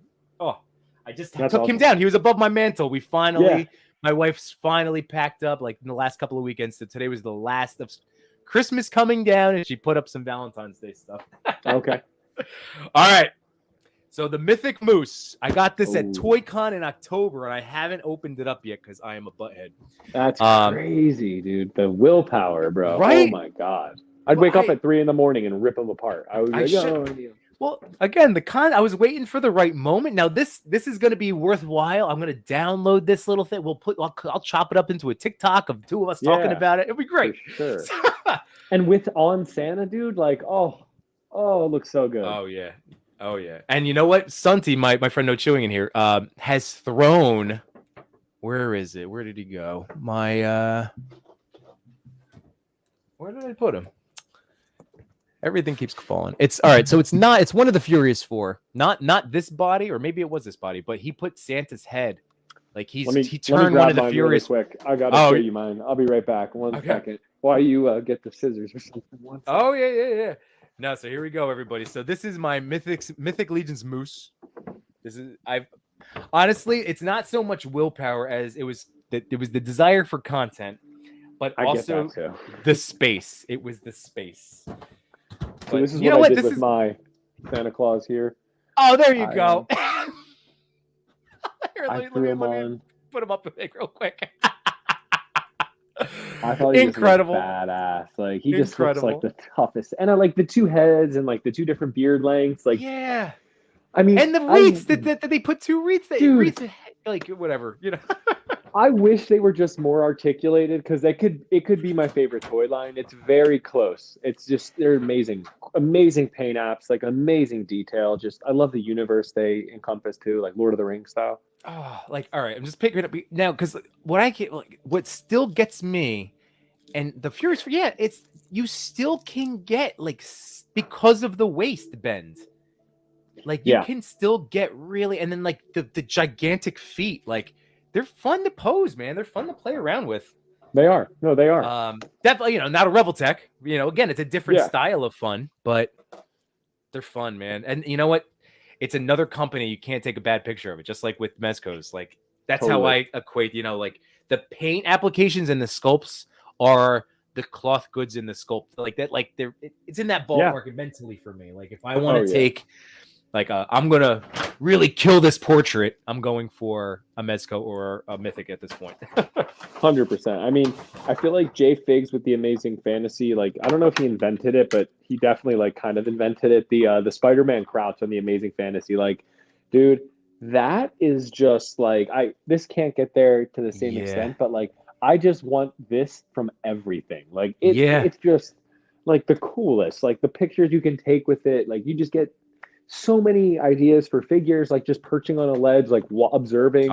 just took him down. He was above my mantle. We finally, my wife's finally packed up like in the last couple of weekends. So today was the last of Christmas coming down, and she put up some Valentine's Day stuff.
Okay.
All right. So the Mythic Moose, I got this at ToyCon in October, and I haven't opened it up yet because I am a butthead.
That's crazy, dude. The willpower, bro.
Right?
Oh my God. I'd wake up at 3 a.m. and rip them apart. I would be like,
Well, again, I was waiting for the right moment. Now this is going to be worthwhile. I'm going to download this little thing. I'll chop it up into a TikTok of 2 of us talking about it. It'll be great.
For sure. And with on Santa, dude, like, it looks so good.
Oh yeah. And you know what? Sunty, my friend No Chewing in here, has thrown. Where is it? Where did he go? Where did I put him? Everything keeps falling. It's all right. So it's one of the Furious 4. Not this body, or maybe it was this body, but he put Santa's head. Like he turned one of the Furious.
Really quick. I gotta show you mine. I'll be right back. One second. While you get the scissors or something.
Oh yeah. No, so here we go, everybody. So this is my Mythic Legions moose. Honestly, it's not so much willpower as it was the desire for content, but also the space. It was the space.
So this is what I did with my Santa Claus here.
Oh, there you go. Here,
let me
put him up real quick.
I thought he incredible, was badass. Like he just looks like the toughest, and I like the 2 heads and like the 2 different beard lengths. Like I mean,
and the wreaths that they put 2 wreaths. Wreaths, like whatever,
I wish they were just more articulated because it could be my favorite toy line. It's very close. They're amazing paint apps, like amazing detail. I love the universe they encompass too, like Lord of the Rings style.
Oh, like all right, I'm just picking it up now because what still gets me, and the Furious, it's you still can get because of the waist bend. Like you can still get really, and then like the gigantic feet, like they're fun to pose, man. They're fun to play around with.
They are. No, they are.
Definitely, not a Revoltech. Again, it's a different style of fun, but they're fun, man. And you know what? It's another company you can't take a bad picture of it. Just like with Mezco's, like that's how I equate. Like the paint applications and the sculpts are the cloth goods in the sculpt, like that. Like it's in that ballpark mentally for me. Like if I want to take. Like I'm gonna really kill this portrait. I'm going for a Mezco or a Mythic at this point.
100%. I mean, I feel like Jay Figs with the Amazing Fantasy. Like I don't know if he invented it, but he definitely like kind of invented it. The Spider-Man crouch on the Amazing Fantasy. Like, dude, that is just like this can't get there to the same extent, but like I just want this from everything. Like it's just like the coolest. Like the pictures you can take with it. Like you just get so many ideas for figures, like just perching on a ledge, like observing,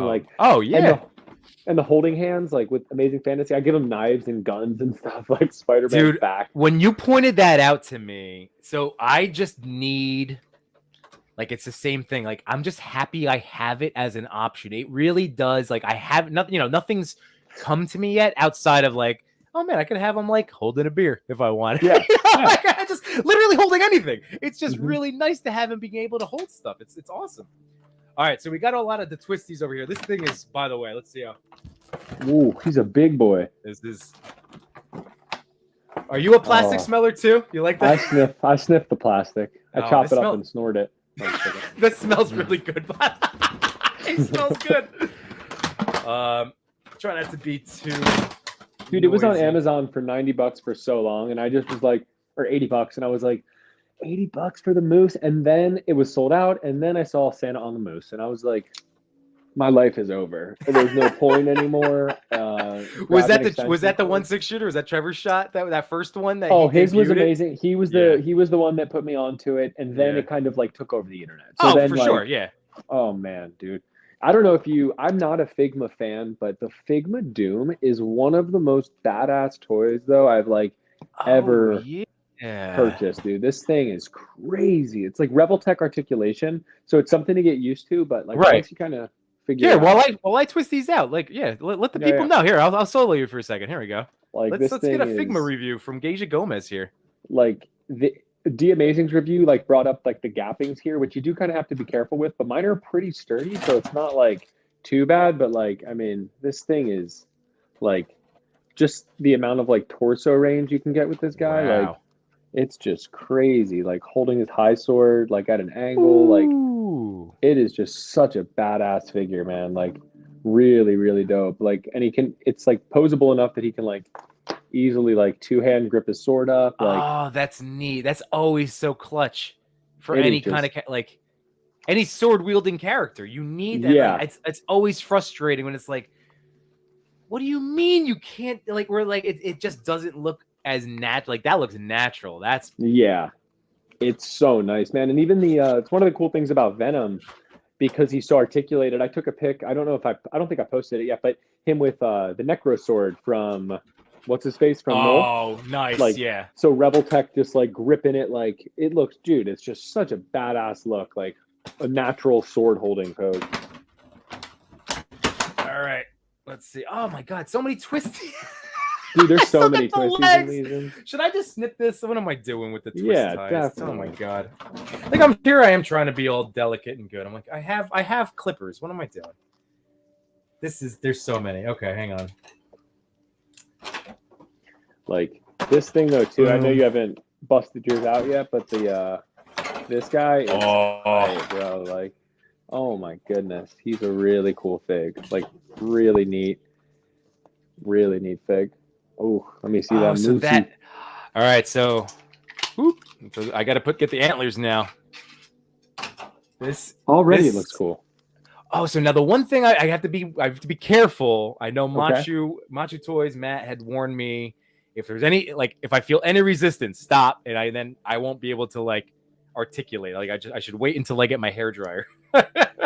And the holding hands, like with Amazing Fantasy, I give him knives and guns and stuff, like Spider-Man's
Dude,
back.
when you pointed that out to me, so I just need, like, it's the same thing. Like, I'm just happy I have it as an option. It really does. Like, I have nothing, nothing's come to me yet outside of like, oh man, I could have him like holding a beer if I want.
Yeah, yeah.
Like, I just literally holding anything. It's just really nice to have him being able to hold stuff. It's awesome. All right, so we got a lot of the twisties over here. This thing is, by the way, let's see how.
Ooh, he's a big boy.
This is. Are you a plastic smeller too? You like that?
I sniff the plastic. I chop it up and snort it.
That smells really good. It smells good. Try not to be too.
Dude, it was on Amazon for $90 for so long, and I just was like, or $80, and I was like, $80 for the moose, and then it was sold out, and then I saw Santa on the moose, and I was like, my life is over. There's no point anymore.
Was that the 1.6 shooter? Was that Trevor's shot? That first one? That
his was amazing. He was the one that put me onto it, and then it kind of like took over the internet. So then,
for sure, yeah.
Oh man, dude. I don't know if I'm not a Figma fan, but the Figma Doom is one of the most badass toys though I've ever purchased, dude. This thing is crazy. It's like Revoltech articulation, so it's something to get used to, but like once you kind of figure it out.
while I twist these out, like let the people know. Here, I'll solo you for a second. Here we go.
Like
let's get a Figma review from Geisha Gomez here.
Like the Amazing's review brought up like the gappings here, which you do kind of have to be careful with, but mine are pretty sturdy, so it's not like too bad. But like, I mean, this thing is like just the amount of like torso range you can get with this guy.
Wow.
Like, it's just crazy. Like holding his high sword like at an angle.
Ooh.
Like it is just such a badass figure, man. Like really, really dope. Like, and it's like posable enough that he can like easily like two-hand grip his sword up. Like,
oh, that's neat. That's always so clutch for any kind of like any sword wielding character. You need that.
Yeah,
like, it's always frustrating when it's like, what do you mean you can't, like, we're like it just doesn't look as natural. Like that looks natural. That's
it's so nice, man. And even it's one of the cool things about Venom, because he's so articulated. I took a pic. I don't think I posted it yet, but him with the Necro sword from what's his face from Null.
Oh, nice.
Like,
yeah.
So Revoltech just like gripping it, like it looks, dude, it's just such a badass look, like a natural sword holding pose.
All right. Let's see. Oh my god, so many twisties.
Dude, there's so many twisties in these.
Should I just snip this? What am I doing with the twist ties?
Definitely.
Oh my god. Like I am trying to be all delicate and good. I'm like, I have clippers. What am I doing? There's so many. Okay, hang on.
Like this thing though too. I know you haven't busted yours out yet, but this guy is tight, bro. Like, oh my goodness, he's a really cool fig. Like really neat fig. Oh, let me see that.
So that. All right, so I got to get the antlers now. This
already looks cool.
Oh, so now the one thing I have to be careful. I know Machu Toys Matt had warned me, if there's any, like, if I feel any resistance, stop, and I won't be able to like articulate. Like I should wait until I get my hair dryer.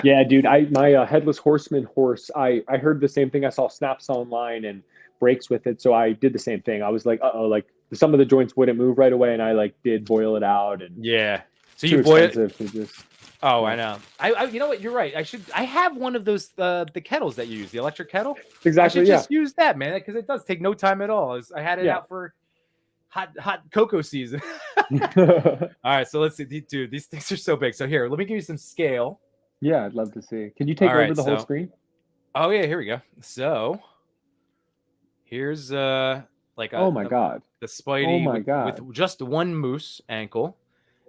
Yeah, dude. My headless horseman horse. I heard the same thing. I saw snaps online and breaks with it, so I did the same thing. I was like, like some of the joints wouldn't move right away, and I like did boil it out. And
so you boil it.
Just,
I know. I you know what? You're right. I have one of those the kettles that you use, the electric kettle.
Exactly.
I should just use that, man, because it does take no time at all. I had it out for hot cocoa season. All right, so let's see. Dude, these things are so big. So here, let me give you some scale.
Yeah, I'd love to see. Can you take over the whole screen?
Oh yeah, here we go. So here's like
oh my god,
the Spidey with just one moose ankle.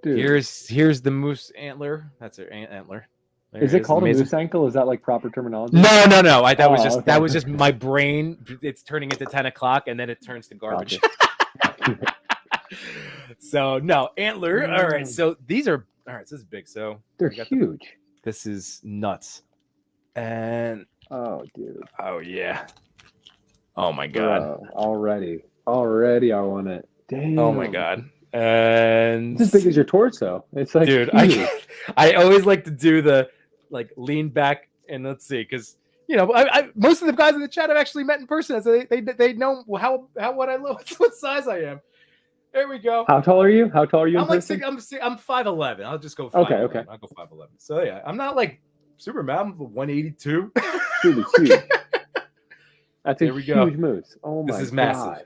Dude.
Here's the moose antler. That's an antler.
Is it called a moose ankle? Is that like proper terminology?
No. That was just my brain. It's turning into 10 o'clock, and then it turns to garbage. So no antler. All right. So these are all right. So this is big. So
they're huge.
This is nuts. And
oh, dude.
Oh yeah. Oh my god.
Already I want it. Damn.
Oh my god. And
it's as big as your torso. It's like,
dude, I always like to do the like lean back and let's see, because most of the guys in the chat I've actually met in person, so they know how what I look, what size I am. There we go.
How tall are you? How tall are you in person?
I'm 5'11". I'll just go 5'11".
Okay.
I'll go 5'11". So yeah, I'm not like Superman. I'm 182.
Dude, it's huge. That's
There
a
we go.
huge moose. Oh my god.
This is massive.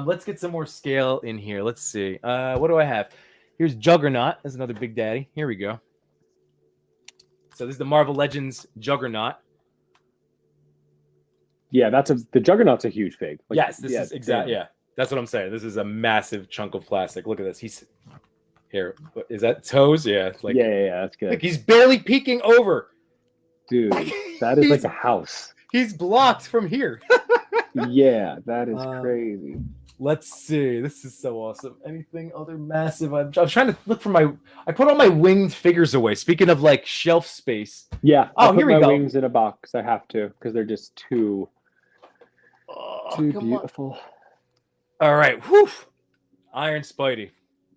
Let's get some more scale in here. Let's see. What do I have? Here's Juggernaut. That's another big daddy. Here we go. So this is the Marvel Legends Juggernaut.
Yeah, the Juggernaut's a huge fig.
Like, yes, this is exactly. Yeah, that's what I'm saying. This is a massive chunk of plastic. Look at this. He's here. Is that toes? Yeah. Like,
yeah, that's good.
Like he's barely peeking over.
Dude, that is like a house.
He's blocked from here.
Yeah, that is crazy.
Let's see. This is so awesome. Anything other massive? I'm trying to look for I put all my winged figures away. Speaking of like shelf space.
Yeah.
Oh, here we go.
Wings in a box. I have to because they're just too beautiful.
All right. Whew. Iron Spidey.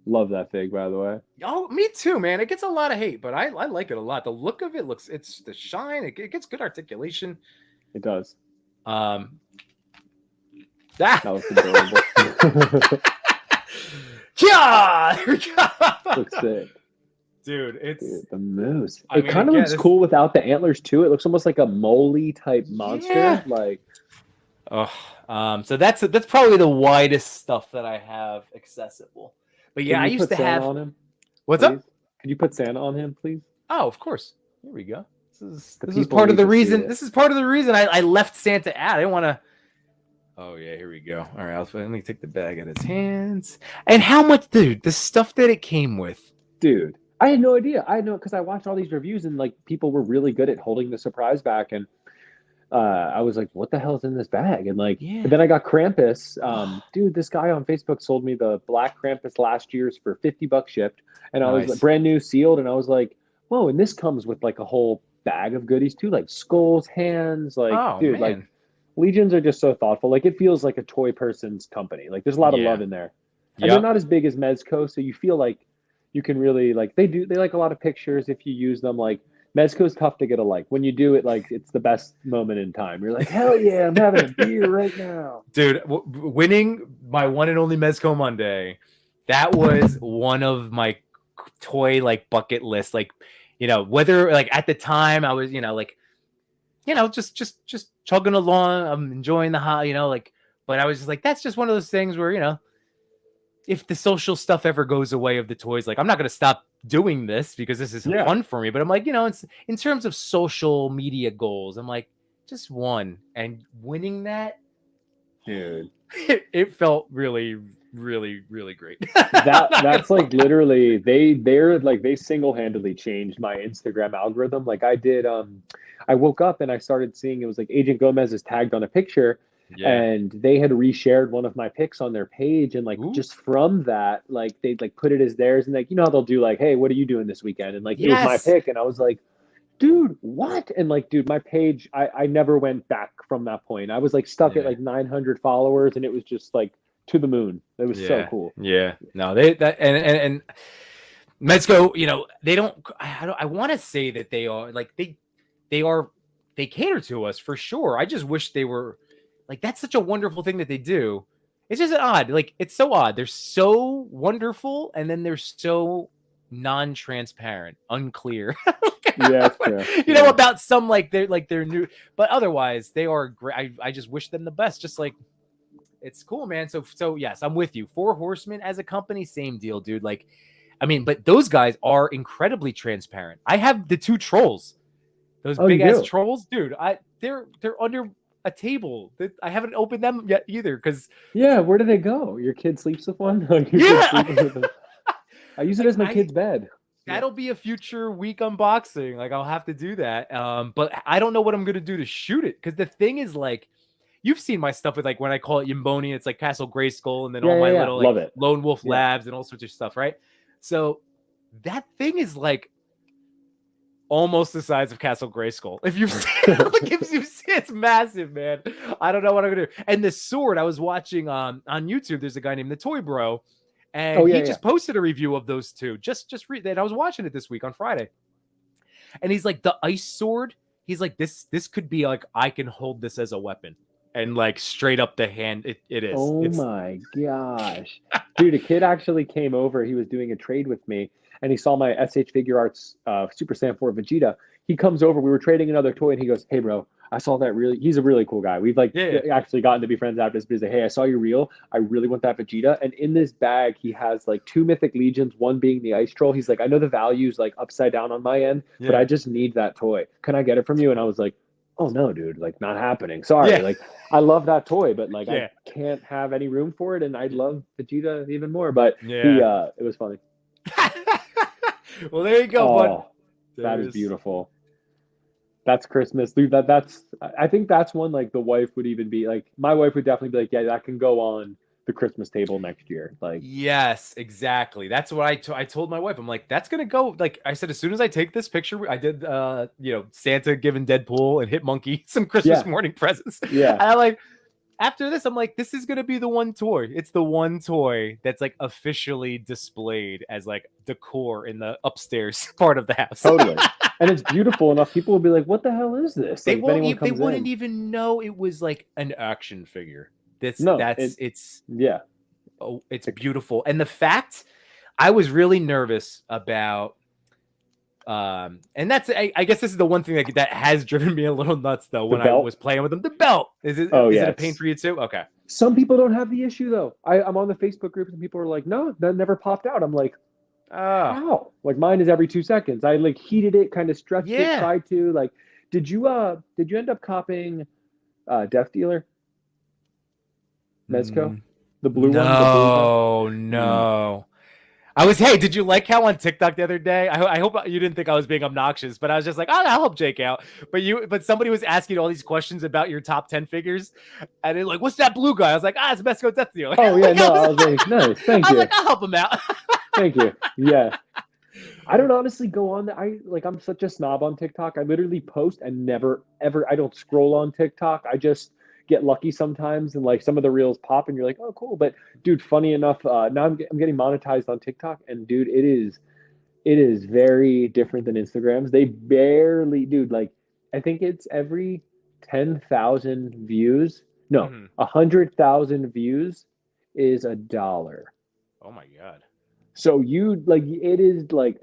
Love that fig, by the way.
Oh, me too, man. It gets a lot of hate, but I like it a lot. The look of it it's the shine. It gets good articulation.
It does.
That
looks adorable.
Yeah!
Looks sick.
Dude,
the moose. It kind of looks cool without the antlers too. It looks almost like a moly type monster.
Yeah.
Like,
so that's probably the widest stuff that I have accessible. But yeah, I used to have.
On him,
what's
please?
up?
Could you put Santa on him, please?
Oh, of course. Here we go. This is part of the reason. This is part of the reason I left Santa out. I didn't want to. Oh yeah, here we go. All right, let me take the bag out of his hands. And how much, dude? The stuff that it came with,
dude. I had no idea. I know because I watched all these reviews and like people were really good at holding the surprise back, and I was like, "What the hell is in this bag?" And like, and then I got Krampus. Dude, this guy on Facebook sold me the black Krampus last year's for $50 shipped, and I was like, brand new sealed, and I was like, "Whoa!" And this comes with like a whole bag of goodies too, like skulls, hands, like, dude, man. Like. Legions are just so thoughtful. Like it feels like a toy person's company. Like there's a lot of love in there. And they're not as big as Mezco, so you feel like you can really like they like a lot of pictures if you use them. Like Mezco's tough to get a like. When you do it, like it's the best moment in time. You're like, hell yeah, I'm having a beer right now.
Dude, winning my one and only Mezco Monday, that was one of my toy like bucket list. Like, whether like at the time I was, just chugging along. I'm enjoying the hot, but I was just like, that's just one of those things where, if the social stuff ever goes away of the toys, like I'm not going to stop doing this because this is fun for me. But I'm like, it's in terms of social media goals, I'm like, just one and winning that,
dude,
it felt really, really, really great.
That's like literally they single-handedly changed my Instagram algorithm. Like I did, I woke up and I started seeing it was like Agent Gomez is tagged on a picture, and they had reshared one of my pics on their page, and like just from that, like they like put it as theirs, and like how they'll do like, hey, what are you doing this weekend? And like it was my pic, and I was like, dude, what? And like, dude, my page, I never went back from that point. I was like stuck at like 900 followers, and it was just like to the moon. It was so cool.
Yeah, no, and Mezco, they don't. I want to say that they are like they cater to us for sure. I just wish they were like, that's such a wonderful thing that they do. It's just odd. Like it's so odd. They're so wonderful, and then they're so non-transparent, unclear. About some like they're new, but otherwise they are great. I just wish them the best. Just like. It's cool, man. So yes, I'm with you. Four Horsemen as a company, same deal, dude. Like, I mean, but those guys are incredibly transparent. I have the two trolls, those big ass trolls, dude. They're under a table. I haven't opened them yet either. Because
where do they go? Your kid sleeps with one. I use it as my kid's bed.
That'll be a future week unboxing. Like I'll have to do that. But I don't know what I'm gonna do to shoot it because the thing is like. You've seen my stuff with like when I call it Yimboni, it's like Castle Grayskull, and then all my little like Lone Wolf Labs and all sorts of stuff, right? So that thing is like almost the size of Castle Grayskull. If you've seen it, it's massive, man. I don't know what I'm gonna do. And the sword, I was watching on YouTube. There's a guy named the Toy Bro, and he just posted a review of those two. Just read that. I was watching it this week on Friday, and he's like, the ice sword he's like, this could be like, I can hold this as a weapon. And like straight up the hand, it is.
Oh my gosh. Dude, a kid actually came over. He was doing a trade with me and he saw my SH Figure Arts Super Saiyan 4 Vegeta. He comes over, we were trading another toy and he goes, hey bro, I saw that he's a really cool guy. We've like actually gotten to be friends after this, but he's like, hey, I saw your reel. I really want that Vegeta. And in this bag, he has like 2 Mythic Legions, one being the Ice Troll. He's like, I know the value's like upside down on my end, but I just need that toy. Can I get it from you? And I was like, oh no, dude, like not happening. Sorry. Like I love that toy, but like I can't have any room for it. And I love Vegeta even more, but it was funny.
Well, there you go, bud.
That is beautiful. That's Christmas, dude. I think that's one like the wife would even be like, my wife would definitely be like, yeah, that can go on the Christmas table next year. Like,
yes, exactly. That's what I told my wife. I'm like, that's gonna go. Like I said, as soon as I take this picture, I did Santa giving Deadpool and Hitmonkey some Christmas morning presents.
Yeah.
And I'm like, after this, I'm like, this is gonna be the one toy. It's the one toy that's like officially displayed as like decor in the upstairs part of the house.
Totally. And it's beautiful enough. People will be like, what the hell is this?
They
like,
wouldn't even know it was like an action figure. It's beautiful. And the fact, I was really nervous about and that's I guess this is the one thing that has driven me a little nuts though when I was playing with them. The belt. Is it a pain for you too? Okay.
Some people don't have the issue though. I'm on the Facebook groups and people are like, no, that never popped out. I'm like, how? Like mine is every 2 seconds. I like heated it, kind of stretched it, tried to like. Did you end up copying Death Dealer? Mezco? The blue one?
No. Hey, did you like how on TikTok the other day? I hope you didn't think I was being obnoxious, but I was just like, I'll help Jake out. But somebody was asking all these questions about your top 10 figures, and they're like, what's that blue guy? I was like, it's Mezco Death Dealer.
Oh yeah, no, I was like, nice, thank you.
I was like, I'll help him out.
Thank you. Yeah. I don't honestly go on that. I'm such a snob on TikTok. I literally post and never, ever, I don't scroll on TikTok. I just get lucky sometimes and like some of the reels pop and you're like, oh, cool. But dude, funny enough, now I'm getting monetized on TikTok and dude, it is very different than Instagrams. They barely, dude, like I think it's every 10,000 views. No, 100,000 views is $1.
Oh my God.
So it is like,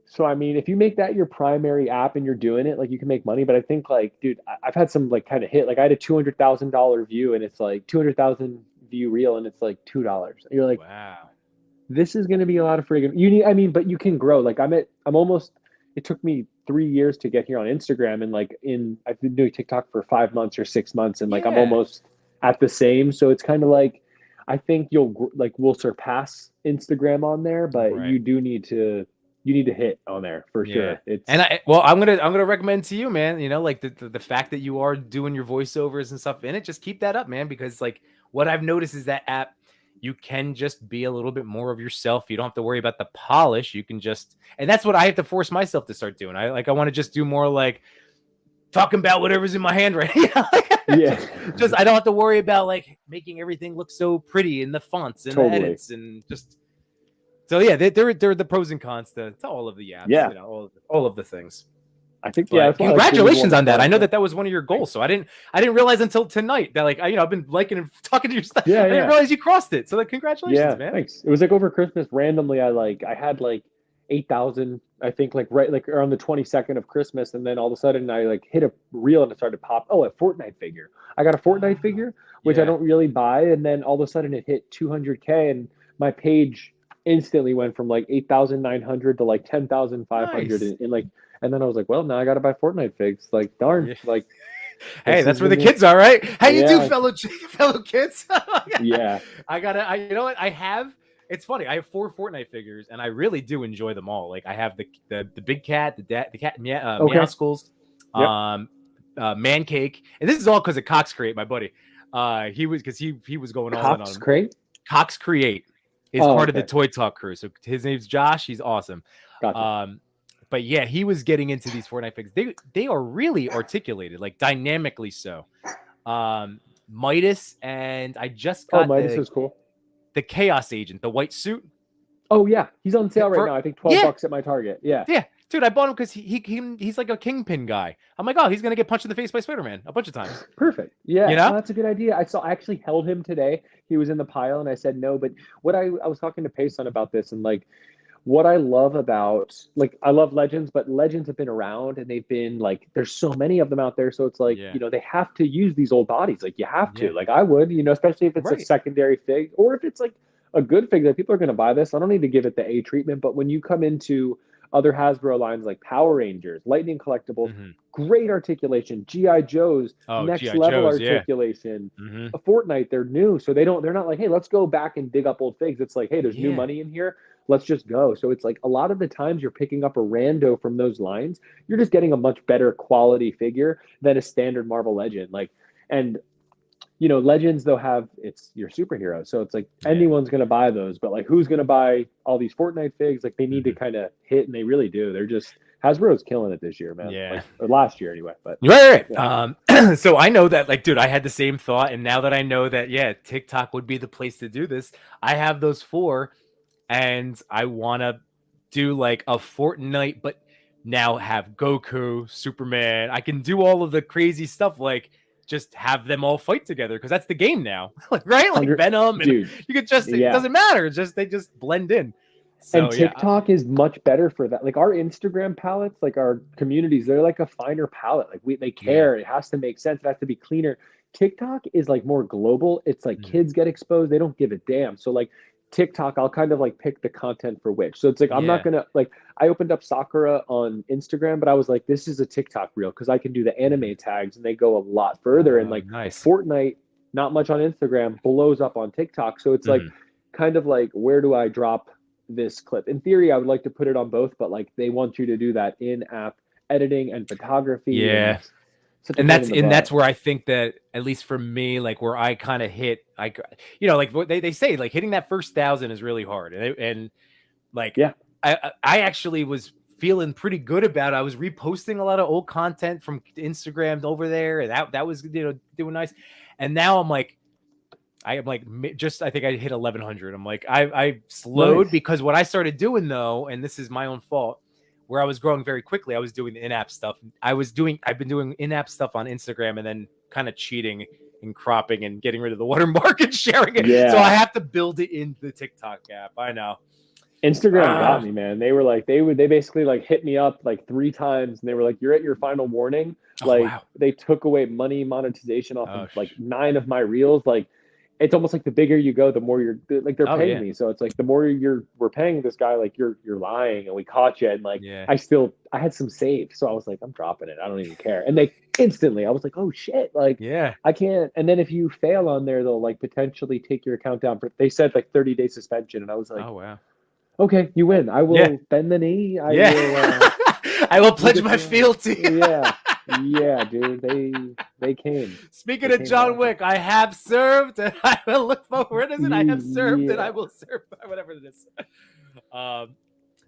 so I mean, if you make that your primary app and you're doing it, like you can make money. But I think like, dude, I've had some like kind of hit. Like I had a $200,000 view and it's like 200,000 view reel and it's like $2. And you're like, wow, this is going to be a lot of friggin'. But you can grow. Like I'm almost. It took me 3 years to get here on Instagram, and like I've been doing TikTok for 5 months or 6 months, and like I'm almost at the same. So it's kind of like. I think we'll surpass Instagram on there, but you need to hit on there for sure.
I'm gonna recommend to you, man. You know, like the fact that you are doing your voiceovers and stuff in it, just keep that up, man. Because like what I've noticed is that app, you can just be a little bit more of yourself. You don't have to worry about the polish. You can and that's what I have to force myself to start doing. I want to just do more like talking about whatever's in my handwriting. Just I don't have to worry about like making everything look so pretty in the fonts and the edits and just so they're the pros and cons to all of the apps. You know, all of the things.
I think
congratulations on that. I know that was one of your goals. So I didn't realize until tonight that like I've been liking and talking to your stuff. I didn't realize you crossed it. So like congratulations, man.
Thanks. It was like over Christmas randomly. I had like 8,000, I think, like right like around the 22nd of Christmas, and then all of a sudden I like hit a reel and it started to pop. Oh, a Fortnite figure. I got a Fortnite figure, which I don't really buy, and then all of a sudden it hit 200K, and my page instantly went from like 8,900 to like 10,500, and then I was like, well, now I got to buy Fortnite figs. Like darn, like.
Hey, that's where the kids are, right? How you do, fellow kids? You know what? It's funny. I have 4 Fortnite figures, and I really do enjoy them all. Like I have the big cat, the cat Meowskulls, Man Cake, and this is all because of Cox Create, my buddy. He was going all in on him.
Create?
Cox Create is part of the Toy Talk crew. So his name's Josh. He's awesome.
Gotcha.
But yeah, he was getting into these Fortnite figures. They are really articulated, like dynamically so. Midas, and I just got
Midas is cool.
The Chaos Agent, the white suit.
Oh yeah, he's on sale right now. I think $12 at my Target. Yeah.
Dude, I bought him because he's like a kingpin guy. I'm like, oh, he's gonna get punched in the face by Spider-Man a bunch of times.
Perfect. Yeah,
You know?
no, that's a good idea. I actually held him today. He was in the pile, and I said no. But what I was talking to Payson about this, and like what I love about like I love Legends, but Legends have been around and they've been like there's so many of them out there. So it's like,
Yeah.
you know, they have to use these old bodies. Like you have to.
Yeah.
Like I would, you know, especially if it's a
Right.
secondary fig or if it's like a good fig that people are gonna buy this. I don't need to give it the A treatment, but when you come into other Hasbro lines like Power Rangers, Lightning Collectibles,
Mhm.
great articulation, GI Joes,
Oh,
next
G.I.
level
Joes, yeah.
articulation.
Mhm.
A Fortnite, they're new, so they're not like, hey, let's go back and dig up old figs. It's like, hey, there's new
Yeah.
money in here, let's just go. So it's like a lot of the times you're picking up a rando from those lines, you're just getting a much better quality figure than a standard Marvel Legend. Like, and you know, Legends though have it's your superhero, so it's like
Yeah.
anyone's gonna buy those, but like who's gonna buy all these Fortnite figs? Like they need to
Mhm.
kind of hit, and they really do. They're just Hasbro's killing it this year, man.
Yeah.
Like, or last year anyway. But
Right.
yeah.
So I know that, like, dude, I had the same thought, and now that I know that, yeah, TikTok would be the place to do this, I have those 4, and I want to do like a Fortnite, but now have Goku, Superman. I can do all of the crazy stuff, like just have them all fight together because that's the game now, like, right? Like
100
Venom, and
dude.
you could just, it
Yeah.
doesn't matter. It's just they just blend in.
And
So yeah,
TikTok is much better for that. Like our Instagram palettes, like our communities, they're like a finer palette. Like they care. It has to make sense. It has to be cleaner. TikTok is like more global. It's like
Mhm.
kids get exposed. They don't give a damn. So like TikTok, I'll kind of like pick the content for which. So it's like I'm not
Yeah.
gonna like I opened up Sakura on Instagram, but I was like, this is a TikTok reel because I can do the anime tags and they go a lot further. And like
Nice.
Fortnite, not much on Instagram, blows up on TikTok. So it's like
Mhm.
kind of like where do I drop this clip? In theory, I would like to put it on both, but like they want you to do that in-app editing and photography.
Yeah.
And such a
And
pain
that's
in the butt.
that's where I think that, at least for me, like where I kind of hit, like, you know, like what they say, like hitting that first 1,000 is really hard, and like
Yeah.
I actually was feeling pretty good about it. I was reposting a lot of old content from Instagram over there, and that was, you know, doing nice. And now I'm like, just, I think I hit 1,100. I'm like, I slowed
Nice.
because what I started doing though, and this is my own fault, where I was growing very quickly, I was doing the in-app stuff. I've been doing in-app stuff on Instagram and then kind of cheating and cropping and getting rid of the watermark and sharing it.
Yeah.
So I have to build it in the TikTok app. I know.
Instagram got me, man. They were like, they basically like hit me up like 3 times and they were like, you're at your final warning.
Oh,
Like
wow.
they took away money monetization off
Oh,
of like 9 of my reels. Like it's almost like the bigger you go, the more you're like they're
Oh,
paying
yeah.
me. So it's like the more we're paying this guy, like you're lying and we caught you. And like
Yeah.
I had some saved. So I was like, I'm dropping it. I don't even care. And they instantly, I was like, oh shit, like
Yeah.
I can't. And then if you fail on there, they'll like potentially take your account down for they said like 30-day suspension. And I was like,
Oh, wow.
okay, you win. I will
Yeah.
bend the knee. I
Yeah.
will.
I will pledge
get
my
you-
fealty.
Yeah, yeah, dude. They came.
Speaking
They
of
came
John
knocking.
Wick, I have served and I will look forward. Is it? I have served and I
Yeah.
will serve, whatever it is.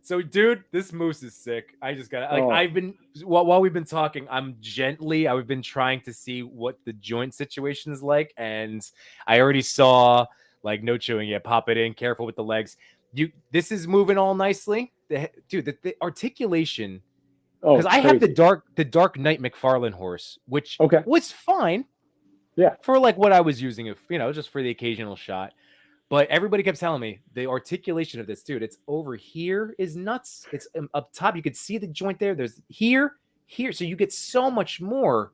So dude, this moose is sick. I just got like,
Oh.
I've been while we've been talking, I've been trying to see what the joint situation is like, and I already saw, like, no chewing yet. Pop it in. Careful with the legs. This is moving all nicely. The articulation.
Oh,
Because I have the
crazy.
Dark Knight McFarlane horse, which
Okay.
was fine.
Yeah.
For like what I was using, if you know, just for the occasional shot. But everybody kept telling me the articulation of this, dude, it's over here is nuts. It's up top. You could see the joint there. There's here. So you get so much more.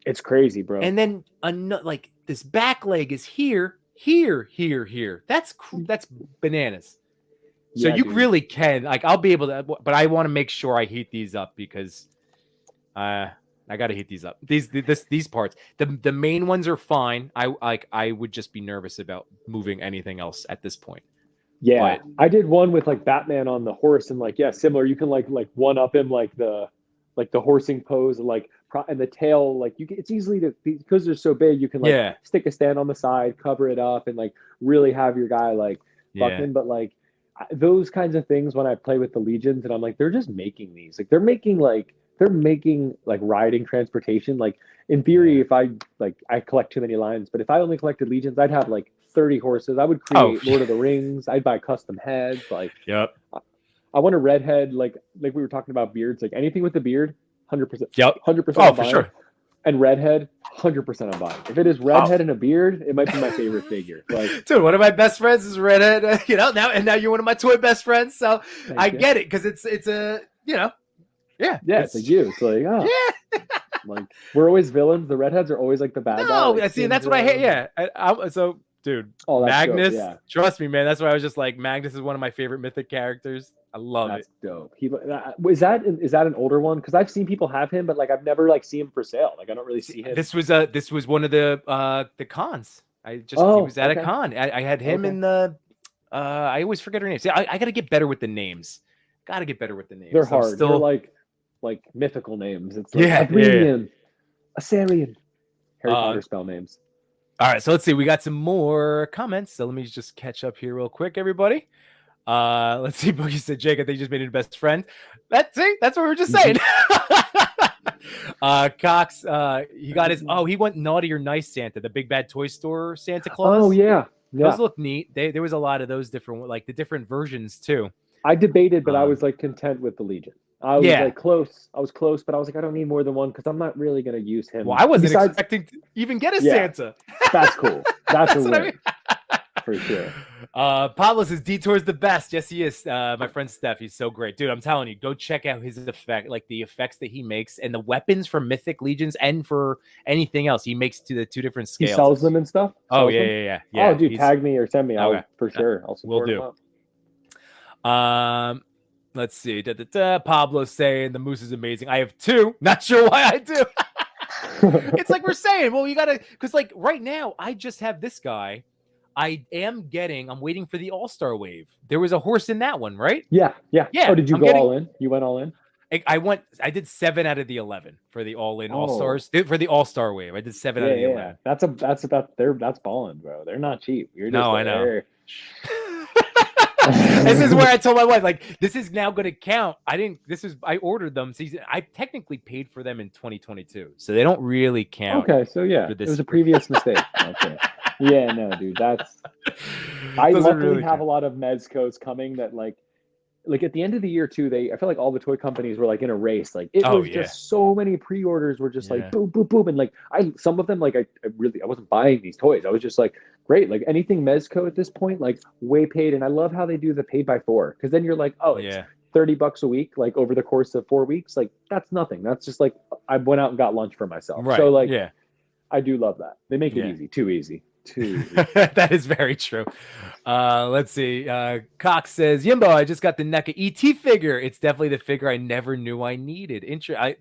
It's crazy, bro.
And then like this back leg is here. That's bananas. So
Yeah,
you
dude.
really can, like, I'll be able to, but I want to make sure I heat these up because I got to heat these up. These parts, the main ones are fine. I would just be nervous about moving anything else at this point.
Yeah,
But
I did one with like Batman on the horse, and like yeah, similar. You can like one up him like the horsing pose, and like and the tail. Like it's easily to because they're so big. You can like
Yeah.
stick a stand on the side, cover it up, and like really have your guy like
Yeah.
bucking. But like those kinds of things when I play with the legions, and I'm like, they're just making these. Like they're making like riding transportation. Like in theory,
Yeah.
if I collect too many lines, but if I only collected legions, I'd have like 30 horses. I would create Lord of the Rings. I'd buy custom heads. Like
Yep.
I want a redhead, like we were talking about beards, like anything with the beard, 100%.
Yep.
100%
Oh,
I'm
for
buying.
sure.
And redhead, 100% I'm buying. If it is redhead and a beard, it might be my favorite figure. Like,
dude, one of my best friends is redhead. You know, now you're one of my toy best friends, so I get it because it's a yeah,
it's like you. It's like
yeah.
like we're always villains. The redheads are always like the bad guy.
No,
Like
see, that's what I hate.
Syndrome.
Yeah, so dude,
Oh, that's dope,
Magnus.
yeah.
Trust me, man. That's why I was just like, Magnus is one of my favorite mythic characters. I love
That's
it.
dope. Is that an older one? Because I've seen people have him, but like I've never like seen him for sale. Like I don't really see him.
This was one of the cons. He was at a con. I had him in the. I always forget her name. See, I got to get better with the names. Got to get better with the names.
They're hard. They're like mythical names. It's like Assyrian, Harry Potter spell names.
All right, so let's see. We got some more comments. So let me just catch up here real quick, everybody. Let's see. Boogie said, Jake, I think you just made it best friend. That's what we were just saying. Cox, he got his. Oh, he went naughty or nice Santa, the big bad toy store Santa Claus.
Oh yeah.
Those look neat. There was a lot of those different, like the different versions too.
I debated, but I was like content with the Legion. I was like close. I was close, but I was like, I don't need more than one because I'm not really going to use him.
Well, I wasn't expecting to even get a Santa.
That's cool. That's a win.
I mean.
For sure.
Pablo says Detour's the best. Yes, he is. My friend Steph, he's so great. Dude, I'm telling you, go check out his effect, like the effects that he makes and the weapons for Mythic Legions and for anything else. He makes to the two different scales.
He sells them and stuff?
Oh, yeah.
Oh, dude, tag me or send me. For sure. I'll support
him. We'll do. Let's see. Pablo saying the moose is amazing. I have two. Not sure why I do. It's like we're saying, well, you gotta, because like right now, I just have this guy. I'm waiting for the All-Star wave. There was a horse in that one, right?
Yeah. Oh, did you go all in? You went all in?
I did 7 out of the 11 for the all-in All-Stars. For the All-Star wave, I did 7 out of the 11.
That's balling, bro. They're not cheap. You're just
I know. This is where I told my wife, like, this is now going to count. I ordered them. I technically paid for them in 2022, so they don't really count.
Okay, so yeah, it was a previous mistake. Okay. Yeah, no, dude, I luckily have a lot of Mezcos coming that like at the end of the year too, I feel like all the toy companies were like in a race. Like it was just so many pre-orders were just like boom, boom, boom. And like some of them, like I wasn't buying these toys. I was just like, great, like anything Mezco at this point, like way paid. And I love how they do the paid by 4. Cause then you're like, oh, it's $30 a week, like over the course of 4 weeks. Like that's nothing. That's just like I went out and got lunch for myself. Right. So like I do love that. They make it easy, too easy.
That is very true. Let's see. Cox says, Yimbo, I just got the NECA ET figure. It's definitely the figure I never knew I needed.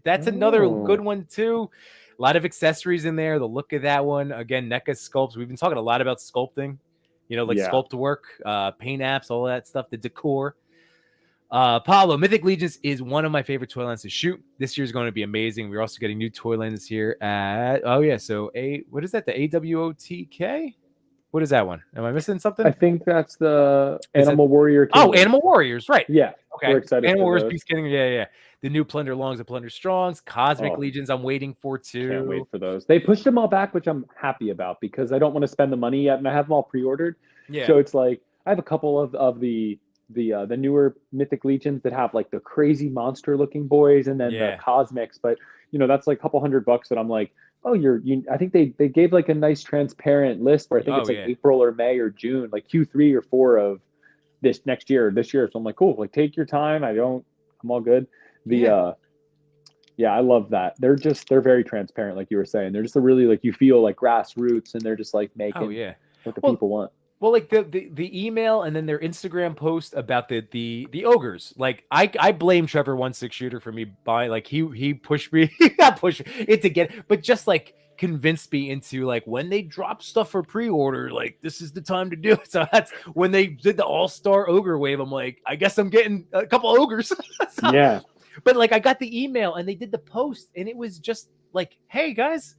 That's another good one too. A lot of accessories in there. The look of that one. Again, NECA sculpts. We've been talking a lot about sculpting, sculpt work, paint apps, all that stuff, the decor. Pablo, Mythic Legions is one of my favorite toy lines to shoot. This year is going to be amazing. We're also getting new toy lines here at what is that? The AWOTK? What is that one? Am I missing something?
I think that's the Animal Warrior Kingdom.
Oh, Animal Warriors, right.
Yeah.
Okay.
We're excited.
Animal Warriors Peace Getting, yeah. The new Plunder Longs and Plunder Strongs, Cosmic Legions I'm waiting for too.
Can't wait for those. They pushed them all back, which I'm happy about because I don't want to spend the money yet and I have them all pre-ordered. Yeah. So it's like I have a couple of the newer Mythic Legions that have like the crazy monster looking boys and then the Cosmics, but that's like a couple $100 that I'm like, oh, I think they gave like a nice transparent list where I think it's like April or May or June, like Q3 or 4 of this year. So I'm like, cool, like take your time. I'm all good. I love that. They're very transparent, like you were saying. They're just a really like you feel like grassroots and they're just like making what the people want.
Well, like the email and then their Instagram post about the ogres. Like I blame Trevor 16 Shooter for me buying. Like he pushed me, not pushed me into but just like convinced me into like when they drop stuff for pre-order, like this is the time to do it. So that's when they did the All-Star Ogre wave. I'm like, I guess I'm getting a couple ogres.
Yeah.
But like I got the email and they did the post and it was just like, hey guys,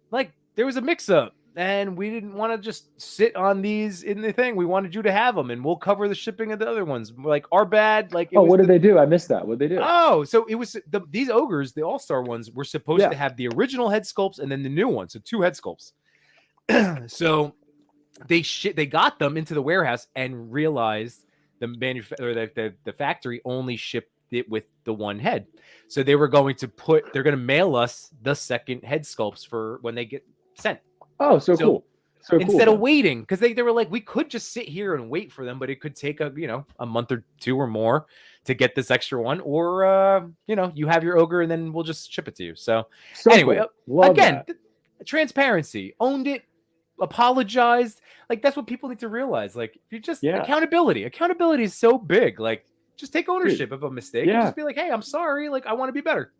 like there was a mix-up. And we didn't want to just sit on these in the thing. We wanted you to have them, and we'll cover the shipping of the other ones. Like our bad. Like
what did they do? I missed that. What did they do?
Oh, so it was these ogres, the All-Star ones, were supposed to have the original head sculpts and then the new ones, so 2 head sculpts. So they got them into the warehouse and realized the factory only shipped it with the one head. So they're going to mail us the second head sculpts for when they get sent.
Oh, so cool. So
instead
cool,
of waiting, because they were like, we could just sit here and wait for them, but it could take a month or two or more to get this extra one, or you have your ogre and then we'll just ship it to you. So anyway,
cool.
Again, transparency, owned it, apologized. Like, that's what people need to realize. Like, if you just accountability is so big. Like, just take ownership of a mistake and just be like, hey, I'm sorry. Like, I want to be better.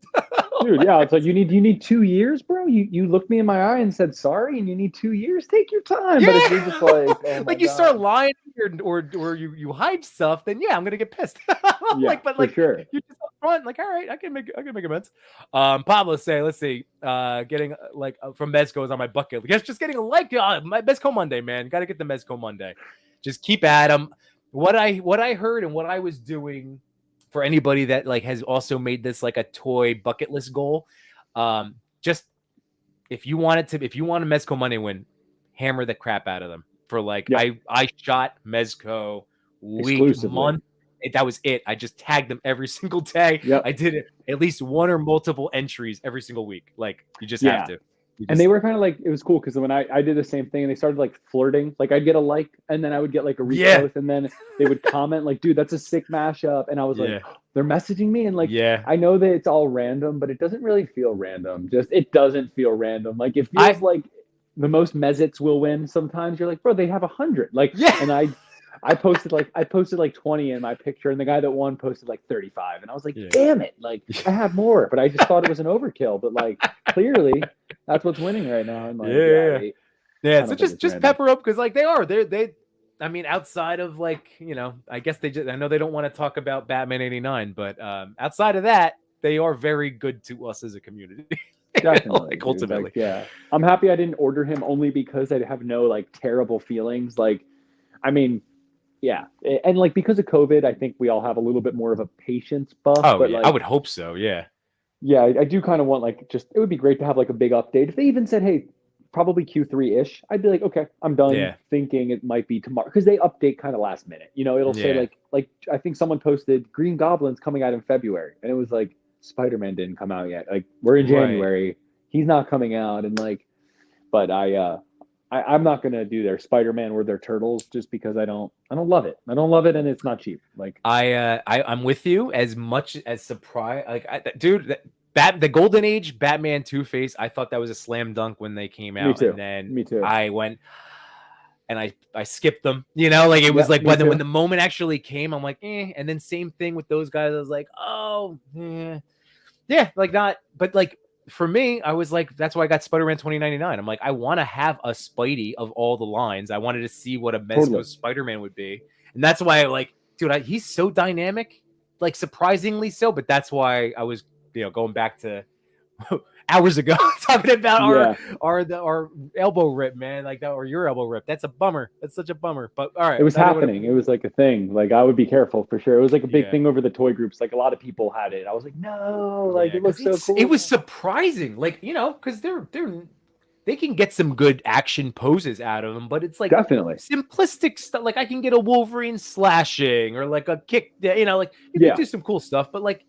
Dude, yeah, it's like you need 2 years, bro. You looked me in my eye and said sorry, and you need 2 years. Take your time. But if you're just like, oh my God.
Start lying or you hide stuff, then I'm gonna get pissed.
For sure.
You're just up front, like, all right, I can make amends. Pablo say, let's see, getting from Mezco is on my bucket. Yes, just getting a my Mezco Monday, man. Got to get the Mezco Monday. Just keep at them. What I heard and what I was doing. For anybody that has also made this like a toy bucket list goal, just if you want a Mezco Monday win, hammer the crap out of them. For I shot Mezco week, month. That was it. I just tagged them every single day.
Yep.
I did at least one or multiple entries every single week. Like, you just have to.
And they were kind of like, it was cool because when I did the same thing and they started like flirting, like I'd get a like and then I would get like a repost and then they would comment like, dude, that's a sick mashup. And I was like, they're messaging me and like, I know that it's all random, but it doesn't really feel random. It doesn't feel random. Like, it feels like the most Mezits will win. Sometimes you're like, bro, they have 100. Like, and I posted like 20 in my picture, and the guy that won posted like 35, and I was like, damn it, like I have more, but I just thought it was an overkill. But like, clearly that's what's winning right now. And like,
so just pepper up, because like they I mean, outside of like, I guess I know they don't want to talk about Batman 89, but outside of that, they are very good to us as a community.
Definitely.
Like, ultimately.
Like, I'm happy I didn't order him only because I have no like terrible feelings. Like, I mean, and like because of COVID, I think we all have a little bit more of a patience buff. But
I would hope so. Yeah,
I do kind of want it would be great to have like a big update. If they even said, hey, probably Q3-ish, I'd be like, okay, I'm done thinking it might be tomorrow, because they update kind of last minute. It'll say like I think someone posted Green Goblin's coming out in February, and it was like Spider-Man didn't come out yet. Like, we're in January, he's not coming out, and like, but I'm not gonna do their Spider-Man or their Turtles just because I don't love it. I don't love it, and it's not cheap. Like,
I'm with you. As much as surprise, like, dude, the Golden Age Batman Two-Face, I thought that was a slam dunk when they came out.
Me too.
And then
Me too.
I went and I skipped them. Like, it was like when the moment actually came, I'm like, and then same thing with those guys. I was like, oh, like not, but like. For me, I was like, that's why I got Spider-Man 2099. I'm like, I want to have a Spidey of all the lines. I wanted to see what a Mezco Spider-Man would be. And that's why he's so dynamic, like surprisingly so. But that's why I was, going back to hours ago talking about our elbow rip, man, like that, or your elbow rip. That's a bummer. That's such a bummer. But all right,
it was happening. It was like a thing. Like, I would be careful for sure. It was like a big thing over the toy groups. Like, a lot of people had it. I was like, no, like it looks so cool.
It was surprising, like, because they can get some good action poses out of them, but it's like
definitely
simplistic stuff. Like, I can get a Wolverine slashing or like a kick, like you can do some cool stuff, but like.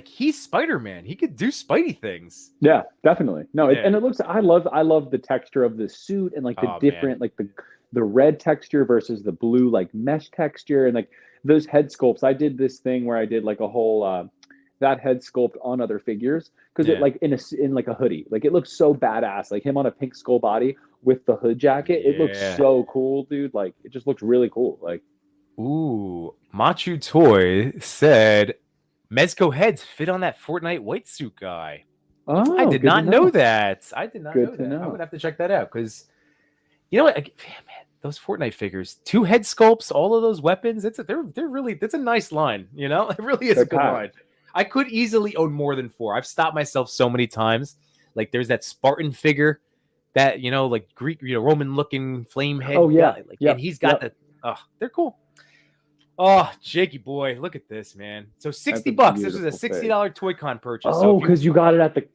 He's Spider-Man. He could do Spidey things.
Yeah, definitely. No, and it looks. I love the texture of the suit and like the different, like the red texture versus the blue like mesh texture, and like those head sculpts. I did this thing where I did like a whole that head sculpt on other figures, because it like in like a hoodie. Like, it looks so badass. Like him on a pink skull body with the hood jacket. It looks so cool, dude. Like, it just looks really cool. Like,
ooh, Machu Toy said. Mezco heads fit on that Fortnite white suit guy.
Oh,
I did not know that. I did not
know
that. I would have to check that out, because you know what, man, those Fortnite figures, 2 head sculpts, all of those weapons. They're really, that's a nice line. It really is a good line. I could easily own more than 4. I've stopped myself so many times. Like, there's that Spartan figure that like Greek, Roman looking flame head.
Oh yeah,
guy. And he's got they're cool. Oh, Jakey boy, look at this, man. So $60. This was a $60 Toy-Con purchase.
Oh, because you got it at the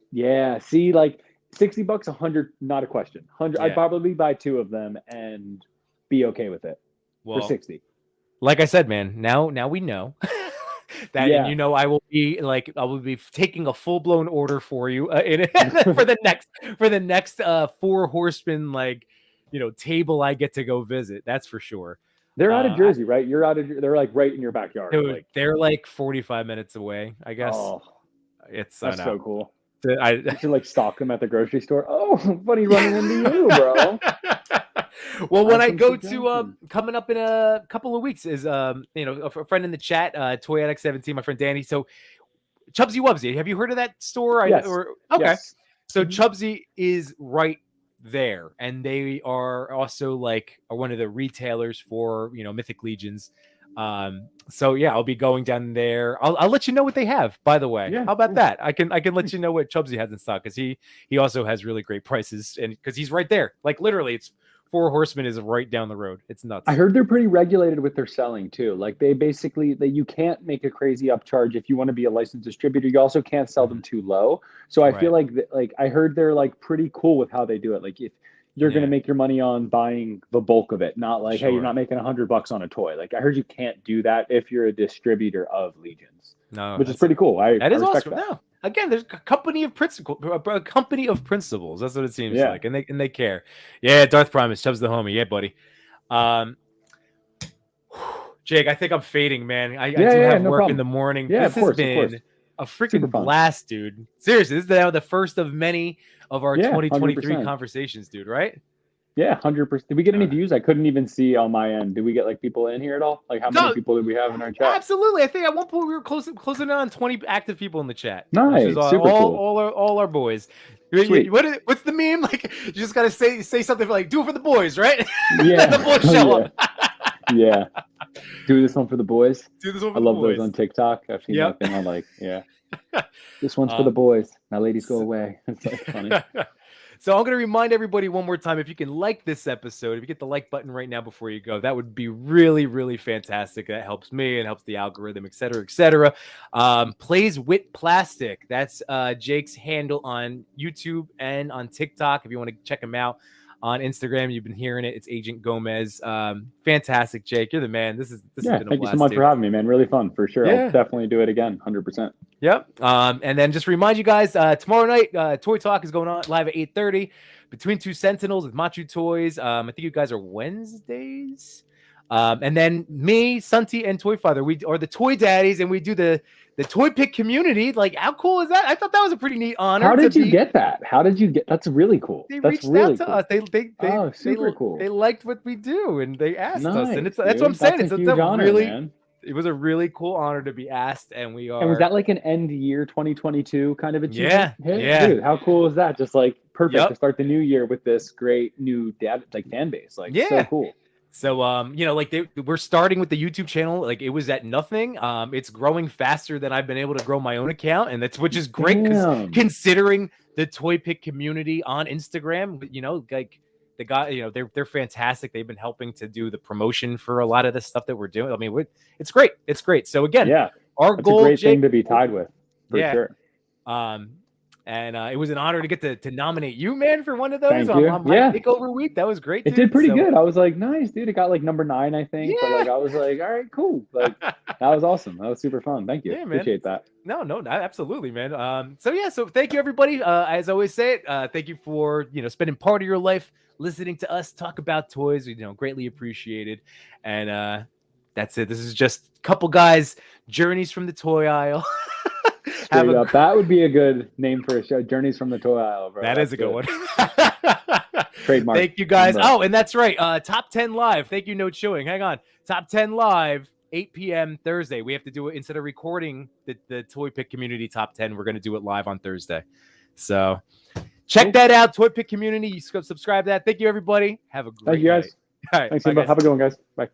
see, like $60, 100, not a question. 100, I'd probably buy 2 of them and be okay with it for 60.
like I said, man, now we know that,
Yeah.
and you know, I will be taking a full blown order for you for the next 4 horsemen, like, you know, table I get to go visit. That's for sure.
They're out of Jersey, right? You're out of. They're like right in your backyard.
Dude,
Like,
they're like 45 minutes away, I guess.
oh,
It's
that's so cool.
I
You should like stalk them at the grocery store. Oh, funny running into you, bro.
Well, when I
Some
go to
suggestions.
coming up in a couple of weeks is you know, a friend in the chat, Toy Addict 17, my friend Danny. So Chubsy Wubsy, have you heard of that store?
Yes.
Okay.
Yes.
So
Mhm.
Chubsy is right there, and they are also like one of the retailers for, you know, Mythic Legions. So yeah, I'll be going down there. I'll let you know what they have, by the way.
Yeah,
How about
yeah.
that? I can let you know what Chubsy has in stock, because he also has really great prices, and because he's right there. Like literally, it's 4 Horsemen is right down the road. It's nuts.
I heard they're pretty regulated with their selling too. Like they basically you can't make a crazy upcharge if you want to be a licensed distributor. You also can't sell them too low. So I feel like I heard they're like pretty cool with how they do it. Like if you're going to make your money on buying the bulk of it, not like, hey, you're not making $100 on a toy. Like I heard you can't do that if you're a distributor of Legions.
No,
which is pretty cool.
That is
respect
awesome.
that.
No, again, there's a company of principles. That's what it seems like, and they care. Yeah, Darth Primus, Chubbs the homie. Yeah, buddy. Jake, I think I'm fading, man. I do have work in the morning.
Yeah,
this has been a freaking blast, dude. Seriously, this is now the first of many of our 2023
100%.
conversations, dude. Right?
Yeah, 100%. Did we get any views? I couldn't even see on my end. Did we get like people in here at all? Like how many people did we have in our chat?
Absolutely. I think at one point we were closing in on 20 active people in the chat.
Nice. Super cool.
All our boys. What's the meme? Like you just gotta say something like "do it for the boys," right?
Yeah.
The boys show up.
Yeah. Do this one for the boys.
Do this one for
I love those on TikTok. I've seen that thing. I'm like, yeah. This one's for the boys. Now ladies go away. It's like funny.
So I'm going to remind everybody one more time, if you can like this episode, if you get the like button right now before you go, that would be really, really fantastic. That helps me and helps the algorithm, et cetera, et cetera. Plays with Plastic. That's Jake's handle on YouTube and on TikTok. If you want to check him out on Instagram, you've been hearing it. It's Agent Gomez. Fantastic, Jake. You're the man. This has been a blast.
Thank you so much for having me, man. Really fun for sure. I'll definitely do it again, 100%.
Yep. And then just remind you guys, tomorrow night, Toy Talk is going on live at 8:30 between two Sentinels with Machu Toys. I think you guys are Wednesdays. And then me, Sunty, and Toy Father, we are the Toy Daddies, and we do the Toy Pick community. Like, how cool is that? I thought that was a pretty neat honor.
How did you get that? How did you get? That's really cool.
They
That's
reached
really
out to
cool.
us. They
super cool.
They liked what we do, and they asked us, and
Nice,
that's what I'm saying.
That's a huge honor, man.
It was a really cool honor to be asked, and we are.
And was that like an end year 2022 kind of achievement?
Yeah.
Dude, how cool is that? Just like perfect to start the new year with this great new fan base. Like, so cool.
So, you know, like we're starting with the YouTube channel. Like it was at nothing. It's growing faster than I've been able to grow my own account, and which is great because considering the Toy Pick community on Instagram, you know, like. The guy, you know, they're fantastic. They've been helping to do the promotion for a lot of the stuff that we're doing. I mean, it's great. It's great. So again, our goal,
a great thing to be tied with, for sure.
And it was an honor to get to nominate you, man, for one of those
on
my takeover week. That was great.
It did pretty good. I was like, nice, dude. It got like number 9, I think. But like, I was like, all right, cool. Like, that was awesome. That was super fun. Thank you.
Yeah, man.
Appreciate that.
No, absolutely, man. So thank you, everybody. As I always say, thank you for spending part of your life listening to us talk about toys. Greatly appreciated. And that's it. This is just a couple guys' journeys from the toy aisle.
That would be a good name for a show. Journeys from the Toy Aisle, bro.
That is a good one.
Trademark.
Thank you, guys. Oh, and that's right. Top 10 live. Thank you, No Chewing. Hang on. Top 10 live, 8 p.m. Thursday. We have to do it instead of recording the Toy Pick Community Top 10. We're going to do it live on Thursday. So check that out. Toy Pick Community. You subscribe to that. Thank you, everybody. Have a great night.
Thank you, guys.
All right.
Thanks, Yimbo. Have a good one, guys. Bye.